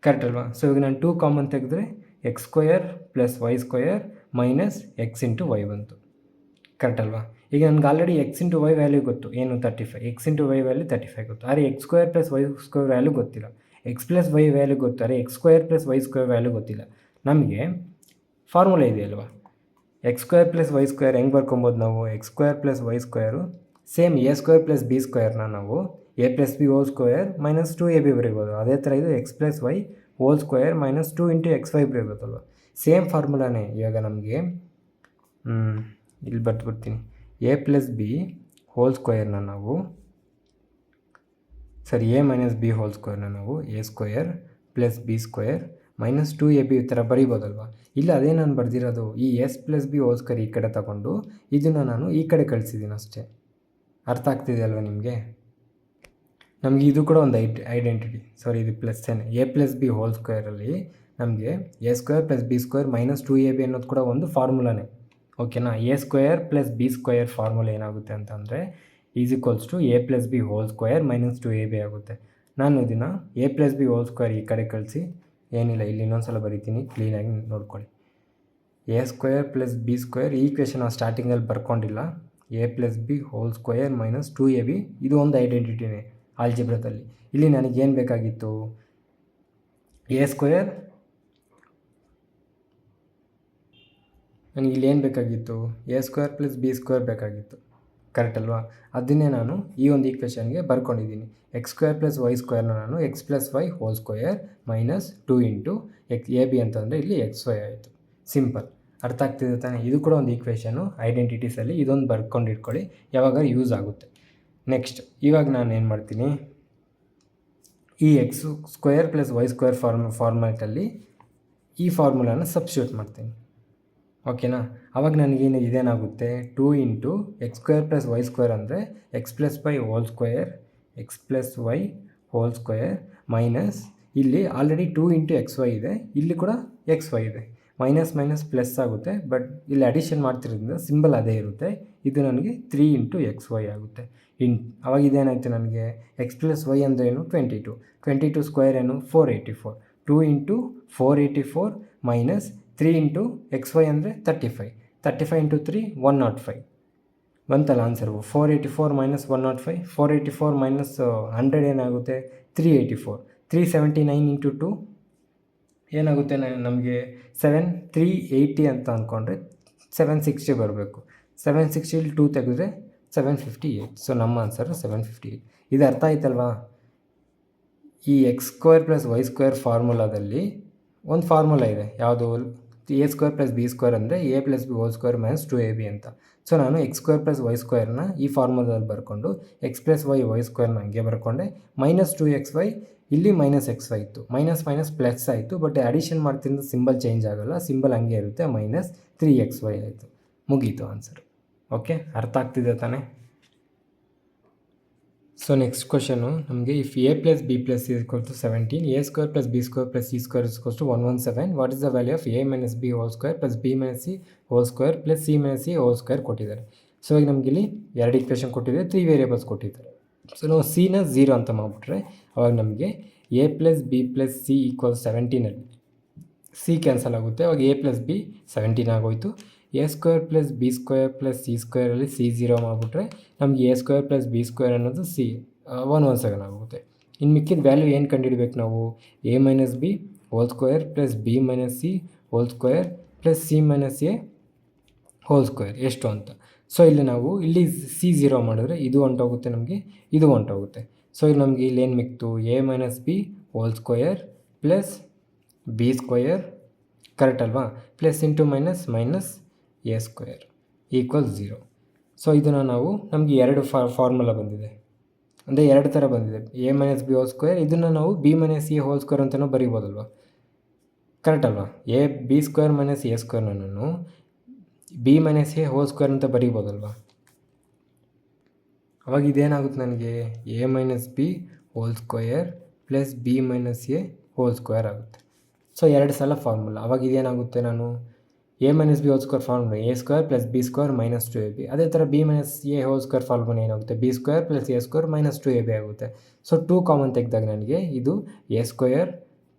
ಕರೆಕ್ಟ್ ಅಲ್ವಾ? ಸೊ ಇವಾಗ ನಾನು 2 ಕಾಮನ್ ತೆಗೆದ್ರೆ x² + y² - x × y ಬಂತು, ಕರೆಕ್ಟ್ ಅಲ್ವಾ? ಈಗ ನನಗೆ ಆಲ್ರೆಡಿ x × y ವ್ಯಾಲ್ಯೂ ಗೊತ್ತು, ಏನು? 35. x × y ವ್ಯಾಲ್ಯೂ 35 ಗೊತ್ತು. ಆದರೆ x² + y² ವ್ಯಾಲ್ಯೂ ಗೊತ್ತಿಲ್ಲ. x + y ವ್ಯಾಲ್ಯೂ ಗೊತ್ತು, ಆದರೆ x² + y² ವ್ಯಾಲ್ಯೂ ಗೊತ್ತಿಲ್ಲ. ನಮಗೆ ಫಾರ್ಮುಲಾ ಇದೆಯಲ್ವಾ? x² + y² ಹೆಂಗೆ ಬರ್ಕೊಬೋದು ನಾವು? x² + y² same a² + b² ನಾವು a + b² - 2ab ಬರೀಬೋದು. ಅದೇ ಥರ ಇದು x + y² - 2 × xy ಬರೀಬೋದಲ್ವ? ಸೇಮ್ ಫಾರ್ಮುಲಾನೇ. ಇವಾಗ ನಮಗೆ ಇಲ್ಲಿ ಬರ್ತೀನಿ, a + b² ನಾವು a - b² ನಾವು a² + b² - 2ab ಈ ಥರ ಬರೀಬೋದಲ್ವ? ಇಲ್ಲ, ಅದೇ ನಾನು ಬರೆದಿರೋದು. ಈ s + b² ಈ ಕಡೆ ತಗೊಂಡು ಇದನ್ನು ನಾನು ಈ ಕಡೆ ಕಳಿಸಿದ್ದೀನಿ ಅಷ್ಟೇ. ಅರ್ಥ ಆಗ್ತಿದೆ ಅಲ್ವಾ ನಿಮಗೆ? ನಮಗೆ ಇದು ಕೂಡ ಒಂದು ಐಡೆಂಟಿಟಿ. ಇದು ಪ್ಲಸ್ಸೇನೆ. a + b² ನಮಗೆ a² + b² - 2ab ಅನ್ನೋದು ಕೂಡ ಒಂದು ಫಾರ್ಮುಲಾನೇ. ಓಕೆನಾ? a² + b² ಫಾರ್ಮುಲಾ ಏನಾಗುತ್ತೆ ಅಂತಂದರೆ is equals to a plus b whole square minus 2ab ಆಗುತ್ತೆ. ನಾನು ಇದನ್ನು a plus b whole square ಈ ಕಡೆ ಕಳಿಸಿ, ಏನಿಲ್ಲ ಇಲ್ಲಿ ಇನ್ನೊಂದು ಸಲ ಬರೀತೀನಿ, ಕ್ಲೀನಾಗಿ ನೋಡ್ಕೊಳ್ಳಿ. A square plus b square ಈ ಈಕ್ವೇಷನ್ ನಾವು ಸ್ಟಾರ್ಟಿಂಗಲ್ಲಿ ಬರ್ಕೊಂಡಿಲ್ಲ. A plus b whole square minus 2ab ಇದು ಒಂದು ಐಡೆಂಟಿಟಿನೇ ಆಲ್ಜಿಬ್ರಾದಲ್ಲಿ. ಇಲ್ಲಿ ನನಗೇನು ಬೇಕಾಗಿತ್ತು, ಎ ಸ್ಕ್ವಯರ್, ನನಗೆ ಇಲ್ಲಿ ಏನು ಬೇಕಾಗಿತ್ತು, a square plus B square ಬೇಕಾಗಿತ್ತು, ಕರೆಕ್ಟ್ ಅಲ್ವಾ? ಅದನ್ನೇ ನಾನು ಈ ಒಂದು ಈಕ್ವೇಷನ್ಗೆ ಬರ್ಕೊಂಡಿದ್ದೀನಿ. ಎಕ್ಸ್ ಸ್ಕ್ವೇರ್ ಪ್ಲಸ್ ವೈ ಸ್ಕ್ವೇರ್ನ ನಾನು x plus Y whole square minus 2 into a b ಅಂತಂದರೆ ಇಲ್ಲಿ ಎಕ್ಸ್ ವೈ ಆಯಿತು. ಸಿಂಪಲ್, ಅರ್ಥ ಆಗ್ತಿದೆ ತಾನೆ? ಇದು ಕೂಡ ಒಂದು ಈಕ್ವೇಷನು ಐಡೆಂಟಿಟೀಸಲ್ಲಿ, ಇದೊಂದು ಬರ್ಕೊಂಡು ಇಟ್ಕೊಳ್ಳಿ, ಯಾವಾಗ ಯೂಸ್ ಆಗುತ್ತೆ. ನೆಕ್ಸ್ಟ್ ಇವಾಗ ನಾನು ಏನು ಮಾಡ್ತೀನಿ, ಈ x square plus Y square ಫಾರ್ಮ್ಯಾಟಲ್ಲಿ ಈ ಫಾರ್ಮುಲಾನ ಸಬ್ಸ್ಟಿಟ್ಯೂಟ್ ಮಾಡ್ತೀನಿ. ಓಕೆನಾ? ಆವಾಗ ನನಗೇನು ಇದೇನಾಗುತ್ತೆ, 2 into x square plus Y square ಅಂದರೆ x plus Y whole square, x plus Y whole square minus ಇಲ್ಲಿ ಆಲ್ರೆಡಿ 2 ಇಂಟು ಎಕ್ಸ್ ವೈ ಇದೆ, ಇಲ್ಲಿ ಕೂಡ ಎಕ್ಸ್ ವೈ ಇದೆ, ಮೈನಸ್ ಮೈನಸ್ ಪ್ಲಸ್ ಆಗುತ್ತೆ. ಬಟ್ ಇಲ್ಲಿ ಅಡಿಷನ್ ಮಾಡ್ತಿರೋದ್ರಿಂದ ಸಿಂಬಲ್ ಅದೇ ಇರುತ್ತೆ. ಇದು ನನಗೆ 3 ಇಂಟು ಎಕ್ಸ್ ವೈ ಆಗುತ್ತೆ. ಅವಾಗ ಇದೇನಾಯಿತು ನನಗೆ, ಎಕ್ಸ್ ಪ್ಲಸ್ ವೈ ಅಂದರೆ ಏನು, 22 ಸ್ಕ್ವೇರ್ ಏನು, 484, 2 into 484 minus 3 into X y ಅಂದರೆ 35 ಇಂಟು 3 105 ಬಂತಲ್ಲ ಆನ್ಸರು. 484 ಮೈನಸ್ 105, 484 ಮೈನಸ್ 100 ಏನಾಗುತ್ತೆ, 384, 379 ಇಂಟು 2 ಏನಾಗುತ್ತೆ, ನಮಗೆ 380 ಅಂತ ಅಂದ್ಕೊಂಡ್ರೆ 760 ಬರಬೇಕು. 760 2 ತೆಗೆದ್ರೆ 758. ಸೊ ನಮ್ಮ ಆನ್ಸರು 758. ಇದು ಅರ್ಥ ಆಯ್ತಲ್ವಾ? ಈ x square plus Y square ಫಾರ್ಮುಲಾದಲ್ಲಿ ಒಂದು ಫಾರ್ಮುಲಾ ಇದೆ, ಯಾವುದು, a square plus B square ಅಂದರೆ a plus b whole square minus 2ab ಅಂತ. ಸೊ ನಾನು ಎಕ್ಸ್ ಸ್ಕ್ವೇರ್ ಪ್ಲಸ್ ವೈ ಸ್ಕ್ವೇರ್ನ ಈ ಫಾರ್ಮುಲಾದಲ್ಲಿ ಬರ್ಕೊಂಡು ಎಕ್ಸ್ ಪ್ಲಸ್ ವೈ ಸ್ಕ್ವೇರ್ನ ಹಂಗೆ ಬರ್ಕೊಂಡೆ, ಮೈನಸ್ 2xy ಇಲ್ಲಿ ಮೈನಸ್ ಎಕ್ಸ್ ವೈ ಇತ್ತು, ಮೈನಸ್ ಮೈನಸ್ ಪ್ಲಸ್ ಆಯಿತು. ಬಟ್ ಅಡಿಷನ್ ಮಾಡ್ತಿದ್ದ ಸಿಂಬಲ್ ಚೇಂಜ್ ಆಗೋಲ್ಲ, ಸಿಂಬಲ್ ಹಂಗೆ ಇರುತ್ತೆ, ಮೈನಸ್ 3xy ಆಯಿತು. ಮುಗೀತು ಆನ್ಸರ್. ಓಕೆ, ಅರ್ಥ ಆಗ್ತಿದೆ ತಾನೇ? ಸೊ ನೆಕ್ಸ್ಟ್ ಕ್ವಶನು ನಮಗೆ, if a plus B plus c equal to 17, a square plus B square plus C square equals to 117, what is the value of a minus b whole square plus b minus c whole square plus c minus c whole square ಕೊಟ್ಟಿದ್ದಾರೆ. ಸೊ ಈಗ ನಮಗೆ ಇಲ್ಲಿ 2 ಈಕ್ವೇಷನ್ ಕೊಟ್ಟಿದ್ದಾರೆ, 3 ವೇರಿಯೇಬಲ್ಸ್ ಕೊಟ್ಟಿದ್ದಾರೆ. ಸೊ ನಾವು ಸಿನ 0 ಅಂತ ಮಾಡಿಬಿಟ್ರೆ ಅವಾಗ ನಮಗೆ a plus B plus c equal 17ಅಲ್ಲಿ ಸಿ ಕ್ಯಾನ್ಸಲ್ ಆಗುತ್ತೆ, ಅವಾಗ ಎ ಪ್ಲಸ್ ಬಿ 17 ಆಗೋಯ್ತು. A square plus B square plus c ಸ್ಕ್ವೇರಲ್ಲಿ ಸಿ 0 ಮಾಡಿಬಿಟ್ರೆ ನಮಗೆ a square plus B square ಅನ್ನೋದು ಸಿ 117 ಆಗುತ್ತೆ. ಇನ್ನು ಮಿಕ್ಕಿದ ವ್ಯಾಲ್ಯೂ ಏನು ಕಂಡುಹಿಡಬೇಕು ನಾವು, a minus b whole square plus b minus c whole square plus c minus a whole square ಎಷ್ಟು ಅಂತ. ಸೊ ಇಲ್ಲಿ ನಾವು ಇಲ್ಲಿ ಸಿ 0 ಮಾಡಿದ್ರೆ ಇದು ಹೊಂಟೋಗುತ್ತೆ, ನಮಗೆ ಇದು ಹೊಂಟೋಗುತ್ತೆ. ಸೊ ಇಲ್ಲಿ ನಮಗೆ ಇಲ್ಲಿ ಏನು ಮಿಕ್ತು, a minus b whole square plus B square, correct ಅಲ್ವಾ, plus into minus minus a square equal 0. So ಇದನ್ನು ನಾವು ನಮಗೆ 2 ಫಾರ್ಮುಲಾ ಬಂದಿದೆ, ಅಂದರೆ 2 ಥರ ಬಂದಿದೆ, a minus b whole square, ಇದನ್ನು ನಾವು b minus c whole square ಅಂತಲೂ ಬರೀಬೋದಲ್ವ, ಕರೆಕ್ಟ್ ಅಲ್ವಾ? A b square minus a ಸ್ಕ್ವೇರ್ನ ನಾನು b minus a whole square ಅಂತ ಬರೀಬೋದಲ್ವ. ಅವಾಗ ಇದೇನಾಗುತ್ತೆ ನನಗೆ, a minus b whole square plus b minus a whole square ಆಗುತ್ತೆ. ಸೊ 2 ಸಲ ಫಾರ್ಮುಲಾ. ಅವಾಗ ಇದೇನಾಗುತ್ತೆ, ನಾನು a minus b whole square formula a square plus B square minus 2ab. ಅದೇ ಥರ b minus a whole square formula ಏನಾಗುತ್ತೆ, b square plus a square minus 2ab ಆಗುತ್ತೆ. ಸೊ 2 ಕಾಮನ್ ತೆಗೆದಾಗ ನನಗೆ ಇದು a square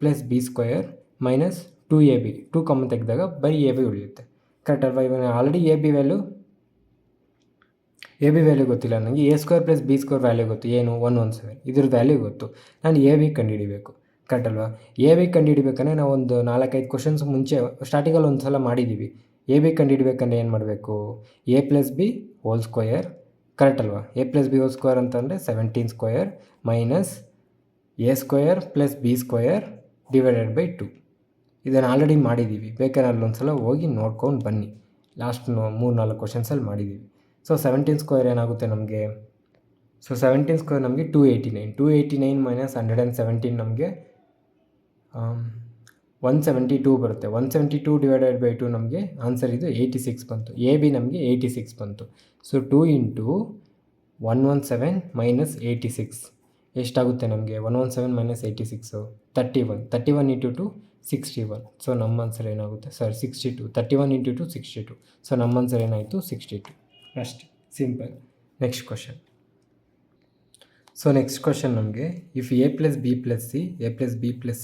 plus B square minus 2ab, 2 common ತೆಗೆದಾಗ ಬರೀ ab ಉಳಿಯುತ್ತೆ, ಕರೆಕ್ಟ್ ಅಲ್ವಾ? ಇವಾಗ ಆಲ್ರೆಡಿ ಎ ಬಿ ವ್ಯಾಲ್ಯೂ ಗೊತ್ತಿಲ್ಲ ನನಗೆ, A square plus B square value ಗೊತ್ತು, ಏನು 117, ಇದ್ರ ವ್ಯಾಲ್ಯೂ ಗೊತ್ತು. ನಾನು ಎ ಬಿ ಕಂಡುಹಿಡಿಬೇಕು, ಕರೆಕ್ಟ್ ಅಲ್ವಾ? ಎ ಬಿ ಕಂಡುಹಿಡಿಬೇಕಂದ್ರೆ ನಾವು ಒಂದು 4-5 ಕ್ವಶನ್ಸ್ ಮುಂಚೆ ಸ್ಟಾರ್ಟಿಂಗಲ್ಲಿ ಒಂದು ಸಲ ಮಾಡಿದ್ದೀವಿ. ಎ ಬಿ ಕಂಡುಹಿಡಿಬೇಕಂದ್ರೆ ಏನು ಮಾಡಬೇಕು, a plus b whole square, correct ಅಲ್ವಾ? A plus b whole square ಅಂತಂದರೆ 17 square minus a square plus b square divided by 2. ಇದನ್ನು ಆಲ್ರೆಡಿ ಮಾಡಿದ್ದೀವಿ, ಬೇಕಾದ್ರೆ ಅಲ್ಲೊಂದು ಸಲ ಹೋಗಿ ನೋಡ್ಕೊಂಡು ಬನ್ನಿ, ಲಾಸ್ಟ್ 3-4 ಕ್ವಶನ್ಸಲ್ಲಿ ಮಾಡಿದ್ದೀವಿ. ಸೊ 17 ಸ್ಕ್ವೇರ್ ಏನಾಗುತ್ತೆ ನಮಗೆ, ಸೊ 17 ಸ್ಕ್ವೇರ್ ನಮಗೆ 289 ಮೈನಸ್ 117 ನಮಗೆ 172 ಬರುತ್ತೆ. 172 ಡಿವೈಡೆಡ್ ಬೈ 2 ನಮಗೆ ಆನ್ಸರ್ ಇದು 86 ಬಂತು. ಎ ಬಿ ನಮಗೆ 86 ಬಂತು. ಸೊ 2 ಇಂಟು 117 ಮೈನಸ್ 86 ಎಷ್ಟಾಗುತ್ತೆ ನಮಗೆ, 117 ಮೈನಸ್ 86 31 ಇಂಟು 2 61. ಸೊ ನಮ್ಮ ಆನ್ಸರ್ ಏನಾಗುತ್ತೆ, 62. 31 ಇಂಟು 2 62. ಸೊ ನಮ್ಮ ಆನ್ಸರ್ ಏನಾಯಿತು 62. ಅಷ್ಟೇ, simple. Next question. So next question ನಮಗೆ if a plus B plus C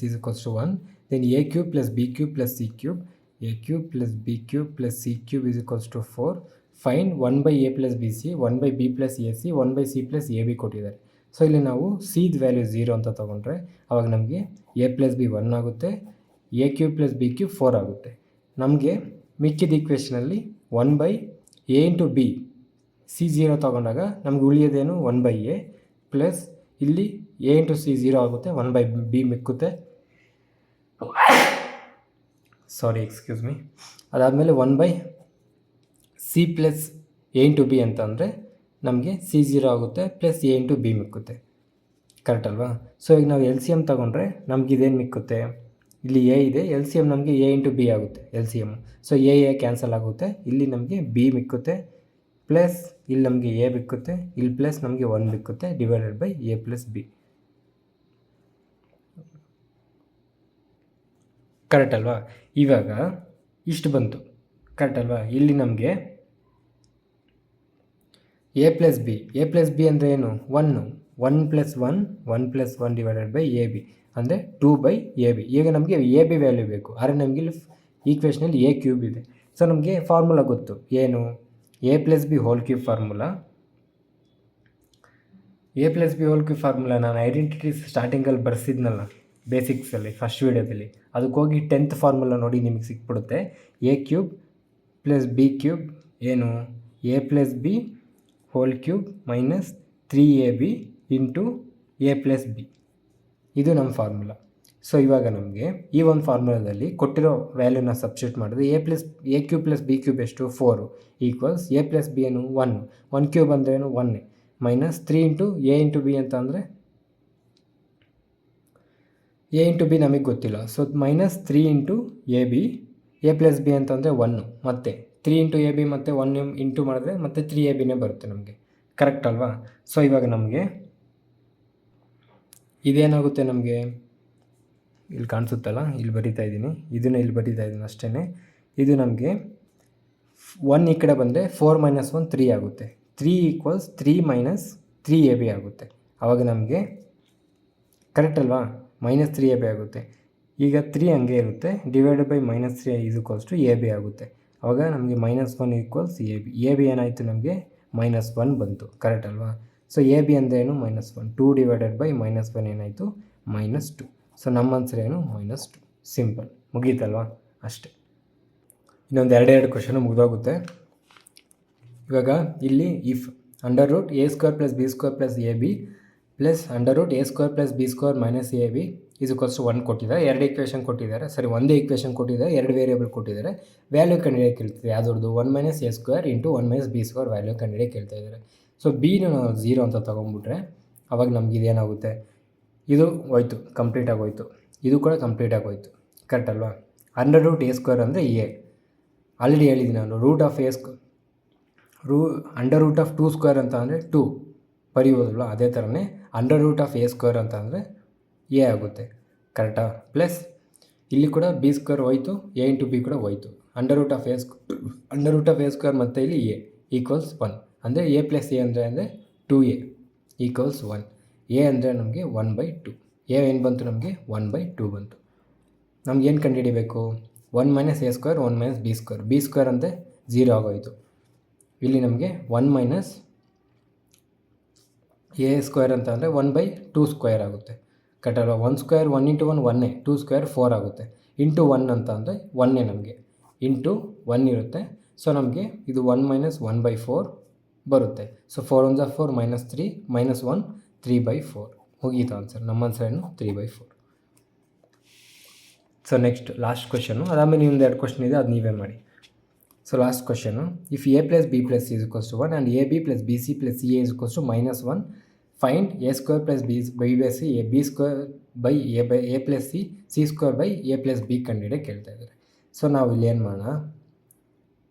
is equals to 1 then a cube plus b cube plus c cube plus b cube plus c cube is equals to 4 fine 1 by a plus b c 1 by b plus a c 1 by c plus a b ಕೊಟ್ಟಿದ್ದಾರೆ. ಸೊ ಇಲ್ಲಿ ನಾವು ಸಿದ್ ವ್ಯಾಲ್ಯೂ 0 ಅಂತ ತೊಗೊಂಡ್ರೆ ಆವಾಗ ನಮಗೆ ಎ ಪ್ಲಸ್ ಬಿ 1 ಆಗುತ್ತೆ, a cube plus b cube 4 ಆಗುತ್ತೆ. ನಮಗೆ ಮಿಕ್ಕಿದ ಈಕ್ವೇಷನಲ್ಲಿ 1 by a into b c 0 ತೊಗೊಂಡಾಗ ನಮ್ಗೆ ಉಳಿಯೋದೇನು 1 ಬೈ ಎ ಪ್ಲಸ್ ಇಲ್ಲಿ ಎ ಇಂಟು ಸಿ 0 ಆಗುತ್ತೆ, 1 ಬೈ ಬಿ ಮಿಕ್ಕುತ್ತೆ. Sorry excuse me. ಅದಾದಮೇಲೆ 1 by c plus a into b ಅಂತ ಅಂದರೆ ನಮಗೆ ಸಿ 0 ಆಗುತ್ತೆ ಪ್ಲಸ್ ಎ ಇಂಟು ಬಿ ಮಿಕ್ಕುತ್ತೆ. ಕರೆಕ್ಟ್ ಅಲ್ವಾ? ಸೊ ಈಗ ನಾವು ಎಲ್ ಸಿ ಎಮ್ ತೊಗೊಂಡ್ರೆ ನಮ್ಗೆ ಇದೇನು ಮಿಕ್ಕುತ್ತೆ, ಇಲ್ಲಿ ಎ ಇದೆ, ಎಲ್ ಸಿ ಎಮ್ ನಮಗೆ ಎ ಇಂಟು ಬಿ ಆಗುತ್ತೆ L C M. So A cancel ಆಗುತ್ತೆ, ಇಲ್ಲಿ ನಮಗೆ ಬಿ ಮಿಕ್ಕುತ್ತೆ ಪ್ಲಸ್ ಇಲ್ಲಿ ನಮಗೆ ಎ ಬಿಕ್ಕುತ್ತೆ, ಇಲ್ಲಿ ಪ್ಲಸ್ ನಮಗೆ 1 ಬಿಕ್ಕುತ್ತೆ divided by a plus b. Correct ಅಲ್ವಾ? ಇವಾಗ ಇಷ್ಟು ಬಂತು. ಕರೆಕ್ಟ್ ಅಲ್ವಾ? ಇಲ್ಲಿ ನಮಗೆ ಎ ಪ್ಲಸ್ ಬಿ ಅಂದರೆ ಏನು, 1 plus 1 divided by A B ಅಂದರೆ 2 ಬೈ ಎ ಬಿ. ಈಗ ನಮಗೆ ಎ ಬಿ ವ್ಯಾಲ್ಯೂ ಬೇಕು, ಆದರೆ ನಮಗೆ ಇಲ್ಲಿ ಈಕ್ವೇಷನಲ್ಲಿ ಎ ಕ್ಯೂಬ್ ಇದೆ. ಸೊ ನಮಗೆ ಫಾರ್ಮುಲಾ ಗೊತ್ತು, ಏನು a plus b whole cube formula. ನಾನು ಐಡೆಂಟಿಟೀಸ್ ಸ್ಟಾರ್ಟಿಂಗಲ್ಲಿ ಬರ್ಸಿದ್ನಲ್ಲ ಬೇಸಿಕ್ಸಲ್ಲಿ ಫಸ್ಟ್ ವೀಡಿಯೋದಲ್ಲಿ, ಅದಕ್ಕೆ ಹೋಗಿ 10th ಫಾರ್ಮುಲಾ ನೋಡಿ ನಿಮಗೆ ಸಿಕ್ಬಿಡುತ್ತೆ. A cube plus b cube ಏನು a plus b whole cube minus 3ab into A plus b, ಇದು ನಮ್ಮ ಫಾರ್ಮುಲಾ. ಸೊ ಇವಾಗ ನಮಗೆ ಈ ಒಂದು ಫಾರ್ಮುಲಾದಲ್ಲಿ ಕೊಟ್ಟಿರೋ ವ್ಯಾಲ್ಯೂನ ಸಬ್ಸ್ಟಿಟ್ಯೂಟ್ ಮಾಡಿದ್ರೆ A cube plus b cube ಎಷ್ಟು 4 ಈಕ್ವಲ್ಸ್ ಎ ಪ್ಲಸ್ ಬಿ ಏನು 1 ಕ್ಯೂಬ್ ಅಂದರೆ ಏನು 1 minus 3 into a into b ಅಂತ ಅಂದರೆ ಎ ಇಂಟು ಬಿ ನಮಗೆ ಗೊತ್ತಿಲ್ಲ. So minus 3 into a B, A plus B ಅಂತಂದರೆ 1 ಮತ್ತು 3 ಇಂಟು ಎ ಬಿ ಮತ್ತು 1 ಇಂಟು ಮಾಡಿದ್ರೆ ಮತ್ತು 3ab ಬರುತ್ತೆ ನಮಗೆ. ಕರೆಕ್ಟ್ ಅಲ್ವಾ? ಸೊ ಇವಾಗ ನಮಗೆ ಇದೇನಾಗುತ್ತೆ, ನಮಗೆ ಇಲ್ಲಿ ಕಾಣಿಸುತ್ತಲ್ಲ, ಇಲ್ಲಿ ಬರಿತಾ ಇದ್ದೀನಿ, ಇದನ್ನು ಇಲ್ಲಿ ಬರಿತಾ ಇದ್ದೀನಿ ಅಷ್ಟೇ. ಇದು ನಮಗೆ 1 ಈ ಕಡೆ ಬಂದರೆ 4 ಮೈನಸ್ 1 3 ಆಗುತ್ತೆ. 3 ಈಕ್ವಲ್ಸ್ 3 ಮೈನಸ್ 3ab ಆಗುತ್ತೆ. ಆವಾಗ ನಮಗೆ ಕರೆಕ್ಟ್ ಅಲ್ವಾ, ಮೈನಸ್ 3ab ಆಗುತ್ತೆ. ಈಗ 3 ಹಂಗೆ ಇರುತ್ತೆ, divided by minus 3 is equals to ab ಆಗುತ್ತೆ. ಆವಾಗ ನಮಗೆ -1 ಈಕ್ವಲ್ಸ್ ab ಏನಾಯಿತು, ನಮಗೆ -1 ಬಂತು. ಕರೆಕ್ಟ್ ಅಲ್ವಾ? ಸೊ ab ಅಂದರೆ ಏನು -1, 2 ಡಿವೈಡೆಡ್ ಬೈ -1 ಏನಾಯಿತು -2. ಸೊ ನಮ್ಮ ಆನ್ಸರ್ ಏನು -2. ಸಿಂಪಲ್, ಮುಗೀತಲ್ವಾ? ಅಷ್ಟೇ. ಇನ್ನೊಂದು 2 ಕ್ವಶನು ಮುಗಿದೋಗುತ್ತೆ. ಇವಾಗ ಇಲ್ಲಿ if under root a² + b² + ab plus under root a² + b² - ab is equals to 1 ಕೊಟ್ಟಿದ್ದಾರೆ. 2 ಈಕ್ವೇಷನ್ ಕೊಟ್ಟಿದ್ದಾರೆ, ಸರಿ ಒಂದೇ ಈಕ್ವೇಷನ್ ಕೊಟ್ಟಿದ್ದಾರೆ, 2 ವೇರಿಯೇಬಲ್ ಕೊಟ್ಟಿದ್ದಾರೆ. ವ್ಯಾಲ್ಯೂ ಕಂಡುಹಿಡಿಯೋಕೆ ಹೇಳ್ತಿದ್ದಾರೆ, ಯಾವುದ್ರದ್ದು 1 - a² ಇಂಟು 1 - b² ವ್ಯಾಲ್ಯೂ ಕಂಡುಹಿಡಿಯೋಕೆ ಹೇಳ್ತಾ ಇದ್ದಾರೆ. ಸೊ ಬಿನ ನಾವು 0 ಅಂತ ತೊಗೊಂಡ್ಬಿಟ್ರೆ ಅವಾಗ ನಮ್ಗೆ ಇದೇನಾಗುತ್ತೆ, ಇದು ಹೋಯ್ತು, ಕಂಪ್ಲೀಟಾಗಿ ಹೋಯ್ತು, ಇದು ಕೂಡ ಕಂಪ್ಲೀಟಾಗಿ ಹೋಯ್ತು. ಕರೆಕ್ಟ್ ಅಲ್ವಾ? ಅಂಡರ್ ರೂಟ್ a² ಅಂದರೆ ಎ, ಆಲ್ರೆಡಿ ಹೇಳಿದ್ದೀನಿ ನಾನು. ಅಂಡರ್ ರೂಟ್ ಆಫ್ 2² ಅಂತ ಅಂದರೆ 2 ಬರೀಬೋದಲ್ವ, ಅದೇ ಥರನೇ ಅಂಡರ್ ರೂಟ್ ಆಫ್ a² ಅಂತ ಅಂದರೆ ಎ ಆಗುತ್ತೆ. ಕರೆಕ್ಟಾ? ಪ್ಲಸ್ ಇಲ್ಲಿ ಕೂಡ b² ಹೋಯ್ತು, ಎ ಇಂಟು ಬಿ ಕೂಡ ಹೋಯ್ತು. ಅಂಡರ್ ರೂಟ್ ಆಫ್ a² ಮತ್ತು ಇಲ್ಲಿ ಎ ಈಕ್ವಲ್ಸ್ 1 ಅಂದರೆ ಎ ಪ್ಲಸ್ ಎ ಅಂದರೆ 2a ಈಕ್ವಲ್ಸ್ 1. ಎ ಅಂದರೆ ನಮಗೆ 1/2. ಎ ಏನು ಬಂತು, ನಮಗೆ 1/2 ಬಂತು. ನಮ್ಗೆ ಏನು ಕಂಡುಹಿಡಿಬೇಕು, 1 - a² 1 - b². b² ಅಂದರೆ 0 ಆಗೋಯಿತು. ಇಲ್ಲಿ ನಮಗೆ 1 - a² ಅಂತ ಅಂದರೆ 1/2² ಆಗುತ್ತೆ. ಕರೆಕ್ಟಲ್ವಾ? 1² 1 ಇಂಟು 1 1, 2² 4 ಆಗುತ್ತೆ. ಇಂಟು 1 ಅಂತ ಅಂದರೆ 1 ನಮಗೆ ಇಂಟು 1 ಇರುತ್ತೆ. ಸೊ ನಮಗೆ ಇದು 1 - 1/4 ಬರುತ್ತೆ. ಸೊ 4 1 4 -3 -1 3/4 ಮುಗೀತು ಆನ್ಸರ್. ನಮ್ಮ ಆನ್ಸರ್ ಏನು 3/4. ಸೊ ನೆಕ್ಸ್ಟ್ ಲಾಸ್ಟ್ ಕ್ವಶನು, ಅದಾದಮೇಲೆ ಇನ್ನೊಂದು 2 ಕ್ವಶನ್ ಇದೆ, ಅದು ನೀವೇ ಮಾಡಿ. So last question, if a + b + c is equals to 1 and ab + bc + ca is equals to -1, find a² + b + c b² by a + c c² by a + b ಕಂಡುಹಿಡಿಯೋಕೆ ಕೇಳ್ತಾ ಇದ್ದಾರೆ. ಸೊ ನಾವು ಇಲ್ಲಿ ಏನು ಮಾಡೋಣ,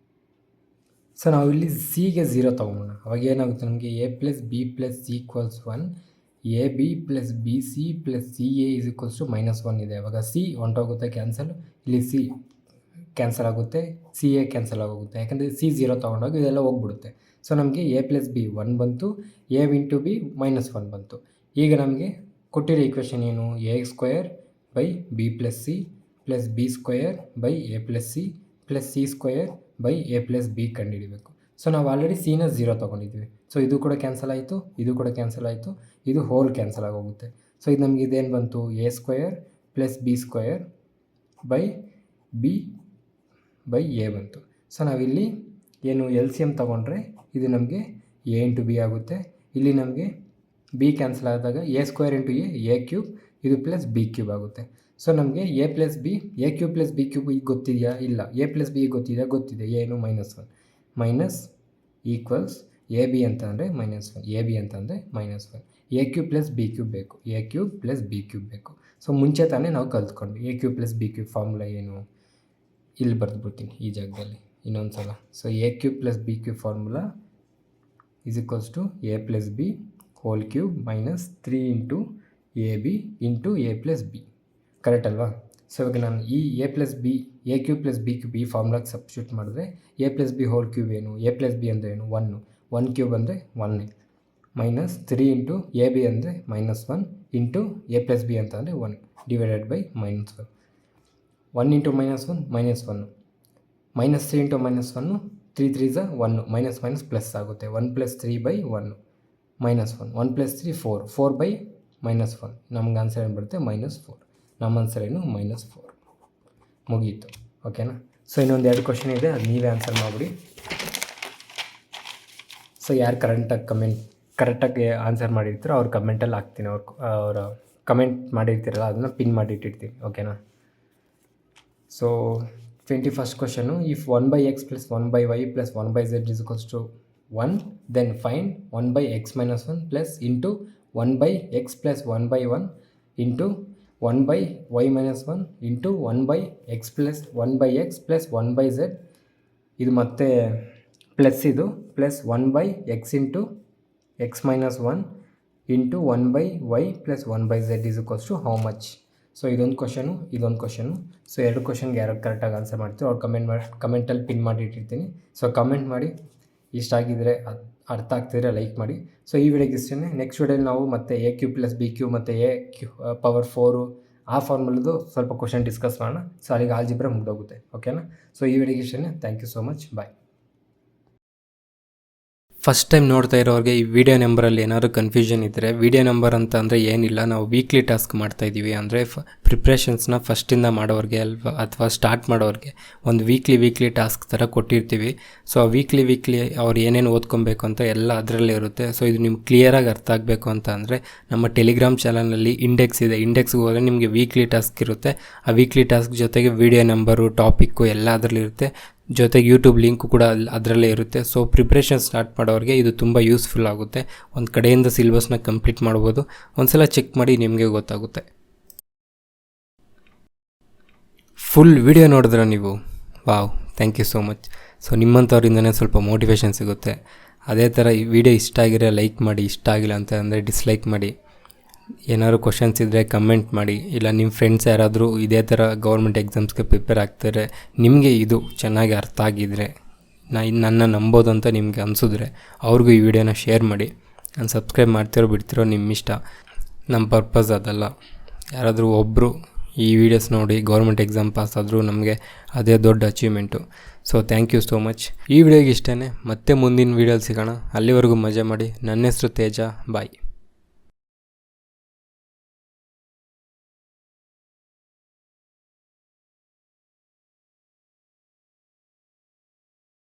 ಸೊ ನಾವು ಇಲ್ಲಿ ಸಿಗೆ 0 ತೊಗೊಂಬೋಣ. ಅವಾಗ ಏನಾಗುತ್ತೆ, ನಮಗೆ a + b + c = 1, ab + bc + ca is equals to -1 ಇದೆ. ಅವಾಗ ಸಿ ಹೊಂಟೋಗುತ್ತೆ, ಕ್ಯಾನ್ಸಲ್. ಇಲ್ಲಿ ಸಿ ಕ್ಯಾನ್ಸಲ್ ಆಗುತ್ತೆ, ಸಿ ಎ ಕ್ಯಾನ್ಸಲ್ ಆಗೋಗುತ್ತೆ, ಯಾಕಂದರೆ ಸಿ 0 ತೊಗೊಂಡೋಗಿ ಇದೆಲ್ಲ ಹೋಗ್ಬಿಡುತ್ತೆ. ಸೊ ನಮಗೆ a + b 1 ಬಂತು, a ಇಂಟು ಬಿ -1 ಬಂತು. ಈಗ ನಮಗೆ ಕೊಟ್ಟಿರೋ ಈಕ್ವೇಷನ್ ಏನು, a² by b+c plus b² by a+c plus c² by a+b ಕಂಡುಹಿಡಿಬೇಕು. ಸೊ ನಾವು ಆಲ್ರೆಡಿ ಸಿನ 0 ತೊಗೊಂಡಿದ್ವಿ. ಸೊ ಇದು ಕೂಡ ಕ್ಯಾನ್ಸಲ್ ಆಯಿತು, ಇದು ಕೂಡ ಕ್ಯಾನ್ಸಲ್ ಆಯಿತು, ಇದು ಹೋಲ್ ಕ್ಯಾನ್ಸಲ್ ಆಗೋಗುತ್ತೆ. ಸೊ ಇದು ನಮಗೆ ಇದೇನು ಬಂತು, a² plus b² by b by a ಬಂತು. ಸೊ ನಾವಿಲ್ಲಿ ಏನು LCM ತೊಗೊಂಡ್ರೆ ಇದು ನಮಗೆ a ಇಂಟು b ಆಗುತ್ತೆ. ಇಲ್ಲಿ ನಮಗೆ b ಕ್ಯಾನ್ಸಲ್ ಆದಾಗ a² ಇಂಟು a³ ಇದು ಪ್ಲಸ್ b³ ಆಗುತ್ತೆ. ಸೊ ನಮಗೆ a³ ಪ್ಲಸ್ b³ ಈಗ ಗೊತ್ತಿದೆಯಾ, ಇಲ್ಲ. a+b ಗೊತ್ತಿದೆಯಾ, ಗೊತ್ತಿದೆ. ಏನು -1 ಮೈನಸ್ ಈಕ್ವಲ್ಸ್ ab ಅಂತ ಅಂದರೆ -1, ab ಅಂತ ಅಂದರೆ -1. a³ ಪ್ಲಸ್ b³ ಬೇಕು, a³ ಪ್ಲಸ್ b³ ಬೇಕು. ಸೊ ಮುಂಚೆ ತಾನೇ ನಾವು ಕಲ್ತ್ಕೊಂಡ್ವಿ a³ ಪ್ಲಸ್ b³ ಫಾರ್ಮುಲಾ ಏನು, ಇಲ್ಲಿ ಬರೆದ್ಬಿಡ್ತೀನಿ ಈ ಜಾಗದಲ್ಲಿ ಇನ್ನೊಂದು ಸಲ. So a³ plus b³ formula is equals to a+b whole cube minus 3 into ab into a+b. Correct ಅಲ್ವಾ? ಸೊ ಇವಾಗ ನಾನು ಈ a+b a³ ಪ್ಲಸ್ b³ ಈ ಫಾರ್ಮುಲಾಗೆ ಸಬ್ಸ್ಟಿಟ್ಯೂಟ್ ಮಾಡಿದ್ರೆ a+b ಹೋಲ್ ಕ್ಯೂಬ್ ಏನು, a+b ಅಂದರೆ ಏನು, 1 ಕ್ಯೂಬ್ ಅಂದರೆ 1 ಮೈನಸ್ 3 ಇಂಟು ab ಅಂದರೆ -1 ಇಂಟು a+b ಅಂತ ಅಂದರೆ 1 divided by -1. 1 into -1 -1 minus 3 into -1 3 3 1 minus minus plus ಆಗುತ್ತೆ. 1 ಪ್ಲಸ್ 3 ಬೈ 1 -1 1 ಪ್ಲಸ್ 3 4 ಬೈ -1 ನಮ್ಗೆ ಆನ್ಸರ್ ಏನು ಬರುತ್ತೆ -4. ನಮ್ಮ ಆನ್ಸರ್ ಏನು -4. ಮುಗೀತು. ಓಕೆನಾ? ಸೊ ಇನ್ನೊಂದು 2 ಕ್ವಶನ್ ಇದೆ, ಅದು ನೀವೇ ಆನ್ಸರ್ ಮಾಡಿಬಿಡಿ. ಸೊ ಯಾರು ಕರೆಕ್ಟಾಗಿ ಆನ್ಸರ್ ಮಾಡಿರ್ತೀರೋ ಅವ್ರು ಕಮೆಂಟಲ್ಲಿ ಹಾಕ್ತೀನಿ. ಅವ್ರ ಕಮೆಂಟ್ ಮಾಡಿರ್ತೀರಲ್ಲ ಅದನ್ನು ಪಿನ್ ಮಾಡಿ ಇಟ್ಟಿರ್ತೀನಿ. ಓಕೆನಾ? So 21st question, if 1/x plus 1/y plus 1/z is equals to 1 then find 1/x - 1 plus into 1/x plus 1/1 into 1/y - 1 into 1/x plus 1/x plus 1/z. ಇದು ಮತ್ತೆ ಪ್ಲಸ್ ಇದು plus 1/x into x - 1 into 1/y plus 1/z is equals to how much. So ಇದೊಂದು ಕ್ವಶನು, ಇದೊಂದು ಕ್ವಶನು. ಸೊ 2 ಕ್ವಶನ್ಗೆ ಯಾರು ಕರೆಕ್ಟಾಗಿ ಆನ್ಸರ್ ಮಾಡ್ತೀರೋ ಅವ್ರು ಕಮೆಂಟಲ್ಲಿ ಪಿನ್ ಮಾಡಿ ಇಟ್ಟಿರ್ತೀನಿ. ಸೊ ಕಮೆಂಟ್ ಮಾಡಿ, ಇಷ್ಟ ಆಗಿದ್ದರೆ ಅರ್ಥ ಆಗ್ತಿದ್ರೆ ಲೈಕ್ ಮಾಡಿ. ಸೊ ಈ ವಿಡಿಯೋಗೆ ಇಷ್ಟೇ. ನೆಕ್ಸ್ಟ್ ವಿಡಿಯೋಲಿ ನಾವು ಮತ್ತೆ a³ ಪ್ಲಸ್ b³ ಮತ್ತು a⁴ ಆ ಫಾರ್ಮುಲದು ಸ್ವಲ್ಪ ಕ್ವಶನ್ ಡಿಸ್ಕಸ್ ಮಾಡೋಣ. ಸೊ ಅಲ್ಲಿಗೆ ಆಲ್ಜಿಬ್ರಾ ಮುಗ್ದೋಗುತ್ತೆ. ಓಕೆನಾ? ಸೊ ಈ ವಿಡಿಯೋಗೆ ಇಷ್ಟೇ. Thank you so much. Bye. First time ನೋಡ್ತಾ ಇರೋರಿಗೆ ಈ ವಿಡಿಯೋ ನಂಬರಲ್ಲಿ ಏನಾದರೂ ಕನ್ಫ್ಯೂಷನ್ ಇದ್ದರೆ, ವಿಡಿಯೋ ನಂಬರ್ ಅಂತ ಅಂದರೆ ಏನಿಲ್ಲ, ನಾವು ವೀಕ್ಲಿ ಟಾಸ್ಕ್ ಮಾಡ್ತಾಯಿದ್ದೀವಿ. ಅಂದರೆ ಪ್ರಿಪ್ರೇಷನ್ಸ್ನ ಫಸ್ಟಿಂದ ಮಾಡೋರಿಗೆ ಅಥವಾ ಸ್ಟಾರ್ಟ್ ಮಾಡೋರಿಗೆ ಒಂದು ವೀಕ್ಲಿ ಟಾಸ್ಕ್ ಥರ ಕೊಟ್ಟಿರ್ತೀವಿ. ಸೊ ಆ ವೀಕ್ಲಿ ಅವ್ರು ಏನೇನು ಓದ್ಕೊಬೇಕು ಅಂತ ಎಲ್ಲ ಅದರಲ್ಲೇ ಇರುತ್ತೆ. ಸೊ ಇದು ನಿಮ್ಗೆ ಕ್ಲಿಯರಾಗಿ ಅರ್ಥ ಆಗಬೇಕು ಅಂತ ಅಂದರೆ ನಮ್ಮ ಟೆಲಿಗ್ರಾಮ್ ಚಾನಲ್ನಲ್ಲಿ ಇಂಡೆಕ್ಸ್ ಇದೆ. ಇಂಡೆಕ್ಸ್ಗೆ ಹೋದರೆ ನಿಮಗೆ ವೀಕ್ಲಿ ಟಾಸ್ಕ್ ಇರುತ್ತೆ. ಆ ವೀಕ್ಲಿ ಟಾಸ್ಕ್ ಜೊತೆಗೆ ವಿಡಿಯೋ ನಂಬರು, ಟಾಪಿಕ್ಕು ಎಲ್ಲ ಅದರಲ್ಲಿರುತ್ತೆ. ಜೊತೆಗೆ ಯೂಟ್ಯೂಬ್ ಲಿಂಕು ಕೂಡ ಅದರಲ್ಲೇ ಇರುತ್ತೆ. ಸೊ ಪ್ರಿಪ್ರೇಷನ್ ಸ್ಟಾರ್ಟ್ ಮಾಡೋರಿಗೆ ಇದು ತುಂಬ ಯೂಸ್ಫುಲ್ ಆಗುತ್ತೆ. ಒಂದು ಕಡೆಯಿಂದ ಸಿಲೆಬಸ್ನ ಕಂಪ್ಲೀಟ್ ಮಾಡ್ಬೋದು. ಒಂದು ಸಲ ಚೆಕ್ ಮಾಡಿ, ನಿಮಗೆ ಗೊತ್ತಾಗುತ್ತೆ. ಫುಲ್ ವಿಡಿಯೋ ನೋಡಿದ್ರೆ ನೀವು, wow, thank you so much. So ನಿಮ್ಮಂಥವ್ರಿಂದನೇ ಸ್ವಲ್ಪ ಮೋಟಿವೇಶನ್ ಸಿಗುತ್ತೆ. ಅದೇ ಥರ ಈ ವಿಡಿಯೋ ಇಷ್ಟ ಆಗಿರೋ ಲೈಕ್ ಮಾಡಿ, ಇಷ್ಟ ಆಗಿಲ್ಲ ಅಂತ ಅಂದರೆ ಡಿಸ್ಲೈಕ್ ಮಾಡಿ. ಏನಾದ್ರು ಕ್ವಶನ್ಸ್ ಇದ್ದರೆ ಕಮೆಂಟ್ ಮಾಡಿ. ಇಲ್ಲ ನಿಮ್ಮ ಫ್ರೆಂಡ್ಸ್ ಯಾರಾದರೂ ಇದೇ ಥರ ಗೌರ್ಮೆಂಟ್ ಎಕ್ಸಾಮ್ಸ್ಗೆ ಪ್ರಿಪೇರ್ ಆಗ್ತಾರೆ, ನಿಮಗೆ ಇದು ಚೆನ್ನಾಗಿ ಅರ್ಥ ಆಗಿದ್ದರೆ, ನನ್ನ ನಂಬೋದು ಅಂತ ನಿಮಗೆ ಅನಿಸಿದ್ರೆ ಅವ್ರಿಗೂ ಈ ವಿಡಿಯೋನ ಶೇರ್ ಮಾಡಿ. ನಾನು ಸಬ್ಸ್ಕ್ರೈಬ್ ಮಾಡ್ತಿರೋ ಬಿಡ್ತಿರೋ ನಿಮ್ಮ ಇಷ್ಟ. ನಮ್ಮ ಪರ್ಪಸ್ ಅದಲ್ಲ. ಯಾರಾದರೂ ಒಬ್ಬರು ಈ ವಿಡಿಯೋಸ್ ನೋಡಿ ಗೌರ್ಮೆಂಟ್ ಎಕ್ಸಾಮ್ ಪಾಸ್ ಆದರೂ ನಮಗೆ ಅದೇ ದೊಡ್ಡ achievement. So thank you so much. ಈ ವಿಡಿಯೋಗೆ ಇಷ್ಟೇ. ಮತ್ತೆ ಮುಂದಿನ ವೀಡಿಯೋಲಿ ಸಿಗೋಣ. ಅಲ್ಲಿವರೆಗೂ ಮಜಾ ಮಾಡಿ. ನನ್ನ ಹೆಸರು ತೇಜ. ಬಾಯ್.